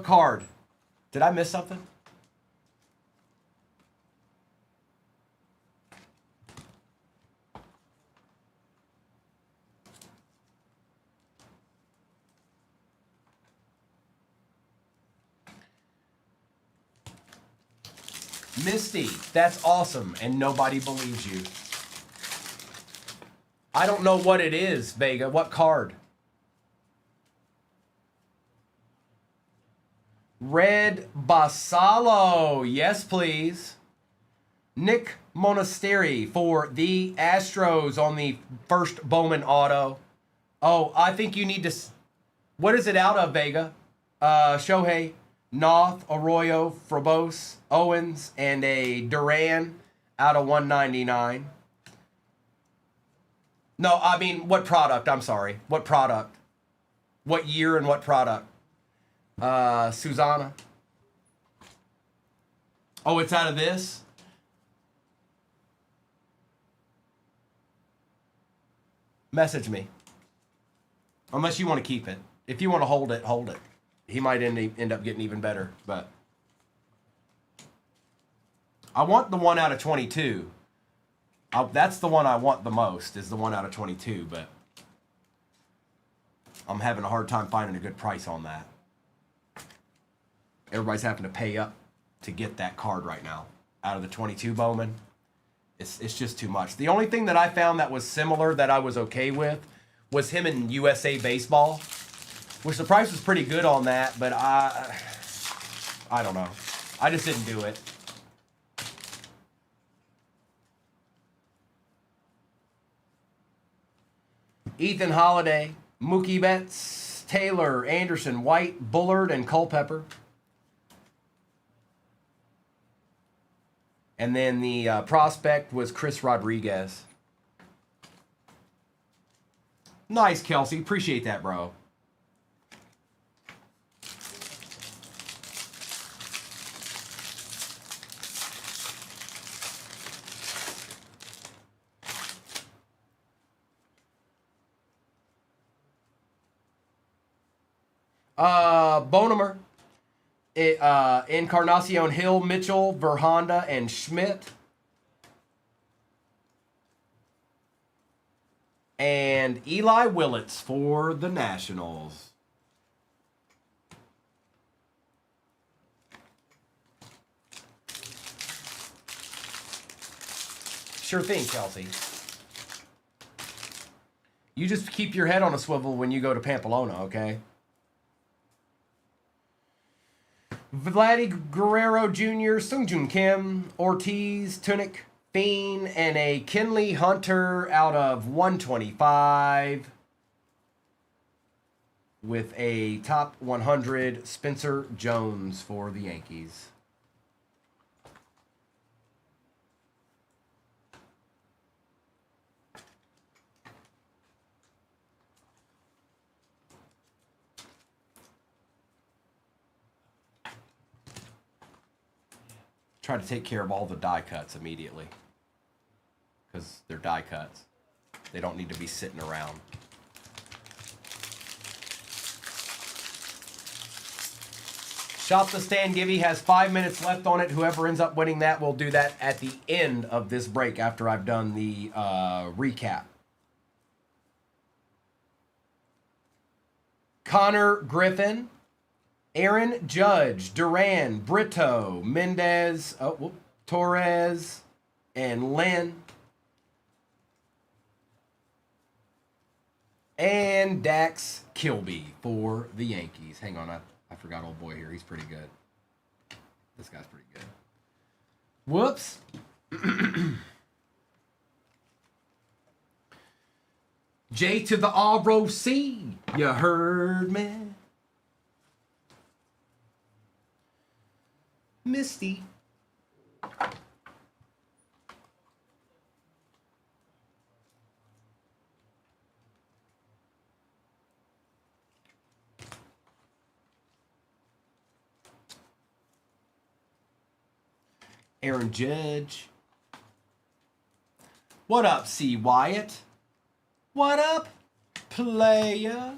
card? Did I miss something? Misty, that's awesome, and nobody believes you. I don't know what it is, Vega. What card? Red Basalo. Yes, please. Nick Monasteri for the Astros on the first Bowman auto. Oh, I think you need to... What is it out of, Vega? Shohei, Noth, Arroyo, Frobos, Owens, and a Duran out of 199. No, I mean, what product? I'm sorry. What product? What year and what product? Susanna. Oh, it's out of this? Message me. Unless you want to keep it. If you want to hold it, hold it. He might end up getting even better, but I want the 1 out of 22. That's the one I want the most, is the 1 out of 22, but I'm having a hard time finding a good price on that. Everybody's having to pay up to get that card right now. Out of the 22 Bowman, it's just too much. The only thing that I found that was similar that I was okay with was him in USA Baseball, which the price was pretty good on that, but I don't know. I just didn't do it. Ethan Holiday, Mookie Betts, Taylor, Anderson, White, Bullard, and Culpepper. And then the prospect was Chris Rodriguez. Nice, Kelsey. Appreciate that, bro. Bonemer, Encarnacion Hill, Mitchell, Verhonda, and Schmidt. And Eli Willits for the Nationals. Sure thing, Kelsey. You just keep your head on a swivel when you go to Pamplona, okay? Vladdy Guerrero Jr., Sungjoon Kim, Ortiz, Tunic, Fiend, and a Kenley Hunter out of 125 with a top 100 Spencer Jones for the Yankees. Try to take care of all the die cuts immediately because they're die cuts. They don't need to be sitting around. Shop the Stand Givey has 5 minutes left on it. Whoever ends up winning that will do that at the end of this break after I've done the recap. Connor Griffin, Aaron Judge, Duran, Brito, Mendez, Torres, and Lynn. And Dax Kilby for the Yankees. Hang on, I forgot old boy here. He's pretty good. This guy's pretty good. Whoops. J to the R-O-C. You heard me? Misty. Aaron Judge. What up, C. Wyatt? What up, playa?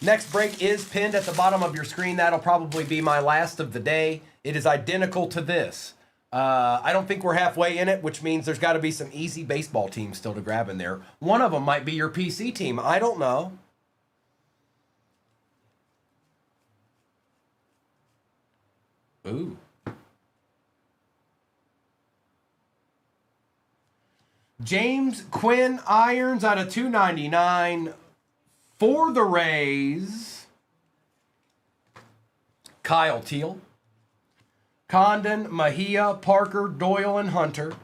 Next break is pinned at the bottom of your screen. That'll probably be my last of the day. It is identical to this. I don't think we're halfway in it, which means there's got to be some easy baseball teams still to grab in there. One of them might be your PC team. I don't know. Ooh. James Quinn Irons out of 299 for the Rays. Kyle Teal. Condon, Mejia, Parker, Doyle, and Hunter.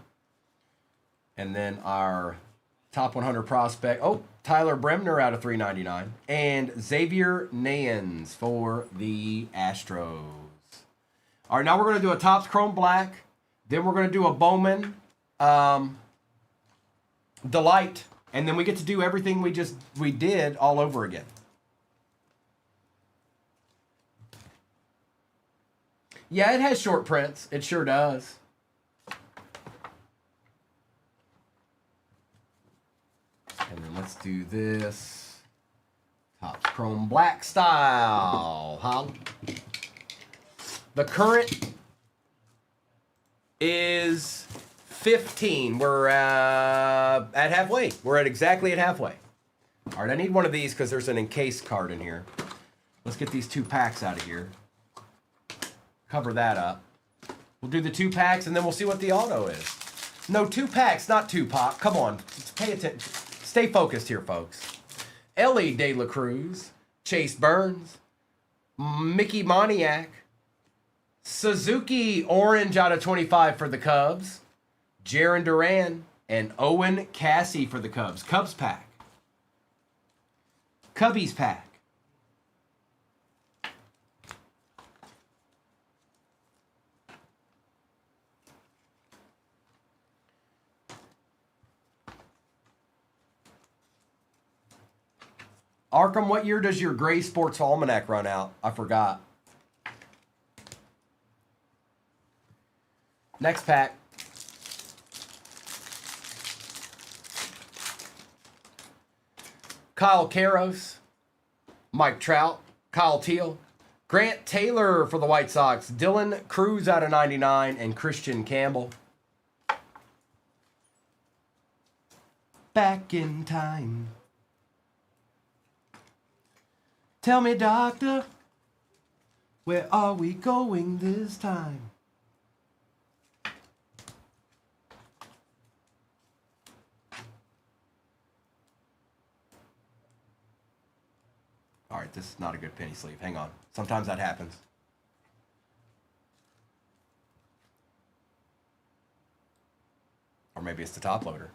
And then our top 100 prospect. Oh, Tyler Bremner out of 399. And Xavier Nayans for the Astros. All right, now we're going to do a Topps Chrome Black. Then we're going to do a Bowman Delight. And then we get to do everything we did all over again. Yeah, it has short prints. It sure does. And then let's do this. Topps Chrome Black style. Huh? The current is 15. We're at halfway. We're exactly at halfway. All right, I need one of these because there's an encased card in here. Let's get these 2 packs out of here. Cover that up. We'll do the 2 packs and then we'll see what the auto is. No, 2 packs, not 2 pop. Come on, pay attention. Stay focused here, folks. Ellie De La Cruz, Chase Burns, Mickey Moniak, Suzuki Orange out of 25 for the Cubs, Jarren Duran, and Owen Cassie for the Cubs. Cubs pack. Cubbies pack. Arkham, what year does your Gray Sports Almanac run out? I forgot. Next pack. Kyle Karros, Mike Trout, Kyle Teal, Grant Taylor for the White Sox, Dylan Cruz out of 99, and Christian Campbell. Back in time. Tell me, doctor, Where are we going this time? All right, this is not a good penny sleeve. Hang on. Sometimes that happens. Or maybe it's the top loader.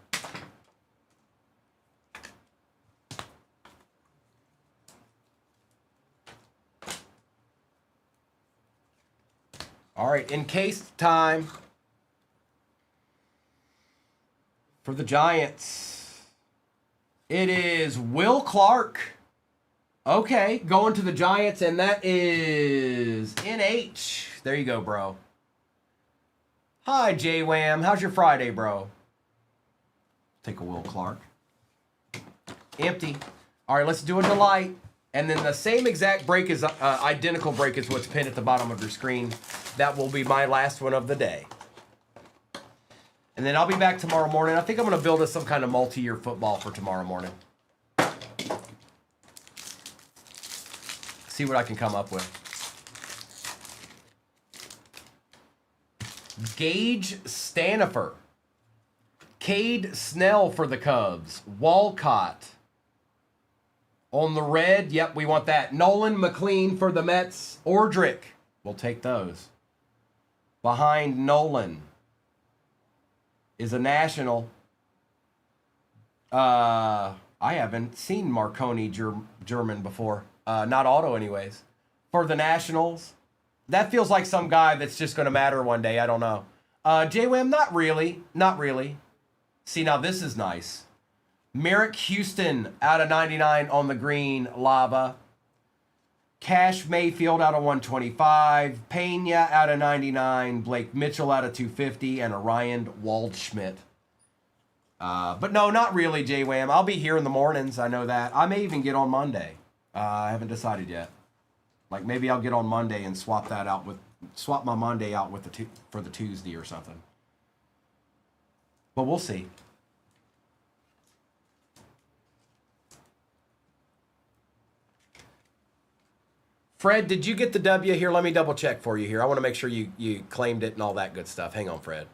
All right, encased time for the Giants. It is Will Clark. Okay, going to the Giants, and that is NH. There you go, bro. Hi, J-Wham. How's your Friday, bro? Take a Will Clark. Empty. All right, let's do a delight. And then the same exact break is identical break is what's pinned at the bottom of your screen. That will be my last one of the day. And then I'll be back tomorrow morning. I think I'm going to build us some kind of multi-year football for tomorrow morning. See what I can come up with. Gage Stanifer. Cade Snell for the Cubs. Walcott. On the red, yep, we want that. Nolan McLean for the Mets. Ordrick. We'll take those. Behind Nolan is a national. I haven't seen Marconi German before. Not auto anyways. For the Nationals. That feels like some guy that's just going to matter one day. I don't know. J-Wham, not really. Not really. See, now this is nice. Merrick Houston out of 99 on the green lava. Cash Mayfield out of 125. Pena out of 99. Blake Mitchell out of 250. And Orion Waldschmidt. But no, not really, J-Wham. I'll be here in the mornings. I know that. I may even get on Monday. I haven't decided yet. Like maybe I'll get on Monday and swap my Monday out with for the Tuesday or something. But we'll see. Fred, did you get the W here? Let me double check for you here. I want to make sure you claimed it and all that good stuff. Hang on, Fred.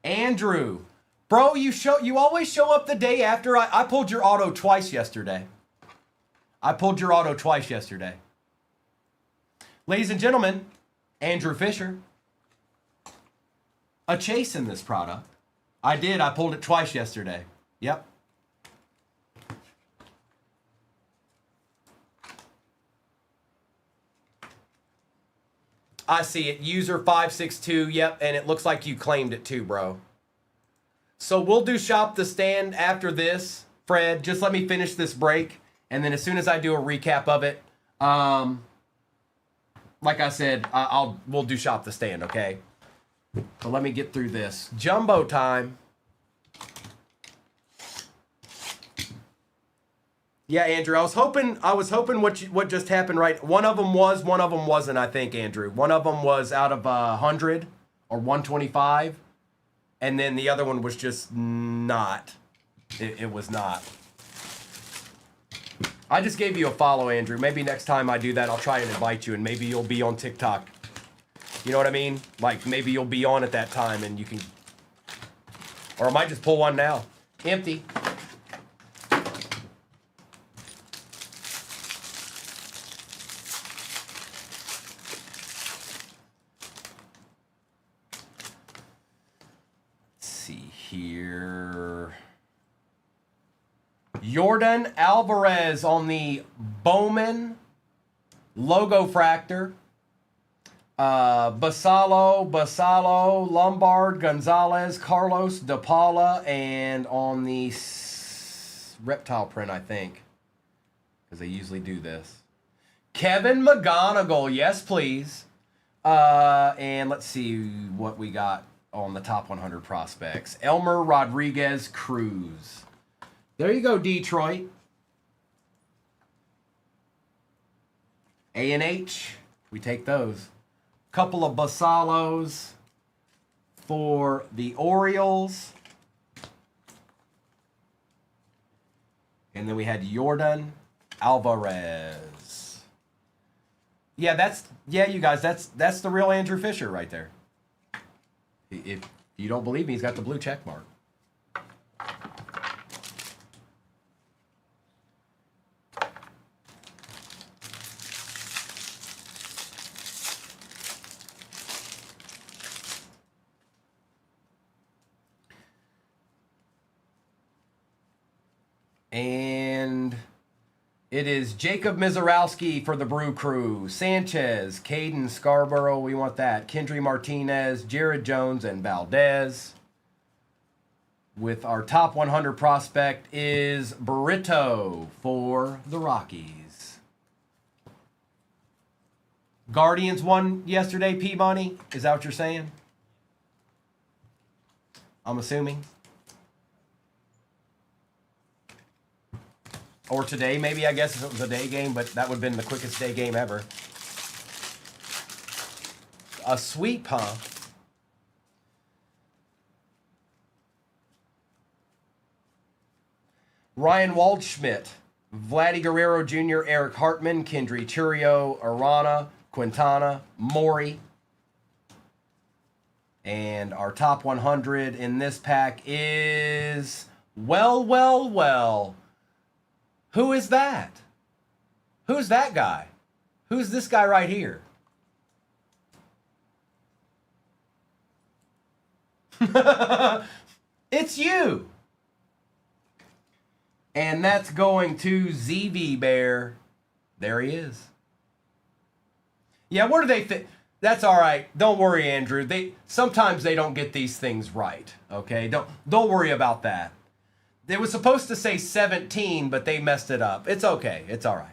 Andrew. Bro, you always show up the day after I pulled your auto twice yesterday. Ladies and gentlemen, Andrew Fisher. A chase in this product. I did. I pulled it twice yesterday. Yep. I see it. User 562. Yep. And it looks like you claimed it too, bro. So we'll do Shop the Stand after this, Fred. Just let me finish this break. And then as soon as I do a recap of it, like I said, we'll do Shop the Stand, okay? But let me get through this. Jumbo time. Yeah, Andrew, I was hoping what just happened, right? One of them was, one of them wasn't, I think, Andrew. One of them was out of 100 or 125. And then the other one was just not. It was not. I just gave you a follow, Andrew. Maybe next time I do that, I'll try and invite you, and maybe you'll be on TikTok. You know what I mean? Like, maybe you'll be on at that time, and you can... Or I might just pull one now. Empty. Here. Jordan Alvarez on the Bowman logo fractor. Basalo, Lombard, Gonzalez, Carlos, DePaula, and on the reptile print, I think, because they usually do this. Kevin McGonigal, yes, please. And let's see what we got on the top 100 prospects. Elmer Rodriguez Cruz. There you go, Detroit. A&H, we take those. Couple of Basalos for the Orioles. And then we had Jordan Alvarez. Yeah, you guys, that's the real Andrew Fisher right there. If you don't believe me, he's got the blue check mark. And it is Jacob Mizorowski for the Brew Crew. Sanchez, Caden Scarborough, we want that. Kendry Martinez, Jared Jones, and Valdez. With our top 100 prospect is Burrito for the Rockies. Guardians won yesterday, P-Money? Is that what you're saying? I'm assuming. Or today, maybe, I guess, if it was a day game, but that would have been the quickest day game ever. A sweep, huh? Ryan Waldschmidt, Vladdy Guerrero Jr., Eric Hartman, Kendry Churio, Arana, Quintana, Maury. And our top 100 in this pack is... Well. Who is that? Who's that guy? Who's this guy right here? It's you. And that's going to ZV Bear. There he is. Yeah, what do they think? That's all right. Don't worry, Andrew. Sometimes they don't get these things right. Okay? Don't worry about that. It was supposed to say 17, but they messed it up. It's okay. It's all right.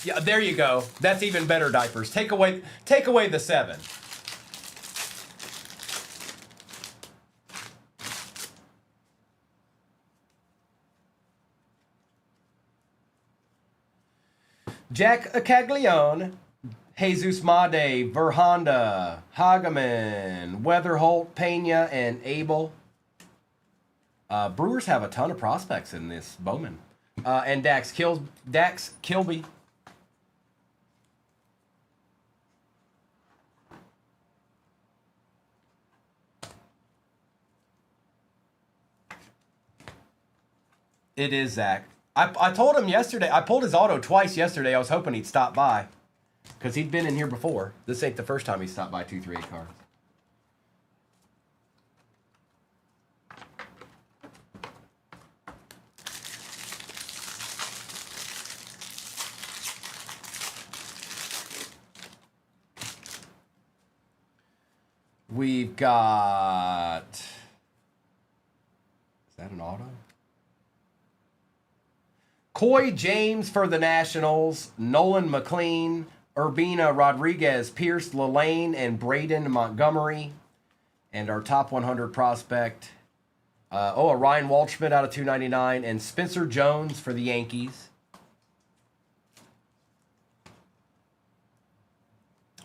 Yeah, there you go. That's even better, Diapers. Take away the 7. Jack Caglione, Jesus Made, Verhonda, Hageman, Weatherholt, Pena, and Abel. Brewers have a ton of prospects in this Bowman. And Dax Kilby. It is Zach. I told him yesterday, I pulled his auto twice yesterday. I was hoping he'd stop by. Because he'd been in here before. This ain't the first time he stopped by 238 cards. We've got... Is that an auto? Coy James for the Nationals, Nolan McLean, Urbina Rodriguez, Pierce Lalane, and Braden Montgomery. And our top 100 prospect, a Ryan Waldschmidt out of 299, and Spencer Jones for the Yankees.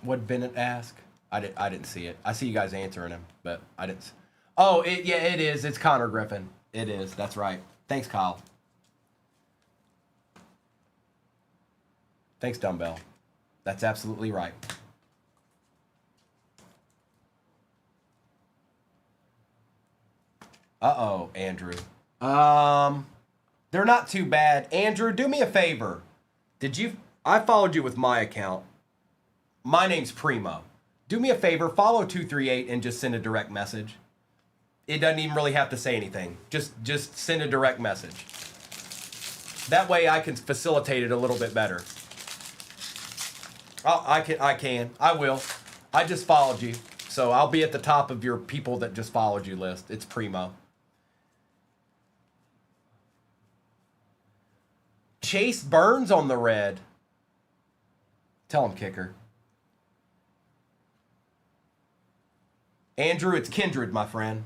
What did Bennett ask? I didn't see it. I see you guys answering him, but I didn't. Oh, it is. It's Connor Griffin. It is. That's right. Thanks, Kyle. Thanks, Dumbbell. That's absolutely right. Uh-oh, Andrew. They're not too bad. Andrew, do me a favor. I followed you with my account. My name's Primo. Do me a favor, follow 238 and just send a direct message. It doesn't even really have to say anything. Just send a direct message. That way I can facilitate it a little bit better. I will. I just followed you. So I'll be at the top of your people that just followed you list. It's Primo. Chase Burns on the red. Tell him, Kicker. Andrew, it's Kindred, my friend.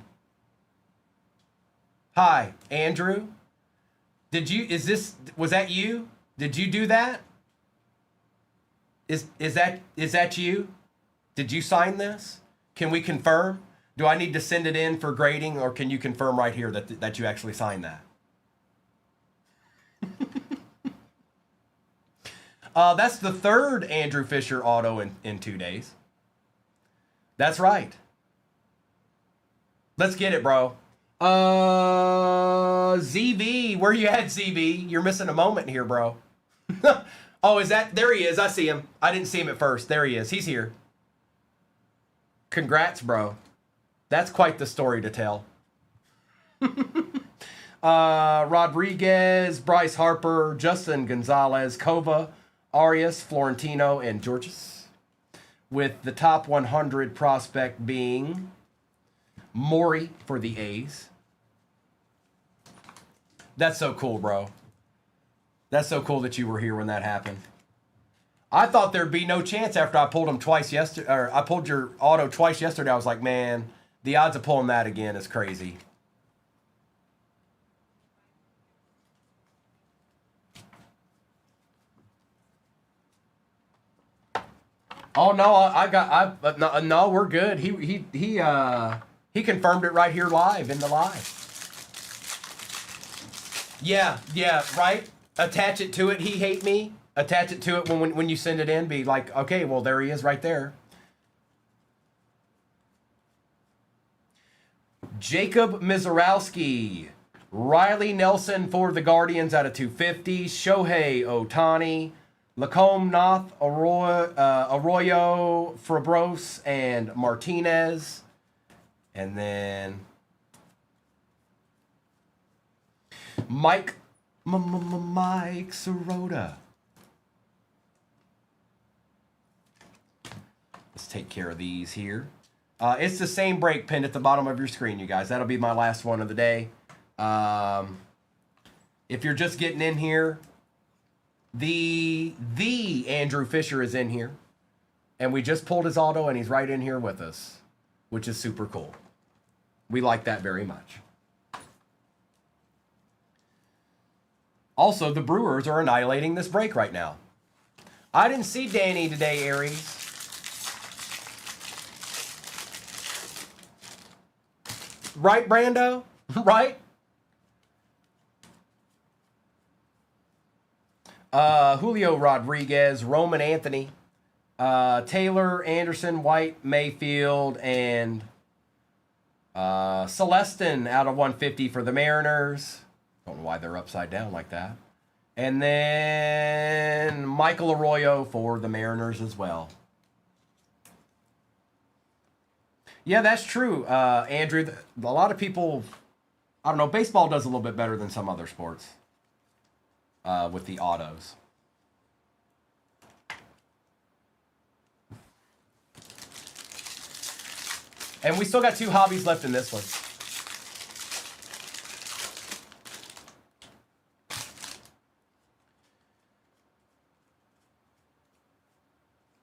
Hi, Andrew. Was that you? Did you do that? Is that you? Did you sign this? Can we confirm? Do I need to send it in for grading, or can you confirm right here that you actually signed that? That's the third Andrew Fisher auto in 2 days. That's right. Let's get it, bro. ZV, where you at, ZV? You're missing a moment here, bro. Oh, there he is. I see him. I didn't see him at first. There he is. He's here. Congrats, bro. That's quite the story to tell. Rodriguez, Bryce Harper, Justin Gonzalez, Kova, Arias, Florentino, and Georges. With the top 100 prospect being Maury for the A's. That's so cool, bro. That's so cool that you were here when that happened. I thought there'd be no chance after I pulled him twice yesterday, or I pulled your auto twice yesterday. I was like, man, the odds of pulling that again is crazy. Oh no, no, we're good. He confirmed it right here live in the live. Yeah, right. Attach it to it. He hate me. Attach it to it when you send it in. Be like, okay, well there he is right there. Jacob Mizorowski, Riley Nelson for the Guardians out of 250. Shohei Ohtani, Lacombe Noth, Arroyo, Frobros, and Martinez. And then Mike Sirota. Let's take care of these here. It's the same break pinned at the bottom of your screen, you guys. That'll be my last one of the day. If you're just getting in here, the Andrew Fisher is in here. And we just pulled his auto, and he's right in here with us, which is super cool. We like that very much. Also, the Brewers are annihilating this break right now. I didn't see Danny today, Aries. Right, Brando? Right? Julio Rodriguez, Roman Anthony, Taylor, Anderson, White, Mayfield, and Celestin out of 150 for the Mariners. Don't know why they're upside down like that. And then Michael Arroyo for the Mariners as well. Yeah, that's true, Andrew. A lot of people, I don't know, baseball does a little bit better than some other sports with the autos. And we still got 2 hobbies left in this one.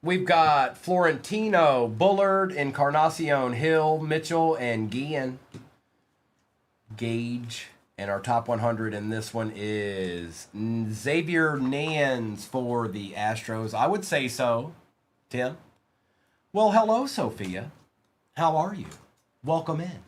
We've got Florentino, Bullard, Encarnacion, Hill, Mitchell, and Guillen. Gage. And our top 100 in this one is Xavier Nans for the Astros. I would say so, Tim. Well, hello, Sophia. How are you? Welcome in.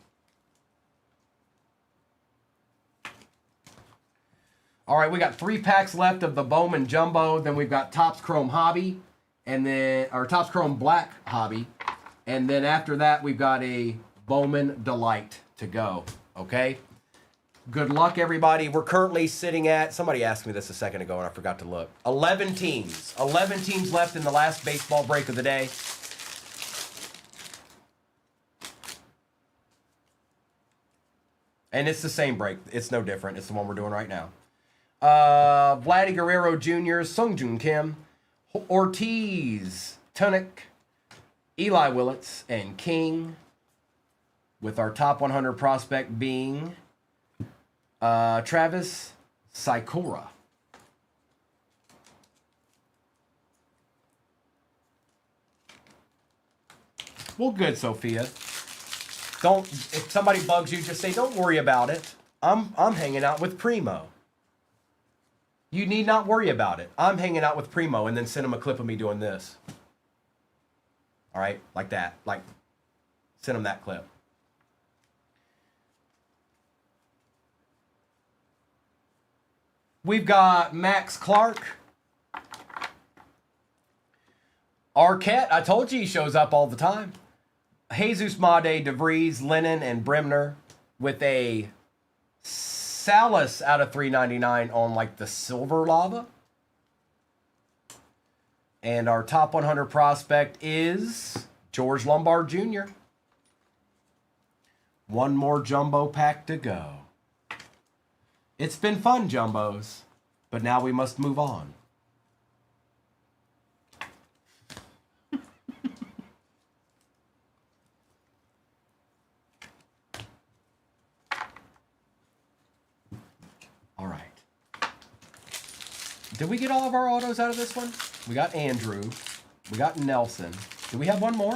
All right, we got 3 packs left of the Bowman Jumbo. Then we've got Topps Chrome Hobby, and then our Topps Chrome Black Hobby. And then after that, we've got a Bowman Delight to go. Okay? Good luck, everybody. We're currently sitting at, somebody asked me this a second ago and I forgot to look, 11 teams. 11 teams left in the last baseball break of the day. And it's the same break. It's no different. It's the one we're doing right now. Vladdy Guerrero Jr., Sungjoon Kim, Ortiz, Tunick, Eli Willits, and King. With our top 100 prospect being Travis Sikora. Well, good, Sophia. If somebody bugs you, just say, don't worry about it. I'm hanging out with Primo. You need not worry about it. I'm hanging out with Primo, and then send him a clip of me doing this. All right, like that. Like, send him that clip. We've got Max Clark. Arquette, I told you he shows up all the time. Jesus Made, DeVries, Lennon, and Bremner with a Salas out of 399 on like the silver lava. And our top 100 prospect is George Lombard Jr. One more jumbo pack to go. It's been fun, jumbos, but now we must move on. All right. Did we get all of our autos out of this one? We got Andrew. We got Nelson. Do we have one more?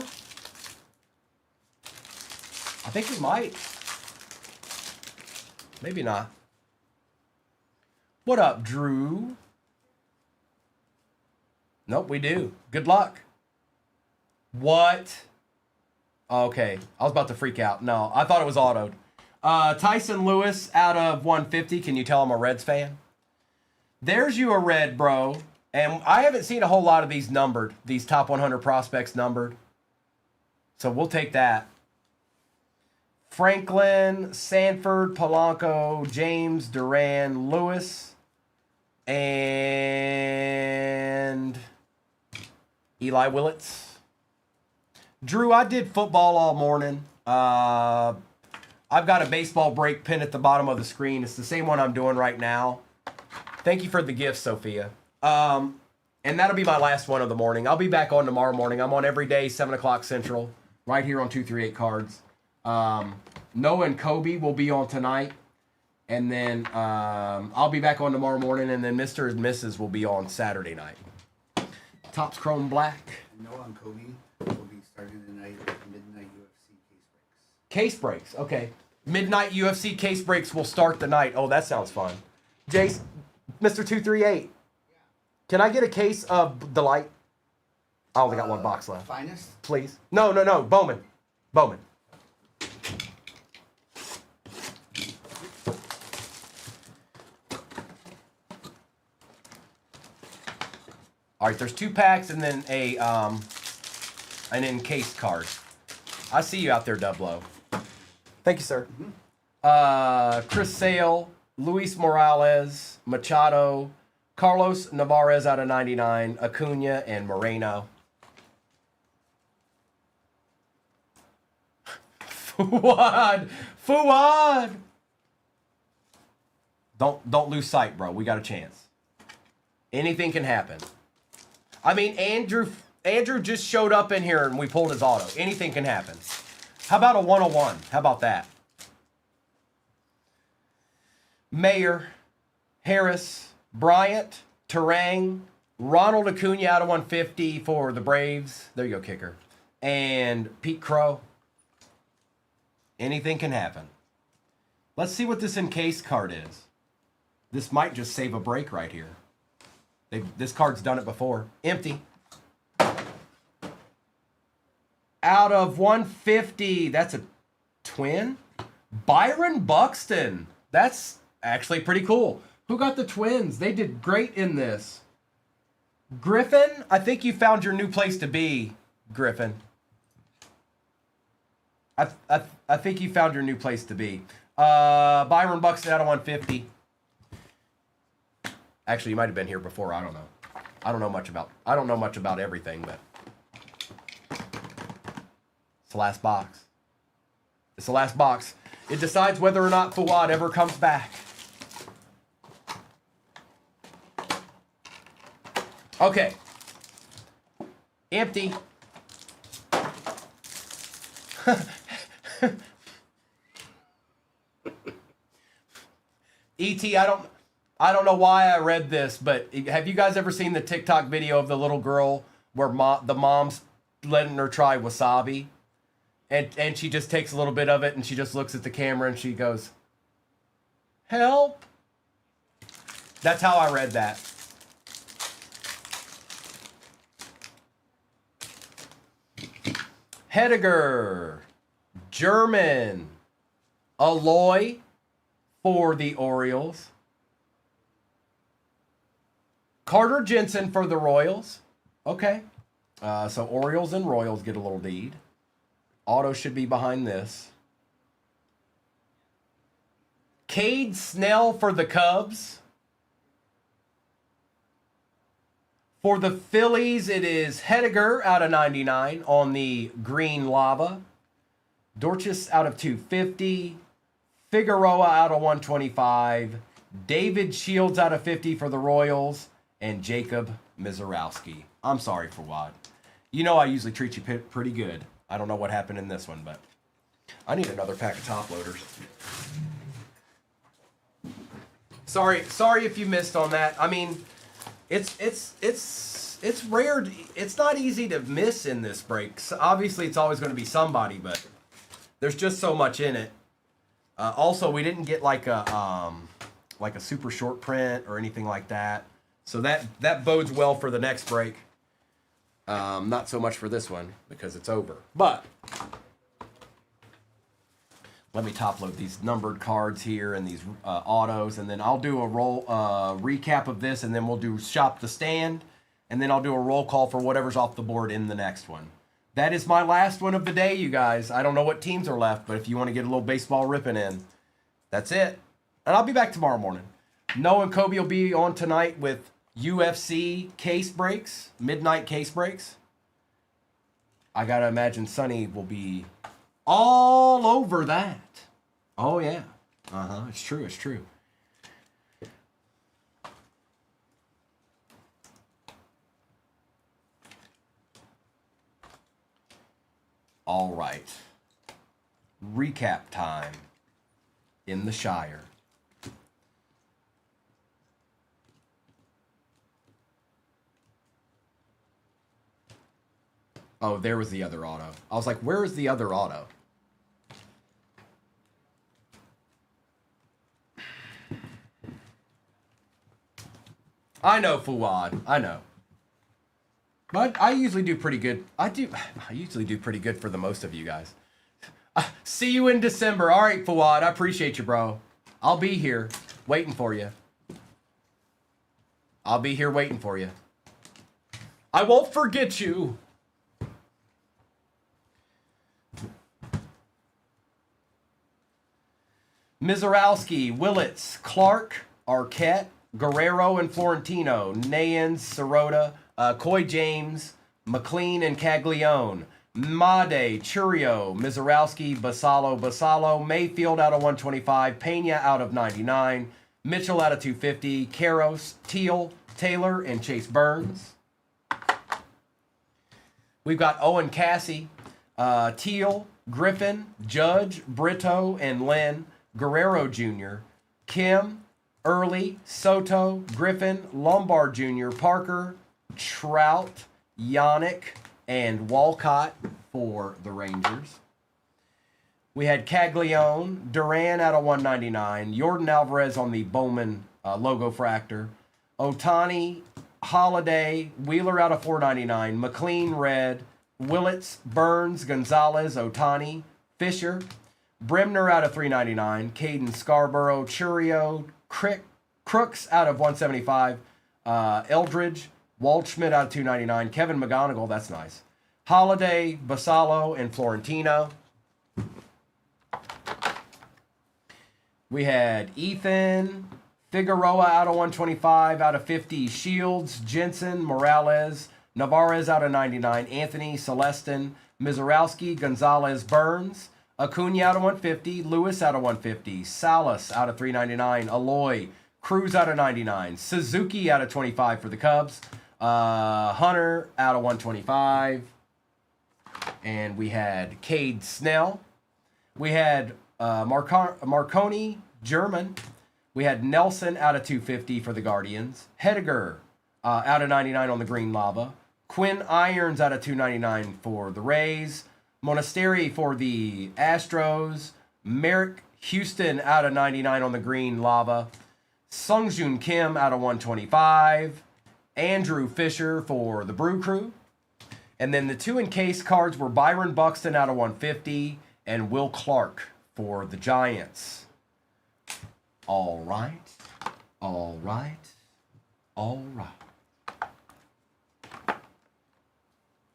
I think we might. Maybe not. What up, Drew? Nope, we do. Good luck. What? Okay, I was about to freak out. No, I thought it was autoed. Tyson Lewis out of 150. Can you tell I'm a Reds fan? There's you a red, bro. And I haven't seen a whole lot of these numbered. These top 100 prospects numbered. So we'll take that. Franklin, Sanford, Polanco, James, Duran, Lewis, and Eli Willits. Drew, I did football all morning. I've got a baseball break pin at the bottom of the screen. It's the same one I'm doing right now. Thank you for the gift, Sophia. And that'll be my last one of the morning. I'll be back on tomorrow morning. I'm on every day, 7 o'clock Central, right here on 238 Cards. Noah and Kobe will be on tonight. And then I'll be back on tomorrow morning. And then Mr. and Mrs. will be on Saturday night. Topps Chrome Black. Noah and Kobe will be starting tonight with midnight UFC case breaks. Okay. Midnight UFC case breaks will start the night. Oh, that sounds fun. Jace, Mr. 238. Can I get a case of Delight? I only got one box left. Finest? Please. No. Bowman. All right, there's 2 packs and then an encased card. I see you out there, Dublo. Thank you, sir. Mm-hmm. Chris Sale, Luis Morales, Machado, Carlos Navarez out of 99, Acuna, and Moreno. Fuad! Don't lose sight, bro. We got a chance. Anything can happen. I mean, Andrew just showed up in here and we pulled his auto. Anything can happen. How about a 101? How about that? Mayer, Harris, Bryant, Terang, Ronald Acuna out of 150 for the Braves. There you go, kicker. And Pete Crow. Anything can happen. Let's see what this encased card is. This might just save a break right here. This card's done it before. Empty. Out of 150, that's a twin. Byron Buxton. That's actually pretty cool. Who got the Twins? They did great in this. Griffin, I think you found your new place to be, Griffin. I think you found your new place to be. Byron Buxton out of 150. Actually, you might have been here before. I don't know. I don't know much about everything, but it's the last box. It's the last box. It decides whether or not Fuad ever comes back. Okay. Empty. E.T., I don't know why I read this, but have you guys ever seen the TikTok video of the little girl where the mom's letting her try wasabi? And she just takes a little bit of it and she just looks at the camera and she goes, Help. That's how I read that. Hediger, German, Aloy for the Orioles. Carter Jensen for the Royals. Okay. So Orioles and Royals get a little deed. Auto should be behind this. Cade Snell for the Cubs. For the Phillies, it is Hediger out of 99 on the green lava. Dorchis out of 250. Figueroa out of 125. David Shields out of 50 for the Royals. And Jacob Mizorowski. I'm sorry, Fawad. You know I usually treat you pretty good. I don't know what happened in this one, but I need another pack of top loaders. Sorry if you missed on that. I mean, it's rare. It's not easy to miss in this break. So obviously, it's always going to be somebody, but there's just so much in it. Also, we didn't get like a super short print or anything like that. So that bodes well for the next break. Not so much for this one because it's over. But let me top load these numbered cards here and these autos, and then I'll do a recap of this, and then we'll do shop the stand, and then I'll do a roll call for whatever's off the board in the next one. That is my last one of the day, you guys. I don't know what teams are left, but if you want to get a little baseball ripping in, that's it. And I'll be back tomorrow morning. Noah and Kobe will be on tonight with UFC case breaks, midnight case breaks. I gotta imagine Sonny will be all over that. Oh yeah. It's true. All right. Recap time in the Shire. Oh, there was the other auto. I was like, where is the other auto? I know, Fuad. I know. But I usually do pretty good. I usually do pretty good for the most of you guys. See you in December. All right, Fuad. I appreciate you, bro. I'll be here waiting for you. I'll be here waiting for you. I won't forget you. Mizorowski, Willits, Clark, Arquette, Guerrero and Florentino, Nayans, Sirota, Coy James, McLean and Caglione, Made, Churio, Mizorowski, Basalo, Mayfield out of 125, Pena out of 99, Mitchell out of 250, Karros, Teal, Taylor, and Chase Burns. We've got Owen Cassie, Teal, Griffin, Judge, Brito, and Lynn, Guerrero Jr., Kim, Early, Soto, Griffin, Lombard Jr., Parker, Trout, Yannick, and Walcott for the Rangers. We had Caglione, Duran out of 199, Jordan Alvarez on the Bowman logo fractor, Otani, Holiday, Wheeler out of 499, McLean red, Willits, Burns, Gonzalez, Otani, Fisher, Bremner out of 399, Caden Scarborough, Churio, Crooks out of 175, Eldridge, Waldschmidt out of 299, Kevin McGonigal, that's nice, Holiday, Basalo, and Florentino. We had Ethan, Figueroa out of 125, out of 50, Shields, Jensen, Morales, Navarez out of 99, Anthony, Celestin, Mizorowski, Gonzalez, Burns, Acuna out of 150, Lewis out of 150, Salas out of 399, Aloy, Cruz out of 99, Suzuki out of 25 for the Cubs, Hunter out of 125, and we had Cade Snell. We had Marconi, German. We had Nelson out of 250 for the Guardians, Hediger out of 99 on the Green Lava, Quinn Irons out of 299 for the Rays, Monasteri for the Astros, Merrick Houston out of 99 on the green, Lava. Sungjun Kim out of 125. Andrew Fisher for the Brew Crew. And then the 2 encased cards were Byron Buxton out of 150 and Will Clark for the Giants. All right. All right. All right.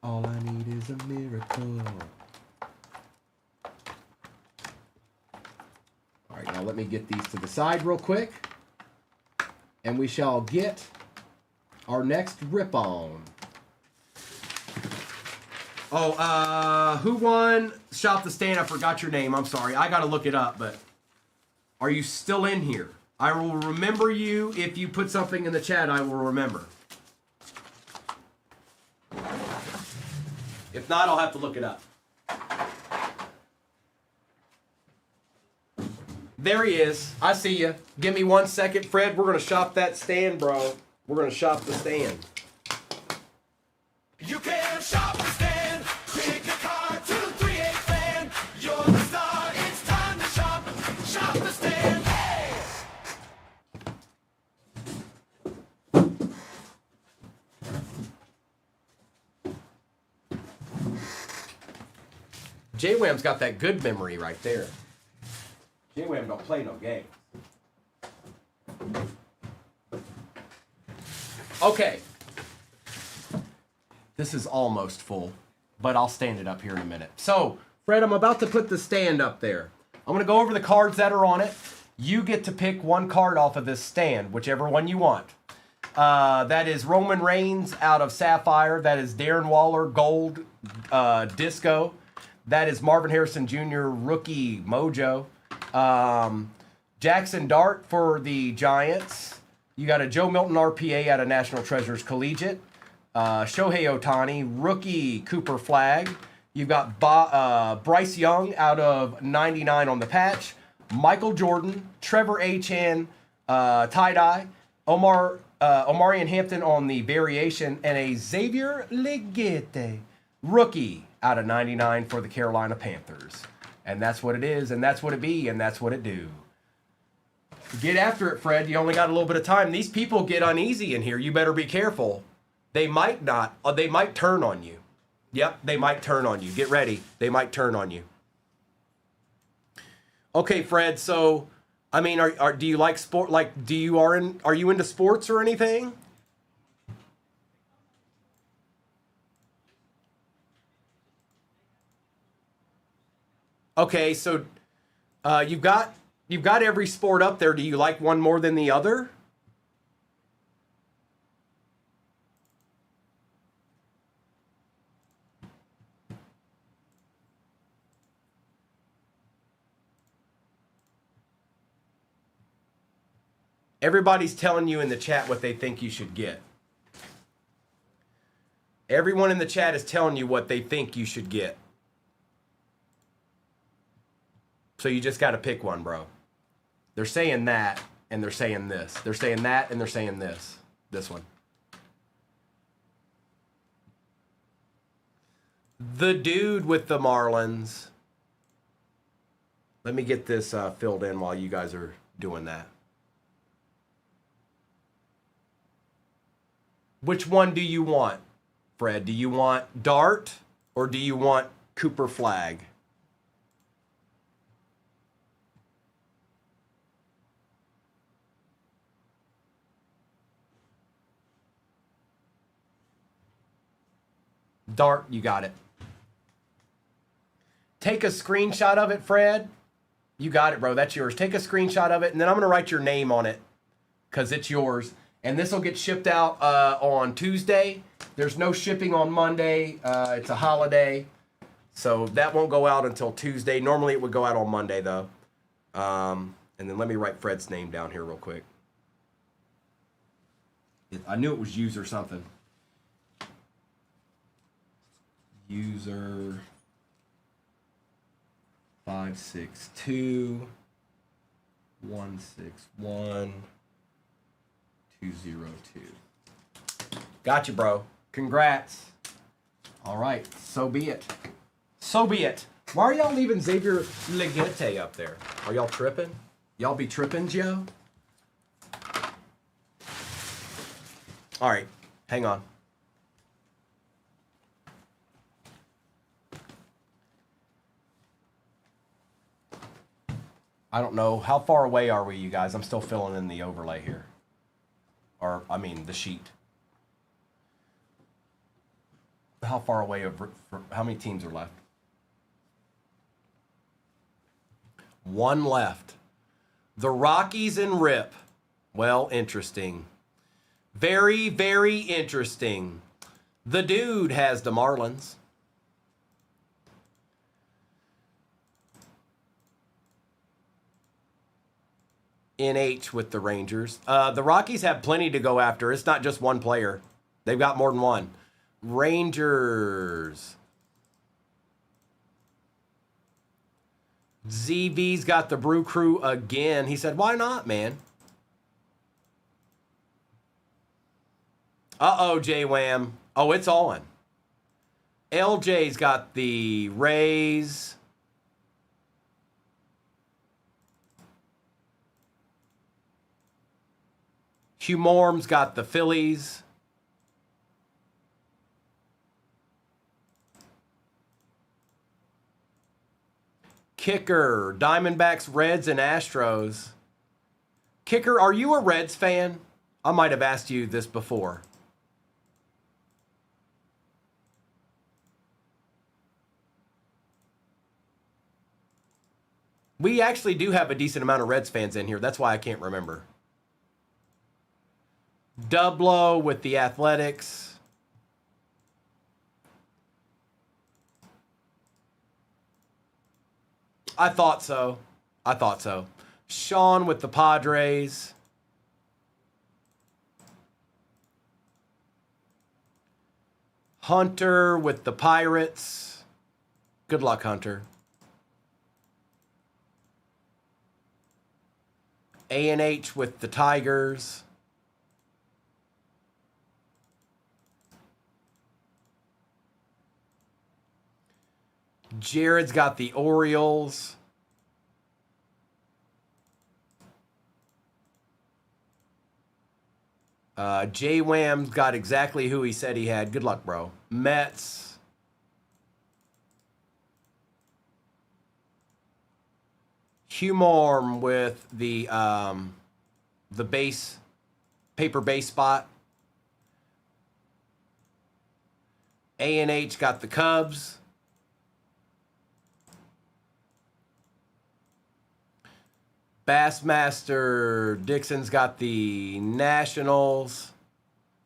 All I need is a miracle. All right, now let me get these to the side real quick. And we shall get our next rip on. Oh, who won Shop the Stand? I forgot your name. I'm sorry. I got to look it up, but are you still in here? I will remember you. If you put something in the chat, I will remember. If not, I'll have to look it up. There he is. I see you. Give me 1 second, Fred. We're going to shop that stand, bro. We're going to shop the stand. You can shop the stand, pick a card, 238 fan. You're the star, it's time to shop the stand. Hey! J-Wham's got that good memory right there. J-Wham don't play no games. Okay. This is almost full, but I'll stand it up here in a minute. So, Fred, I'm about to put the stand up there. I'm going to go over the cards that are on it. You get to pick one card off of this stand, whichever one you want. That is Roman Reigns out of Sapphire. That is Darren Waller, Gold Disco. That is Marvin Harrison Jr., Rookie Mojo. Jackson Dart for the Giants. You got a Joe Milton RPA out of National Treasures Collegiate. Shohei Ohtani, Rookie Cooper Flag. You've got Bryce Young out of 99 on the patch. Michael Jordan, Trevor Achan, tie-dye. Omarion Hampton on the variation. And a Xavier Legette, rookie out of 99 for the Carolina Panthers. And that's what it is, and that's what it be, and that's what it do. Get after it, Fred. You only got a little bit of time. These people get uneasy in here. You better be careful. They might not. They might turn on you. Yep, they might turn on you. Get ready. They might turn on you. Okay, Fred. So, I mean, do you like sport? Like, are you into sports or anything? Okay, so you've got every sport up there. Do you like one more than the other? Everybody's telling you in the chat what they think you should get. Everyone in the chat is telling you what they think you should get. So you just got to pick one, bro. They're saying that, and they're saying this. They're saying that, and they're saying this. This one. The dude with the Marlins. Let me get this filled in while you guys are doing that. Which one do you want, Fred? Do you want Dart or do you want Cooper Flag? Dart, you got it. Take a screenshot of it, Fred. You got it, bro. That's yours. Take a screenshot of it, and then I'm going to write your name on it because it's yours. And this will get shipped out on Tuesday. There's no shipping on Monday. It's a holiday. So that won't go out until Tuesday. Normally it would go out on Monday, though. And then let me write Fred's name down here real quick. I knew it was user something. User 562 161 202. Got you, bro. Congrats. All right, so be it. So be it. Why are y'all leaving Xavier Legette up there? Are y'all tripping? Y'all be tripping, Joe? All right, hang on. I don't know. How far away are we, you guys? I'm still filling in the overlay here. Or, I mean, the sheet. How far away how many teams are left? One left. The Rockies and Rip. Well, interesting. Very, very interesting. The dude has the Marlins. NH with the Rangers. The Rockies have plenty to go after. It's not just one player. They've got more than one. Rangers. ZV's got the Brew Crew again. He said, why not, man? Uh-oh, J-Wham. Oh, it's on. LJ's got the Rays. Hugh Morm's got the Phillies. Kicker, Diamondbacks, Reds, and Astros. Kicker, are you a Reds fan? I might have asked you this before. We actually do have a decent amount of Reds fans in here. That's why I can't remember. Dublo with the Athletics. I thought so. I thought so. Sean with the Padres. Hunter with the Pirates. Good luck, Hunter. A&H with the Tigers. Jared's got the Orioles. J-Wham's got exactly who he said he had. Good luck, bro. Mets. Hugh Morm with the base, paper base spot. A&H got the Cubs. Bassmaster Dixon's got the Nationals.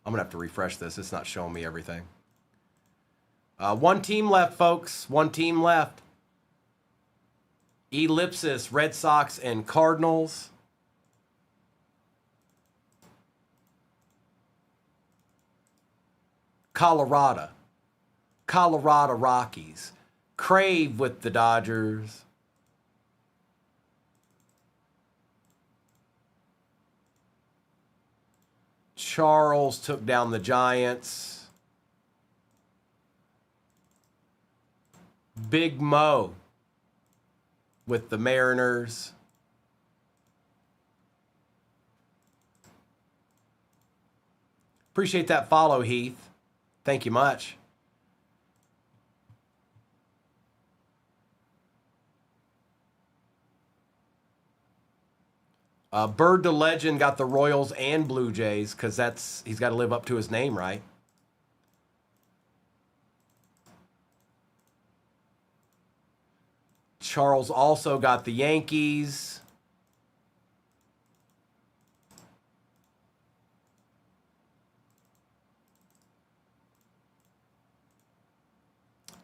I'm going to have to refresh this. It's not showing me everything. One team left, folks. One team left. Ellipsis, Red Sox, and Cardinals. Colorado Rockies. Crave with the Dodgers. Charles took down the Giants. Big Mo with the Mariners. Appreciate that follow, Heath. Thank you much. Bird to Legend got the Royals and Blue Jays because he's got to live up to his name, right? Charles also got the Yankees.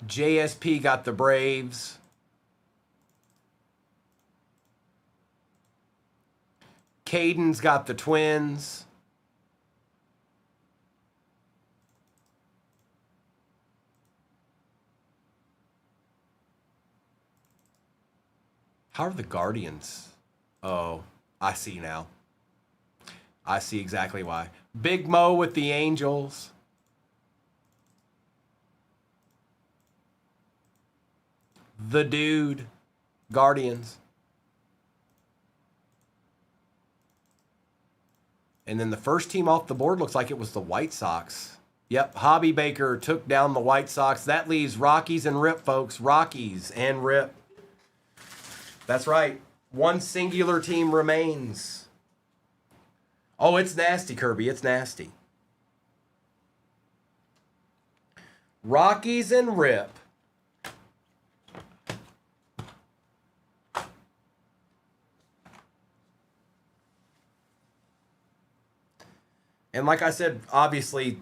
JSP got the Braves. Caden's got the Twins. How are the Guardians? Oh, I see now. I see exactly why. Big Mo with the Angels. The Dude, Guardians. And then the first team off the board looks like it was the White Sox. Yep, Hobby Baker took down the White Sox. That leaves Rockies and Rip, folks. Rockies and Rip. That's right. One singular team remains. Oh, it's nasty, Kirby. It's nasty. Rockies and Rip. And like I said, obviously,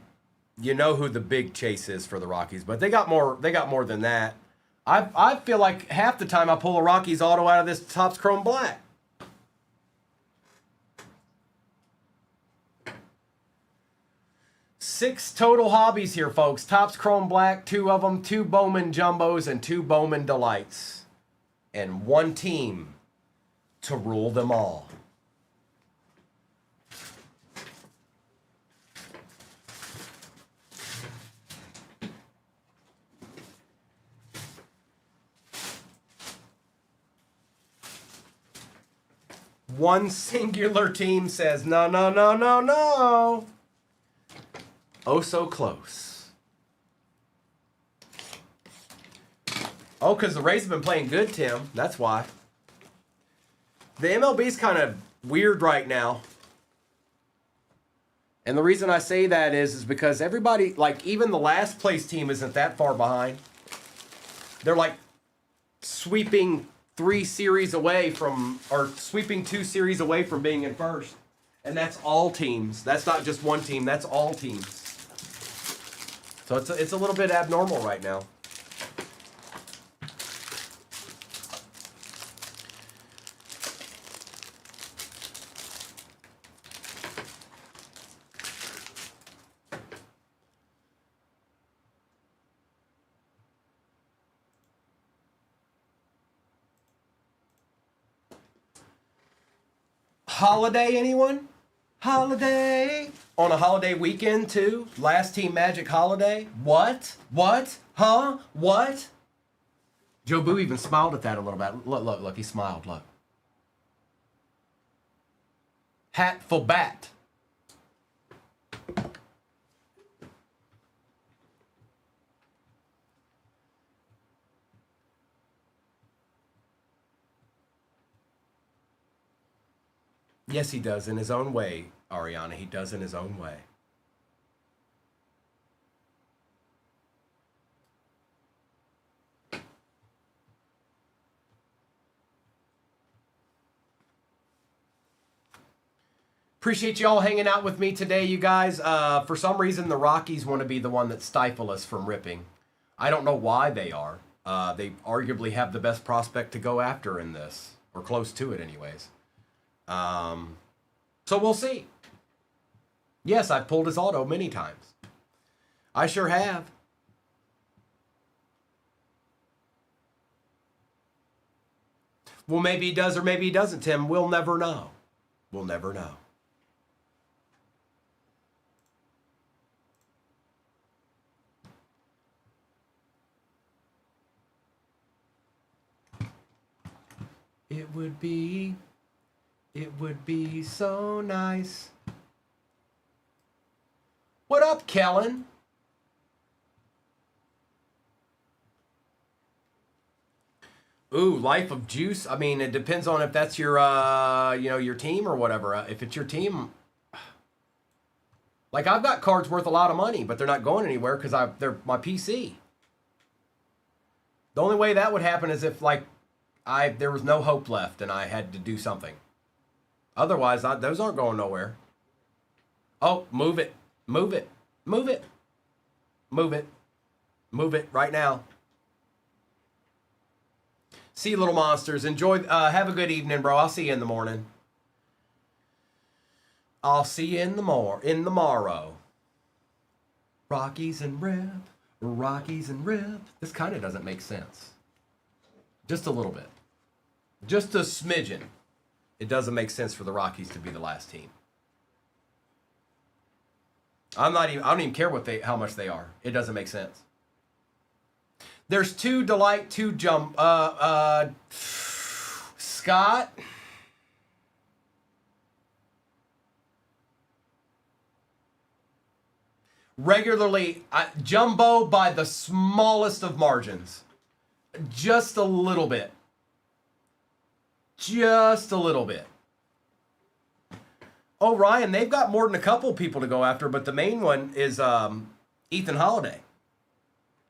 you know who the big chase is for the Rockies, but they got more. They got more than that. I feel like half the time I pull a Rockies auto out of this Topps Chrome Black. Six total hobbies here, folks. Topps Chrome Black, 2 of them, 2 Bowman Jumbos and 2 Bowman Delights. And one team to rule them all. One singular team says, no, no, no, no, no. Oh, so close. Oh, because the Rays have been playing good, Tim. That's why. The MLB's kind of weird right now. And the reason I say that is because everybody, like even the last place team isn't that far behind. They're like sweeping 3 series away from, or sweeping 2 series away from being in first. And that's all teams. That's not just one team, that's all teams. So it's a little bit abnormal right now. Holiday, anyone? Holiday? On a holiday weekend, too? Last Team Magic holiday? What? What? Huh? What? Joe Boo even smiled at that a little bit. Look, look, look. He smiled. Look. Hatful bat. Yes, he does in his own way, Ariana. He does in his own way. Appreciate you all hanging out with me today, you guys. For some reason, the Rockies want to be the one that stifle us from ripping. I don't know why they are. They arguably have the best prospect to go after in this, or close to it anyways. So we'll see. Yes, I've pulled his auto many times. I sure have. Well, maybe he does or maybe he doesn't, Tim. We'll never know. We'll never know. It would be so nice. What up, Kellen? Ooh, Life of Juice. I mean, it depends on if that's your, your team or whatever. If it's your team, like I've got cards worth a lot of money, but they're not going anywhere because they're my PC. The only way that would happen is if there was no hope left and I had to do something. Otherwise, those aren't going nowhere. Oh, move it. Move it. Move it. Move it. Move it right now. See you, little monsters. Enjoy. Have a good evening, bro. I'll see you in the morning. I'll see you in the morrow. Rockies and Rip. Rockies and Rip. This kind of doesn't make sense. Just a little bit. Just a smidgen. It doesn't make sense for the Rockies to be the last team. I don't even care how much they are. It doesn't make sense. There's 2 Delight, 2 Jump. Scott. Regularly, jumbo by the smallest of margins. Just a little bit. Just a little bit. Oh, Ryan, they've got more than a couple people to go after, but the main one is Ethan Holiday.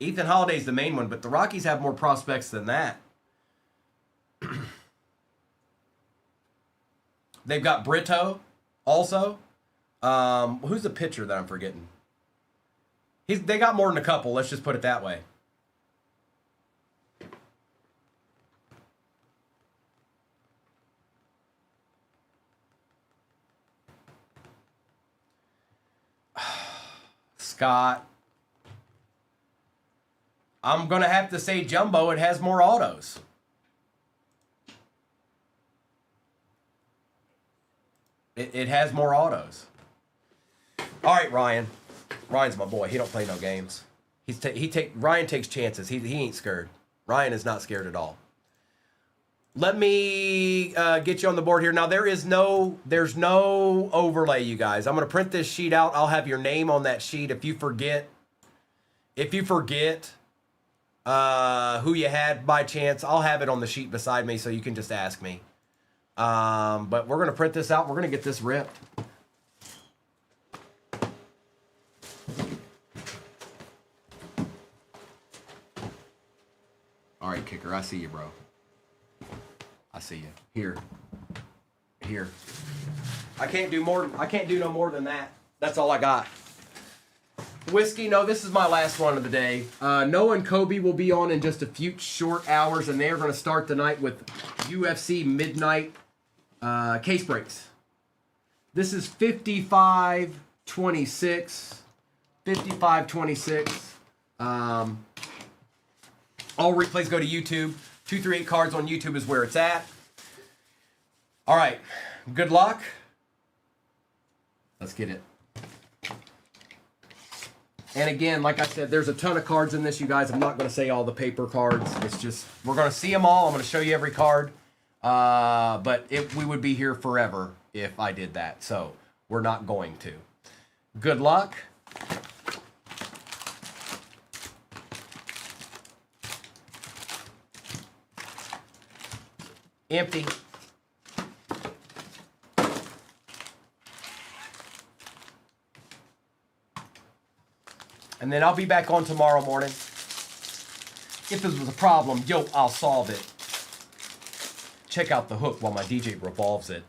Ethan Holiday's the main one, but the Rockies have more prospects than that. They've got Brito also. Who's the pitcher that I'm forgetting? They got more than a couple, let's just put it that way. Scott. I'm going to have to say jumbo. It has more autos. It has more autos. All right, Ryan. Ryan's my boy. He don't play no games. Ryan takes chances. He ain't scared. Ryan is not scared at all. Let me get you on the board here. Now there's no overlay, you guys. I'm gonna print this sheet out. I'll have your name on that sheet. If you forget who you had by chance, I'll have it on the sheet beside me so you can just ask me. But we're gonna print this out. We're gonna get this ripped. All right, kicker. I see you, bro. I see you. Here. I can't do no more than that. That's all I got. Whiskey, no, this is my last one of the day. Noah and Kobe will be on in just a few short hours, and they're going to start the night with UFC Midnight case breaks. This is 55-26. 55-26. All replays go to YouTube. 238 Cards on YouTube is where it's at. All right. Good luck. Let's get it. And again, like I said, there's a ton of cards in this, you guys. I'm not going to say all the paper cards. It's just, we're going to see them all. I'm going to show you every card. But we would be here forever if I did that. So we're not going to. Good luck. Empty. And then I'll be back on tomorrow morning. If this was a problem, I'll solve it. Check out the hook while my DJ revolves it.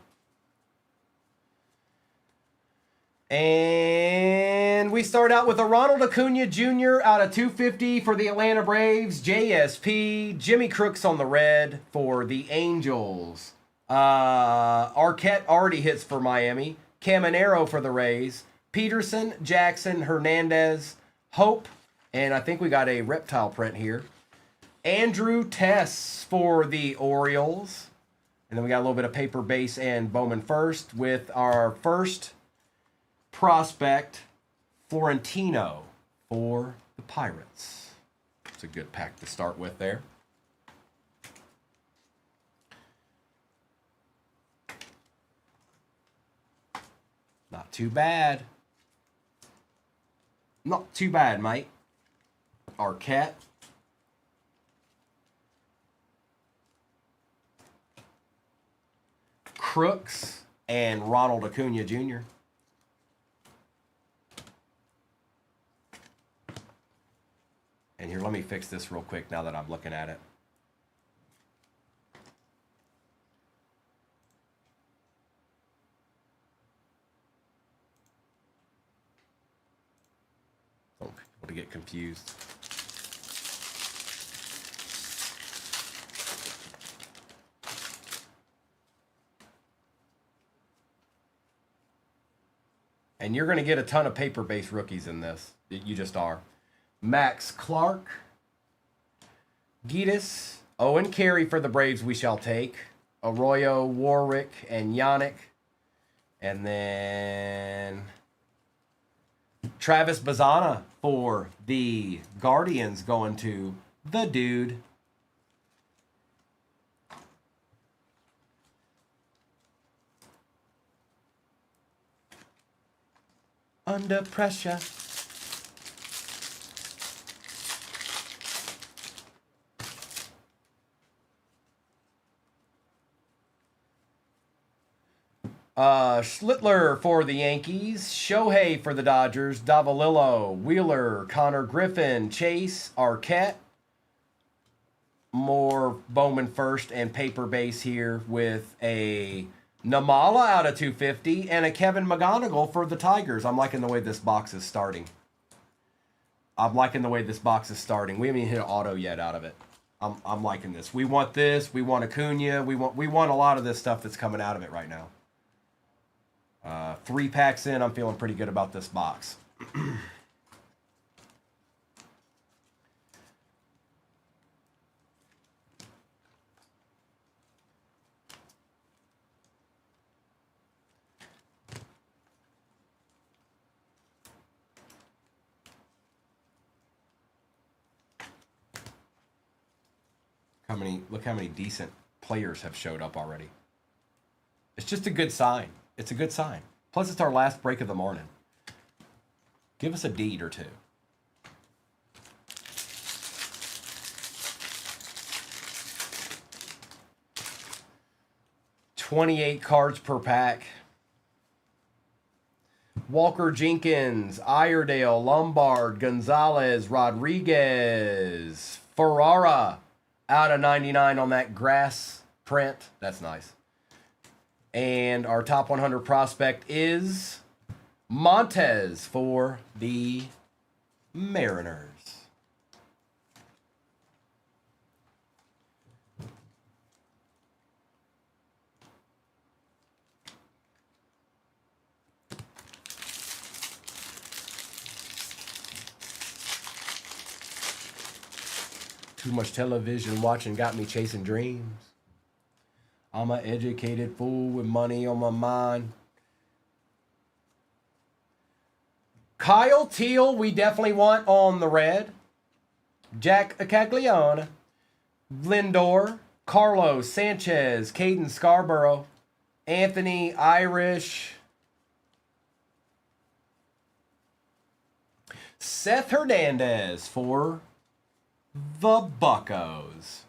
And we start out with a Ronald Acuna Jr. out of 250 for the Atlanta Braves. JSP. Jimmy Crooks on the red for the Angels. Arquette already hits for Miami. Caminero for the Rays. Peterson, Jackson, Hernandez, Hope, and I think we got a reptile print here. Andrew Tess for the Orioles. And then we got a little bit of paper base and Bowman first with our first prospect, Florentino for the Pirates. It's a good pack to start with there. Not too bad. Not too bad, mate. Arquette. Crooks and Ronald Acuna Jr. And here, let me fix this real quick now that I'm looking at it. Don't want people to get confused. And you're going to get a ton of paper-based rookies in this. You just are. Max Clark. Gitas. Owen Carey for the Braves we shall take. Arroyo, Warwick, and Yannick. And then Travis Bazzana for the Guardians going to the dude. Under pressure. Schlittler for the Yankees, Shohei for the Dodgers, Davalillo, Wheeler, Connor Griffin, Chase, Arquette. More Bowman first and paper base here with a Namala out of 250 and a Kevin McGonigal for the Tigers. I'm liking the way this box is starting. We haven't even hit an auto yet out of it. I'm liking this. We want this. We want Acuna. We want a lot of this stuff that's coming out of it right now. 3 packs in, I'm feeling pretty good about this box. Look how many decent players have showed up already. It's just a good sign. It's a good sign. Plus, it's our last break of the morning. Give us a deed or two. $28 cards per pack. Walker Jenkins, Iredale, Lombard, Gonzalez, Rodriguez, Ferrara out of 99 on that grass print. That's nice. And our top 100 prospect is Montez for the Mariners. Too much television watching got me chasing dreams. I'm an educated fool with money on my mind. Kyle Teal, we definitely want on the red. Jack Caglione, Lindor, Carlos Sanchez, Caden Scarborough, Anthony Irish, Seth Hernandez for the Buccos.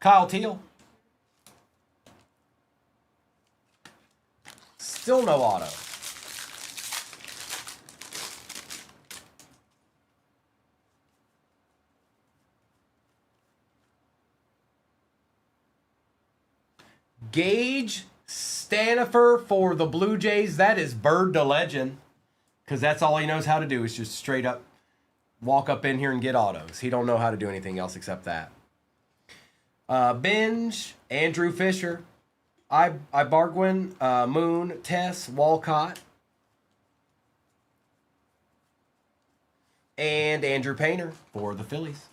Kyle Teal. Still no auto. Gage Stanifer for the Blue Jays. That is Bird to Legend. Because that's all he knows how to do is just straight up walk up in here and get autos. He don't know how to do anything else except that. Binge, Andrew Fisher, Ibargwin, Moon, Tess, Walcott, and Andrew Painter for the Phillies.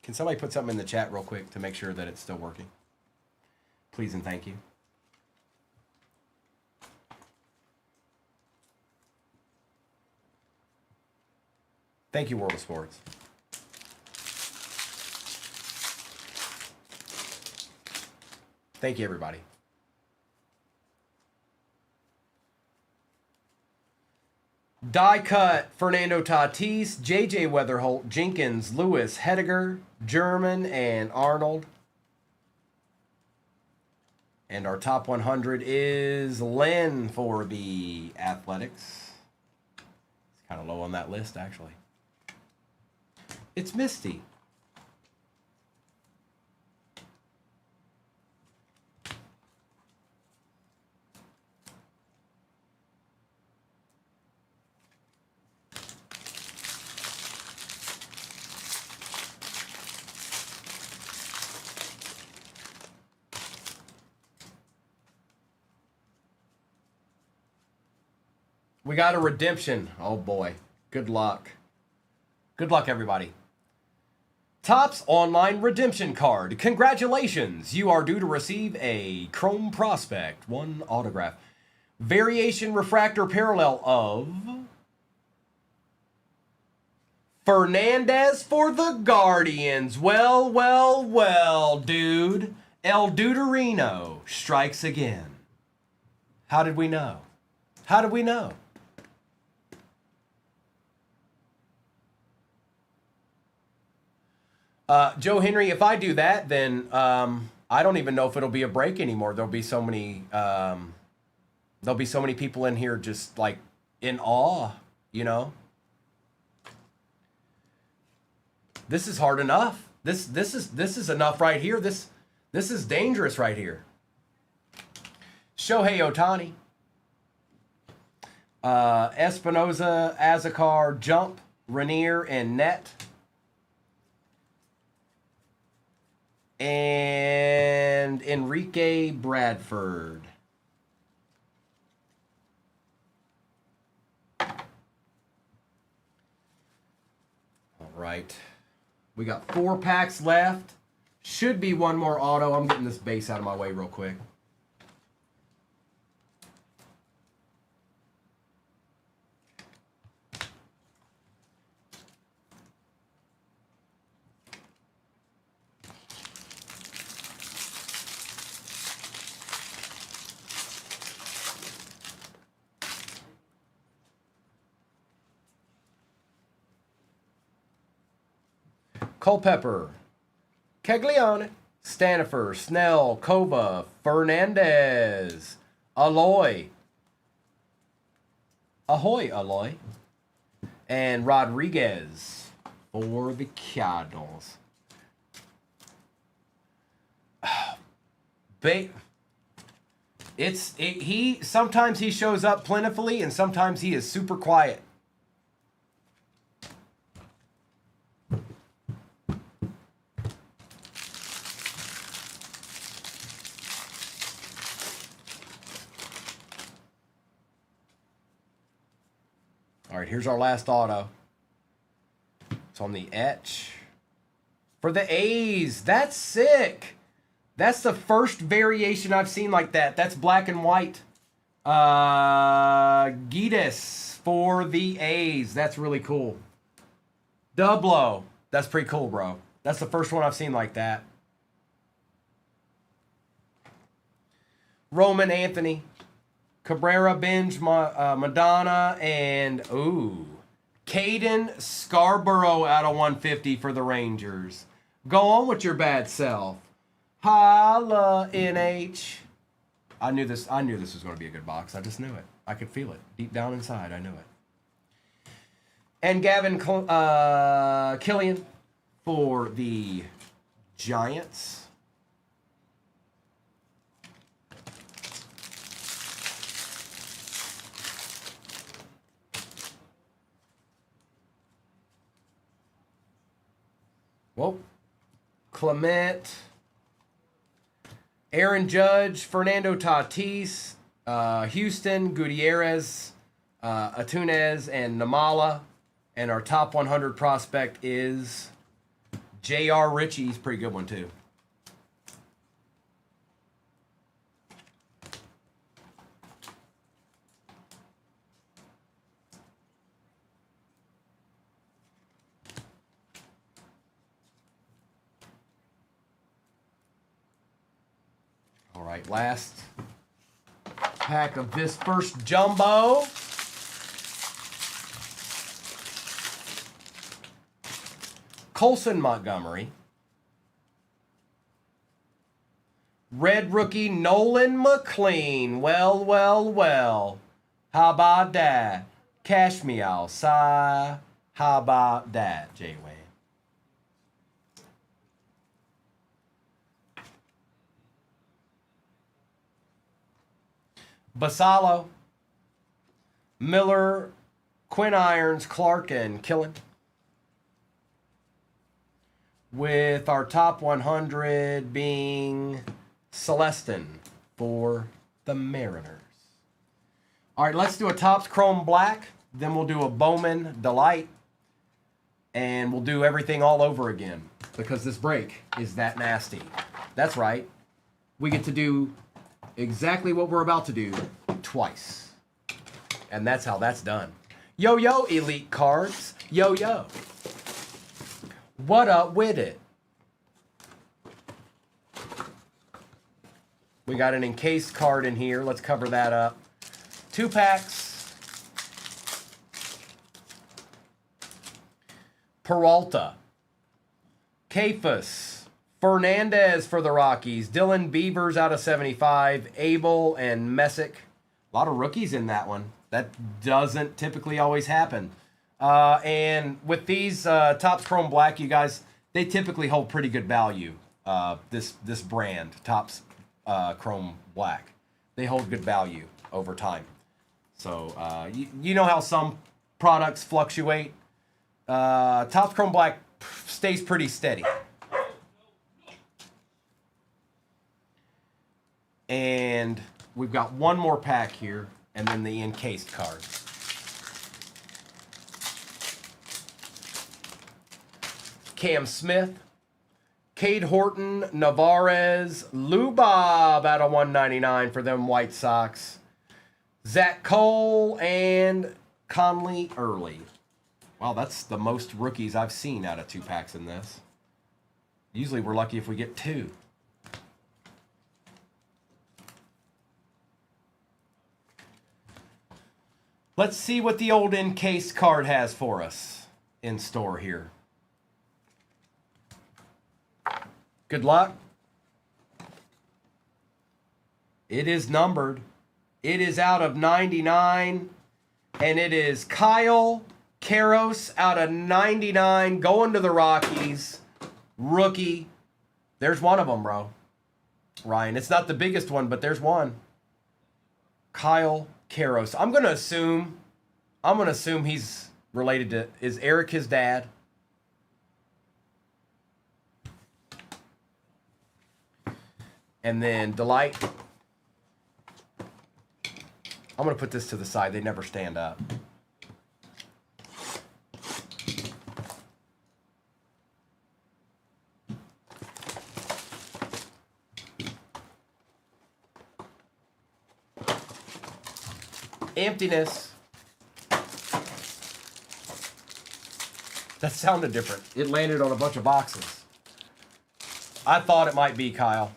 Can somebody put something in the chat real quick to make sure that it's still working? Please and thank you. Thank you, World of Sports. Thank you, everybody. Die cut, Fernando Tatis, JJ Weatherholt, Jenkins, Lewis, Hediger, German, and Arnold. And our top 100 is Len for the Athletics. It's kind of low on that list, actually. It's Misty. We got a redemption. Oh boy. Good luck. Good luck, everybody. Topps Online Redemption Card. Congratulations. You are due to receive a Chrome Prospect. 1 autograph. Variation Refractor Parallel of Fernandez for the Guardians. Well, well, well, dude. El Duderino strikes again. How did we know? How did we know? Joe Henry, if I do that, then I don't even know if it'll be a break anymore. There'll be so many people in here just like in awe, you know. This is hard enough. This is enough right here. This is dangerous right here. Shohei Ohtani, Espinoza, Azakar, Jump, Rainier, and Net. And Enrique Bradford. All right. We got 4 packs left. Should be one more auto. I'm getting this base out of my way real quick. Culpepper, Caglione, Stanifer, Snell, Kova, Fernandez, Aloy, Ahoy Aloy, and Rodriguez for the Cardinals. He sometimes he shows up plentifully and sometimes he is super quiet. All right, here's our last auto. It's on the etch. For the A's, that's sick. That's the first variation I've seen like that. That's black and white. Gides for the A's. That's really cool. Dublo. That's pretty cool, bro. That's the first one I've seen like that. Roman Anthony. Cabrera, Binge, Madonna, and, Caden Scarborough out of 150 for the Rangers. Go on with your bad self. Holla, NH. I knew this was going to be a good box. I just knew it. I could feel it. Deep down inside, I knew it. And Gavin Killian for the Giants. Well, Clement, Aaron Judge, Fernando Tatis, Houston, Gutierrez, Atunez, and Namala. And our top 100 prospect is J.R. Ritchie. He's a pretty good one, too. All right, last pack of this first jumbo. Colson Montgomery. Red rookie Nolan McLean. Well, well, well. How about that? Cash me outside. How about that, J-Wayne? Basalo, Miller, Quinn Irons, Clark, and Killen. With our top 100 being Celestin for the Mariners. All right, let's do a Topps Chrome Black. Then we'll do a Bowman Delight. And we'll do everything all over again. Because this break is that nasty. That's right. We get to do exactly what we're about to do twice. And that's how that's done. Yo, yo, Elite Cards. Yo, yo. What up with it? We got an encased card in here. Let's cover that up. 2 packs. Peralta. Cephas. Fernandez for the Rockies. Dylan Beavers out of 75. Abel and Messick. A lot of rookies in that one. That doesn't typically always happen. And with these Topps Chrome Black, you guys, they typically hold pretty good value. This brand, Topps Chrome Black, they hold good value over time. So you know how some products fluctuate. Topps Chrome Black stays pretty steady. And we've got one more pack here, and then the encased cards. Cam Smith, Cade Horton, Navarez, Lou Bob out of 199 for them White Sox. Zach Cole and Conley Early. Wow, that's the most rookies I've seen out of 2 packs in this. Usually we're lucky if we get 2. Let's see what the old encased card has for us in store here. Good luck. It is numbered. It is out of 99. And it is Kyle Karros out of 99 going to the Rockies. Rookie. There's one of them, bro. Ryan, it's not the biggest one, but there's one. Kyle Karros. I'm going to assume he's related to, is Eric his dad? And then Delight. I'm going to put this to the side. They never stand up. Emptiness. That sounded different. It landed on a bunch of boxes. I thought it might be Kyle.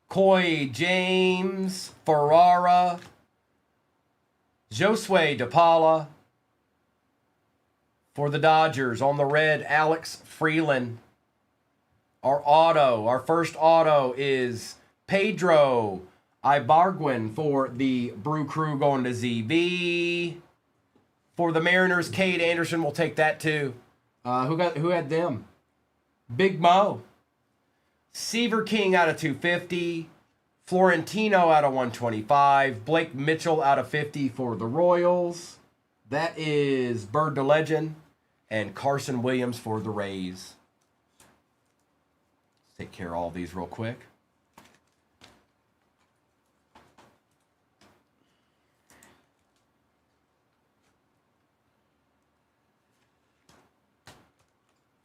Coy James, Ferrara, Josue DePaula. For the Dodgers, on the red, Alex Freeland. Our first auto is Pedro Ibargüen for the Brew Crew going to ZB. For the Mariners, Cade Anderson will take that too. Who had them? Big Mo. Seaver King out of 250. Florentino out of 125. Blake Mitchell out of 50 for the Royals. That is Bird to Legend. And Carson Williams for the Rays. Let's take care of all these real quick.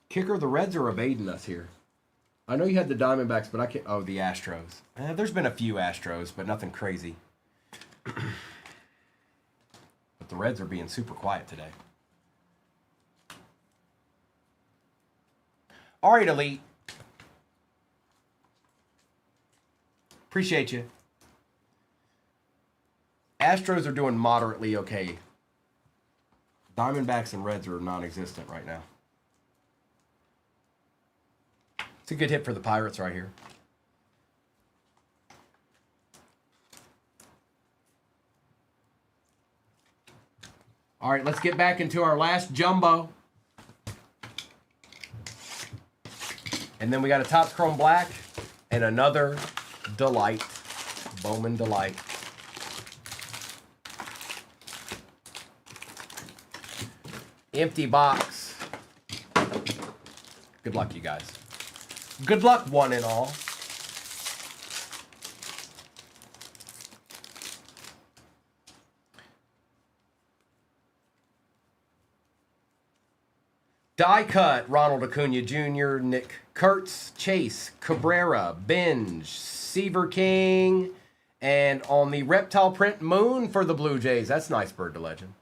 Kicker, the Reds are evading us here. I know you had the Diamondbacks, but I can't. Oh, the Astros. There's been a few Astros, but nothing crazy. But the Reds are being super quiet today. All right, Elite. Appreciate you. Astros are doing moderately okay. Diamondbacks and Reds are non-existent right now. It's a good hit for the Pirates right here. All right, let's get back into our last jumbo. And then we got a Topps Chrome Black and another Delight, Bowman Delight. Empty box. Good luck, you guys. Good luck, one and all. Die cut, Ronald Acuna Jr., Nick Kurtz, Chase, Cabrera, Binge, Seaver King, and on the reptile print, Moon for the Blue Jays. That's nice, Bird to Legend.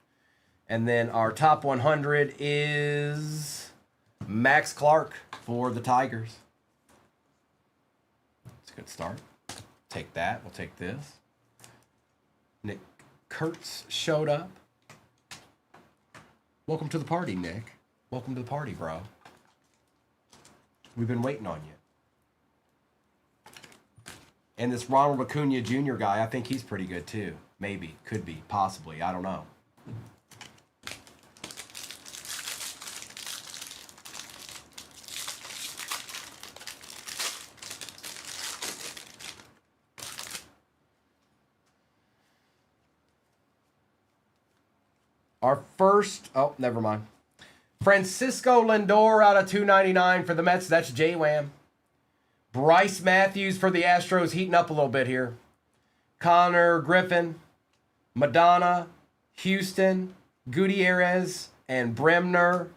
And then our top 100 is Max Clark for the Tigers. It's a good start. Take that. We'll take this. Nick Kurtz showed up. Welcome to the party, Nick. Welcome to the party, bro. We've been waiting on you. And this Ronald Acuna Jr. guy, I think he's pretty good too. Maybe, could be, possibly. I don't know. Our first, oh, never mind. Francisco Lindor out of 299 for the Mets. That's J-Wham. Bryce Matthews for the Astros, heating up a little bit here. Connor Griffin, Madonna, Houston, Gutierrez, and Bremner,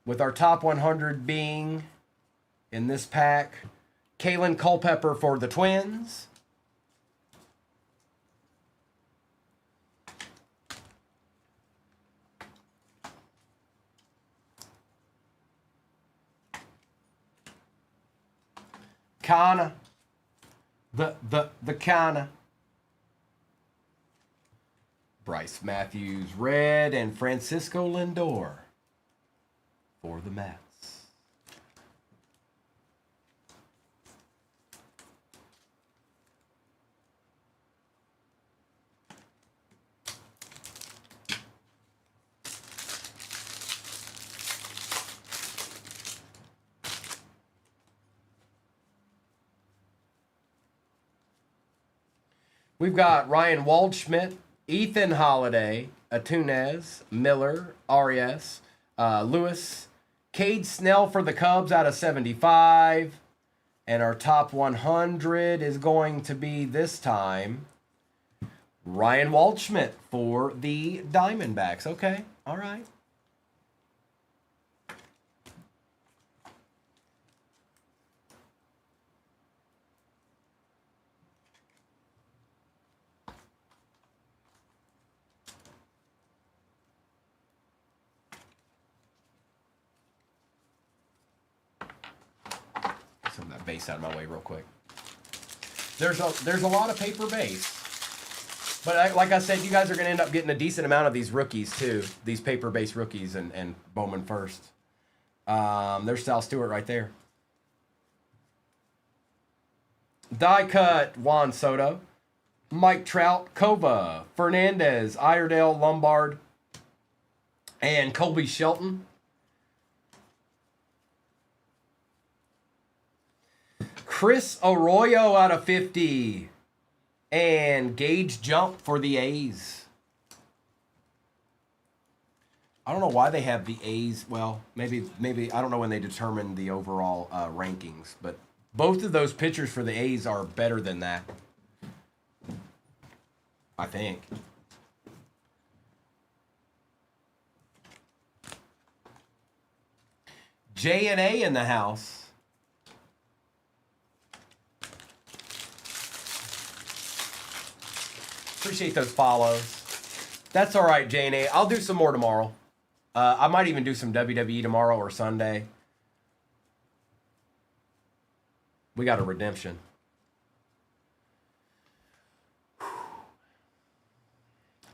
with our top 100 being in this pack. Kalen Culpepper for the Twins. Kana. The Kana. Bryce Matthews, red, and Francisco Lindor for the Mets. We've got Ryan Waldschmidt, Ethan Holiday, Atunez, Miller, Arias, Lewis, Cade Snell for the Cubs out of 75. And our top 100 is going to be this time Ryan Waldschmidt for the Diamondbacks. Okay, all right. Some of that base out of my way real quick. There's a lot of paper base. But like I said, you guys are going to end up getting a decent amount of these rookies too. These paper-based rookies and Bowman first. There's Sal Stewart right there. Die cut Juan Soto. Mike Trout, Kova, Fernandez, Iredale, Lombard, and Colby Shelton. Chris Arroyo out of 50. And Gage Jump for the A's. I don't know why they have the A's. Well, maybe I don't know when they determine the overall rankings, but both of those pitchers for the A's are better than that. I think. J&A in the house. Appreciate those follows. That's all right, J&A. I'll do some more tomorrow. I might even do some WWE tomorrow or Sunday. We got a redemption.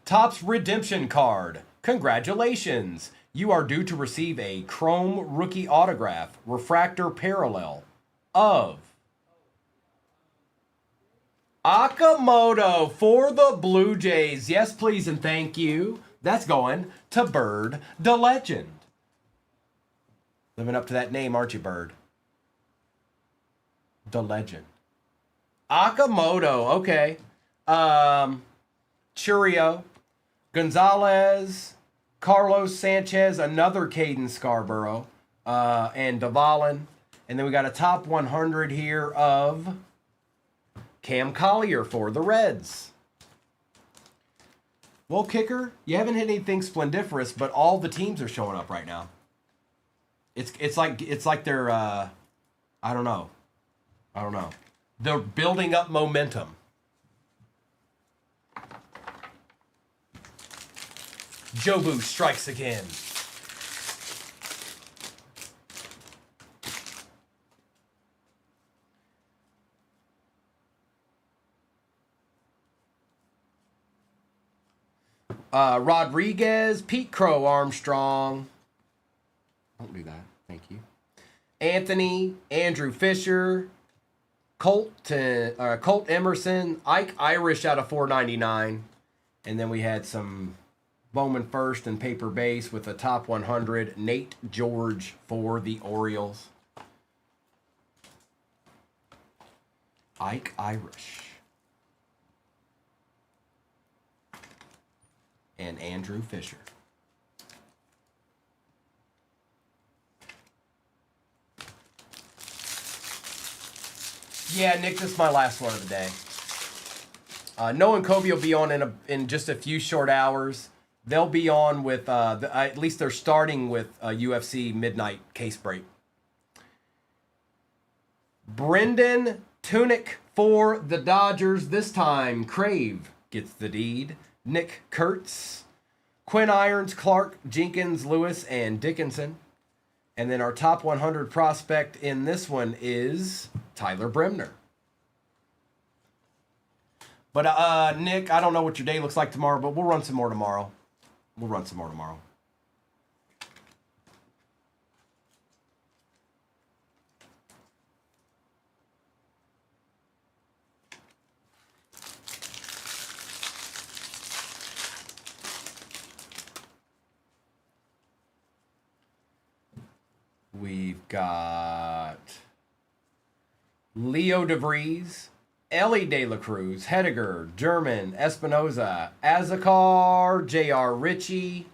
Topps redemption card. Congratulations. You are due to receive a Chrome rookie autograph, refractor parallel of Akamoto for the Blue Jays. Yes, please, and thank you. That's going to Bird the Legend. Living up to that name, aren't you, Bird? The Legend. Akamoto, okay. Churio, Gonzalez, Carlos Sanchez, another Caden Scarborough, and Dvalin. And then we got a top 100 here of Cam Collier for the Reds. Well, kicker, you haven't hit anything splendiferous, but all the teams are showing up right now. It's like they're I don't know. They're building up momentum. Jobu strikes again. Rodriguez, Pete Crow Armstrong. Don't do that. Thank you. Anthony, Andrew Fisher, Colt Emerson, Ike Irish out of 499. And then we had some Bowman first and paper base with the top 100. Nate George for the Orioles. Ike Irish. And Andrew Fisher. Yeah, Nick, this is my last one of the day. Noah and Kobe will be on in just a few short hours. They'll be on with, at least they're starting with a UFC midnight case break. Brendan Tunick for the Dodgers. This time, Crave gets the deed. Nick Kurtz, Quinn Irons, Clark, Jenkins, Lewis, and Dickinson. And then our top 100 prospect in this one is Tyler Bremner. But Nick, I don't know what your day looks like tomorrow, but we'll run some more tomorrow. We've got Leo DeVries, Ellie De La Cruz, Hediger, German, Espinoza, Azakar, J.R. Ritchie,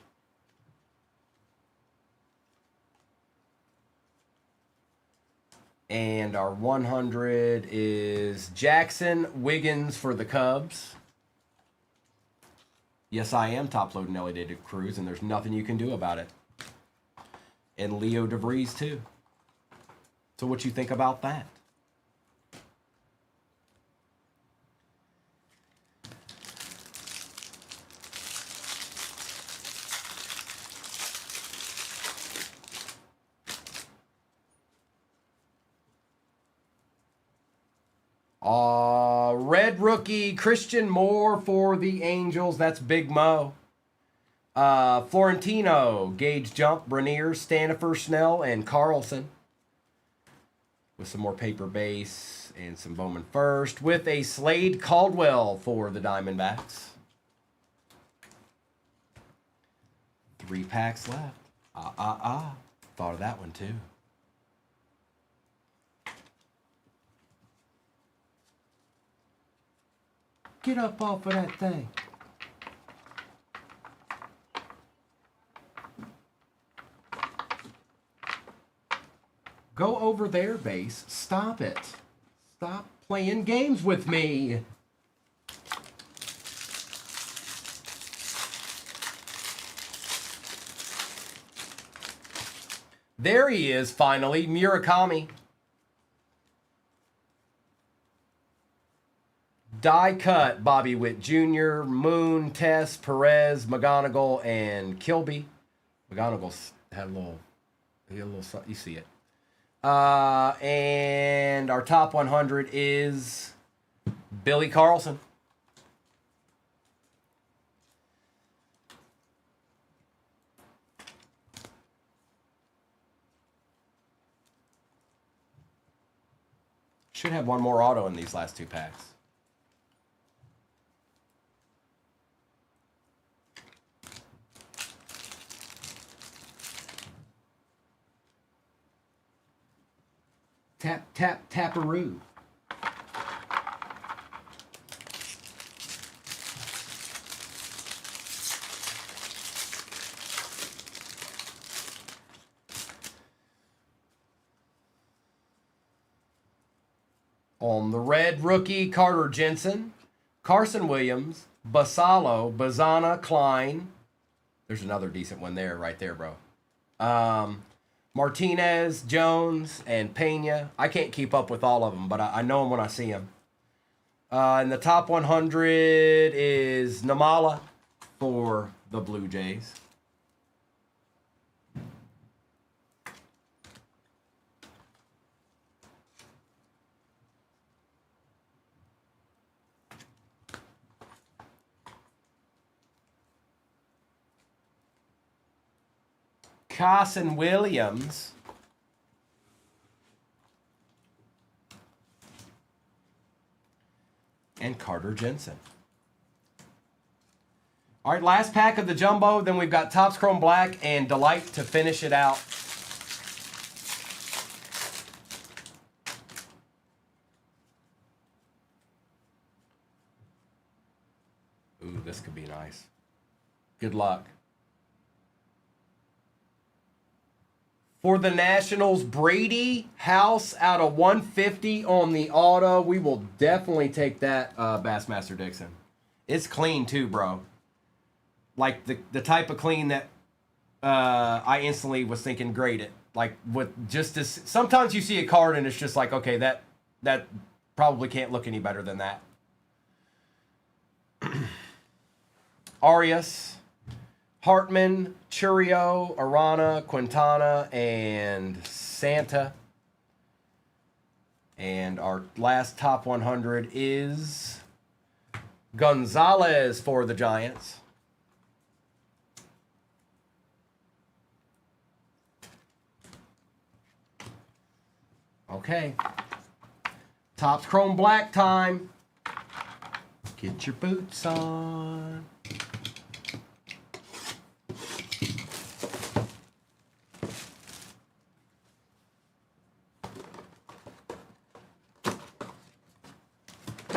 and our 100 is Jackson Wiggins for the Cubs. Yes, I am top-loading Ellie De La Cruz, and there's nothing you can do about it. And Leo DeVries, too. So what you think about that? Red rookie Christian Moore for the Angels. That's Big Mo. Florentino, Gage Jump, Brenier, Stanifer, Snell, and Carlson. With some more paper base and some Bowman first. With a Slade Caldwell for the Diamondbacks. 3 packs left. Thought of that one too. Get up off of that thing. Go over there, base. Stop it. Stop playing games with me. There he is, finally. Murakami. Die cut, Bobby Witt Jr., Moon, Tess, Perez, McGonigal, and Kilby. McGonigal's had a little, you see it. And our top 100 is Billy Carlson. Should have one more auto in these last 2 packs. Tap, tap, taparoo. On the red rookie, Carter Jensen, Carson Williams, Basalo, Bazana, Klein. There's another decent one there, right there, bro. Martinez, Jones, and Pena. I can't keep up with all of them, but I know them when I see them. And the top 100 is Namala for the Blue Jays. Carson Williams. And Carter Jensen. All right, last pack of the jumbo. Then we've got Topps Chrome Black and Delight to finish it out. Ooh, this could be nice. Good luck. For the Nationals, Brady House out of 150 on the auto. We will definitely take that, Bassmaster Dixon. It's clean too, bro. Like the type of clean that I instantly was thinking grade it. Like with just this. Sometimes you see a card and it's just like, okay, that probably can't look any better than that. Arias, Hartman, Churio, Arana, Quintana, and Santa. And our last top 100 is Gonzalez for the Giants. Okay. Topps Chrome Black time. Get your boots on.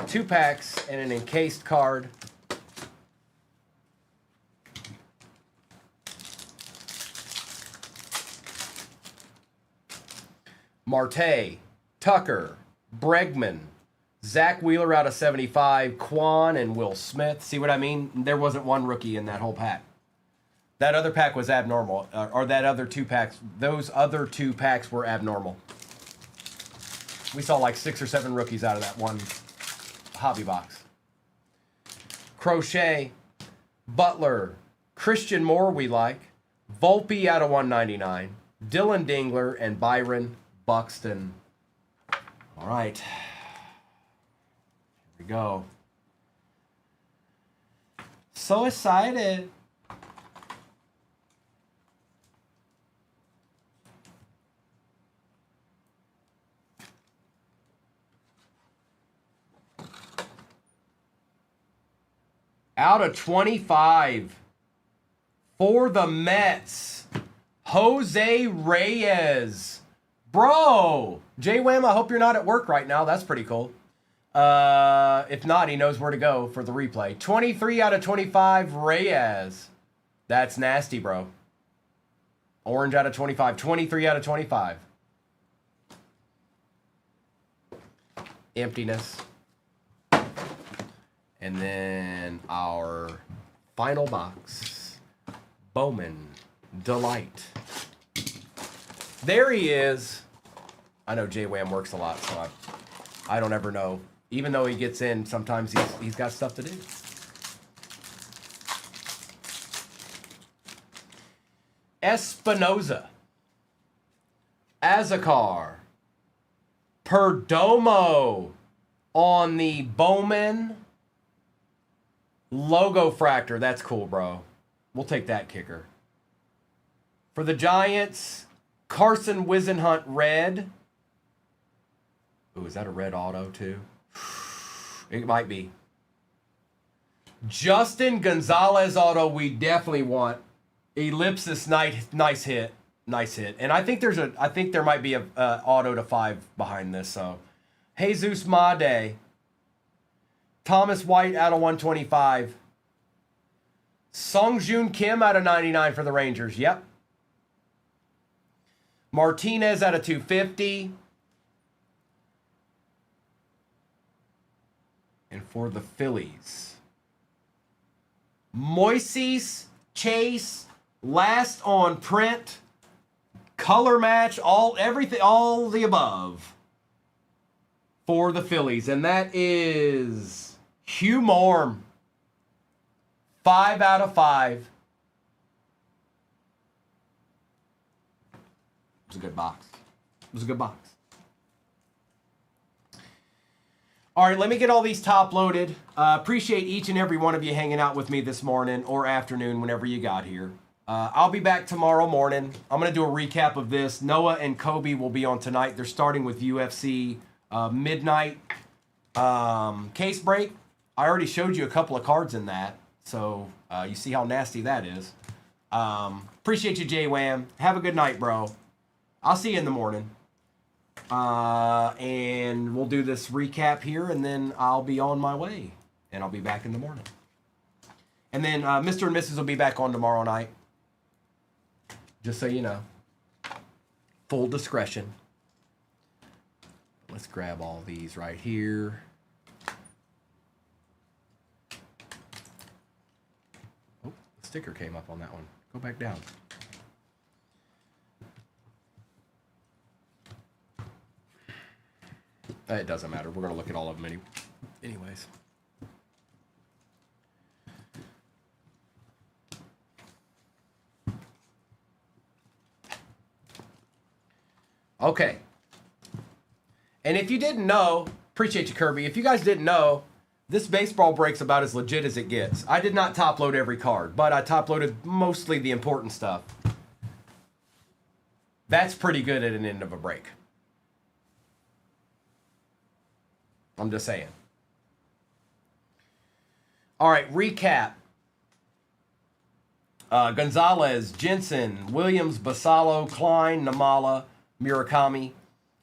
Two packs and an encased card. Marte, Tucker, Bregman, Zach Wheeler out of 75, Quan, and Will Smith. See what I mean? There wasn't one rookie in that whole pack. That other pack was abnormal, or that other two packs. Those other two packs were abnormal. We saw like 6 or 7 rookies out of that one hobby box. Crochet, Butler, Christian Moore we like, Volpe out of 199, Dylan Dingler, and Byron Buxton. All right. Here we go. So excited. Out of 25 for the Mets, Jose Reyes. Bro, J-Wham, I hope you're not at work right now. That's pretty cool. If not, he knows where to go for the replay. 23 out of 25, Reyes. That's nasty, bro. Orange out of 25. 23 out of 25. Emptiness. And then our final box, Bowman Delight. There he is. I know J-Wham works a lot, so I don't ever know. Even though he gets in, sometimes he's got stuff to do. Espinoza, Azakar, Perdomo on the Bowman logo fractor. That's cool, bro. We'll take that kicker. For the Giants, Carson Wisenhunt red. Ooh, is that a red auto too? It might be. Justin Gonzalez auto we definitely want. Ellipsis, nice hit. Nice hit. And I think there might be a auto to 5 behind this, so. Jesus Made. Thomas White out of 125. Sungjoon Kim out of 99 for the Rangers. Yep. Martinez out of 250. And for the Phillies, Moises Chase, last on print, color match, everything, all the above for the Phillies. And that is Hugh Morm. 5 out of 5. It was a good box. It was a good box. All right, let me get all these top loaded. Appreciate each and every one of you hanging out with me this morning or afternoon whenever you got here. I'll be back tomorrow morning. I'm going to do a recap of this. Noah and Kobe will be on tonight. They're starting with UFC midnight case break. I already showed you a couple of cards in that, so you see how nasty that is. Appreciate you, J-Wham. Have a good night, bro. I'll see you in the morning. And we'll do this recap here, and then I'll be on my way, and I'll be back in the morning. And then Mr. and Mrs. will be back on tomorrow night. Just so you know. Full discretion. Let's grab all these right here. Oh, the sticker came up on that one. Go back down. It doesn't matter. We're going to look at all of them anyways. Okay. And if you didn't know, appreciate you, Kirby. If you guys didn't know, this baseball break's about as legit as it gets. I did not top load every card, but I top loaded mostly the important stuff. That's pretty good at an end of a break. I'm just saying. All right, recap. Gonzalez, Jensen, Williams, Basalo, Klein, Namala, Murakami,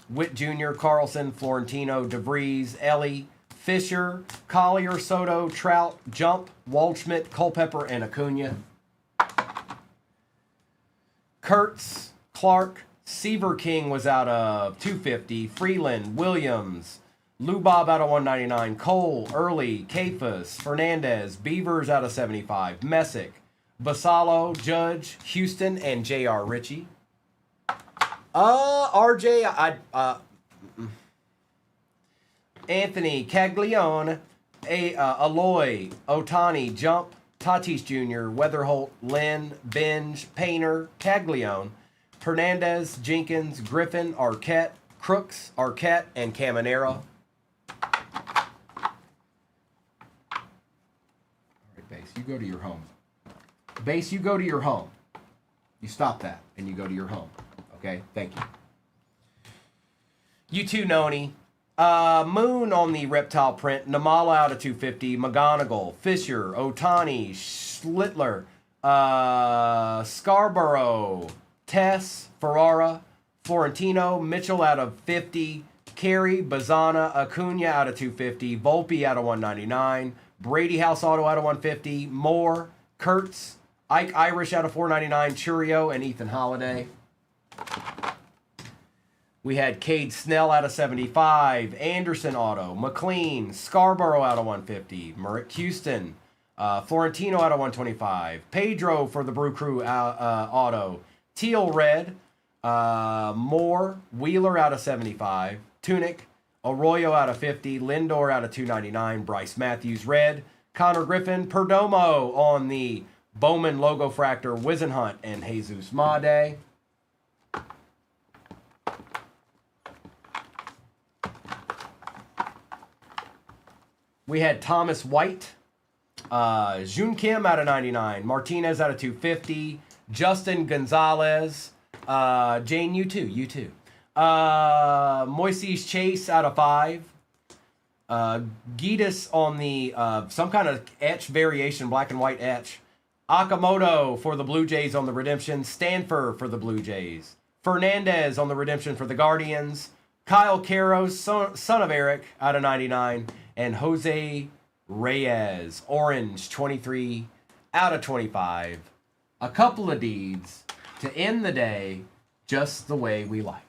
Witt Jr., Carlson, Florentino, DeVries, Ellie, Fisher, Collier, Soto, Trout, Jump, Waldschmidt, Culpepper, and Acuna. Kurtz, Clark, Seaver King was out of 250. Freeland, Williams, Lubob out of 199. Cole, Early, Kafus, Fernandez, Beavers out of 75. Messick, Basalo, Judge, Houston, and J.R. Ritchie. RJ, Anthony, Caglione, Aloy, Otani, Jump, Tatis Jr., Weatherholt, Lynn, Binge, Painter, Caglione, Hernandez, Jenkins, Griffin, Arquette, Crooks, Arquette, and Caminero. All right, Base, you go to your home. Base, you go to your home. You stop that, and you go to your home. Okay, thank you. You too, Noni. Moon on the reptile print. Namala out of 250. McGonigal, Fisher, Otani, Schlittler, Scarborough, Tess, Ferrara, Florentino, Mitchell out of 50. Carey, Bazana, Acuna out of 250. Volpe out of 199. Brady House Auto out of 150. Moore, Kurtz, Ike Irish out of 499. Churio, and Ethan Holiday. We had Cade Snell out of 75, Anderson Auto, McLean, Scarborough out of 150, Merrick Houston, Florentino out of 125, Pedro for the Brew Crew Auto, Teal Red, Moore, Wheeler out of 75, Tunic, Arroyo out of 50, Lindor out of 299, Bryce Matthews Red, Connor Griffin, Perdomo on the Bowman Logo Fractor, Wizenhunt, and Jesus Made. We had Thomas White, Jun Kim out of 99, Martinez out of 250, Justin Gonzalez, Jane, you too. Moises Chase out of 5, Gitas on the some kind of etch variation, black and white etch, Akamoto for the Blue Jays on the redemption, Stanford for the Blue Jays, Fernandez on the redemption for the Guardians, Kyle Caros, son of Eric, out of 99, and Jose Reyes, orange, 23 out of 25. A couple of deeds to end the day just the way we like.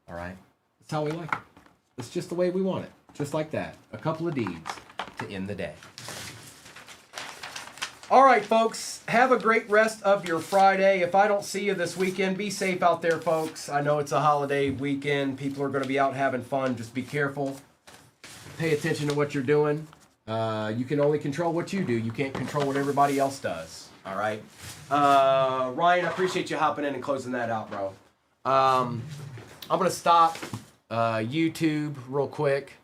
All right? That's how we like it. It's just the way we want it. Just like that. A couple of deeds to end the day. All right, folks. Have a great rest of your Friday. If I don't see you this weekend, be safe out there, folks. I know it's a holiday weekend. People are going to be out having fun. Just be careful. Pay attention to what you're doing. You can only control what you do. You can't control what everybody else does. All right. Ryan, I appreciate you hopping in and closing that out, bro. I'm gonna stop YouTube real quick.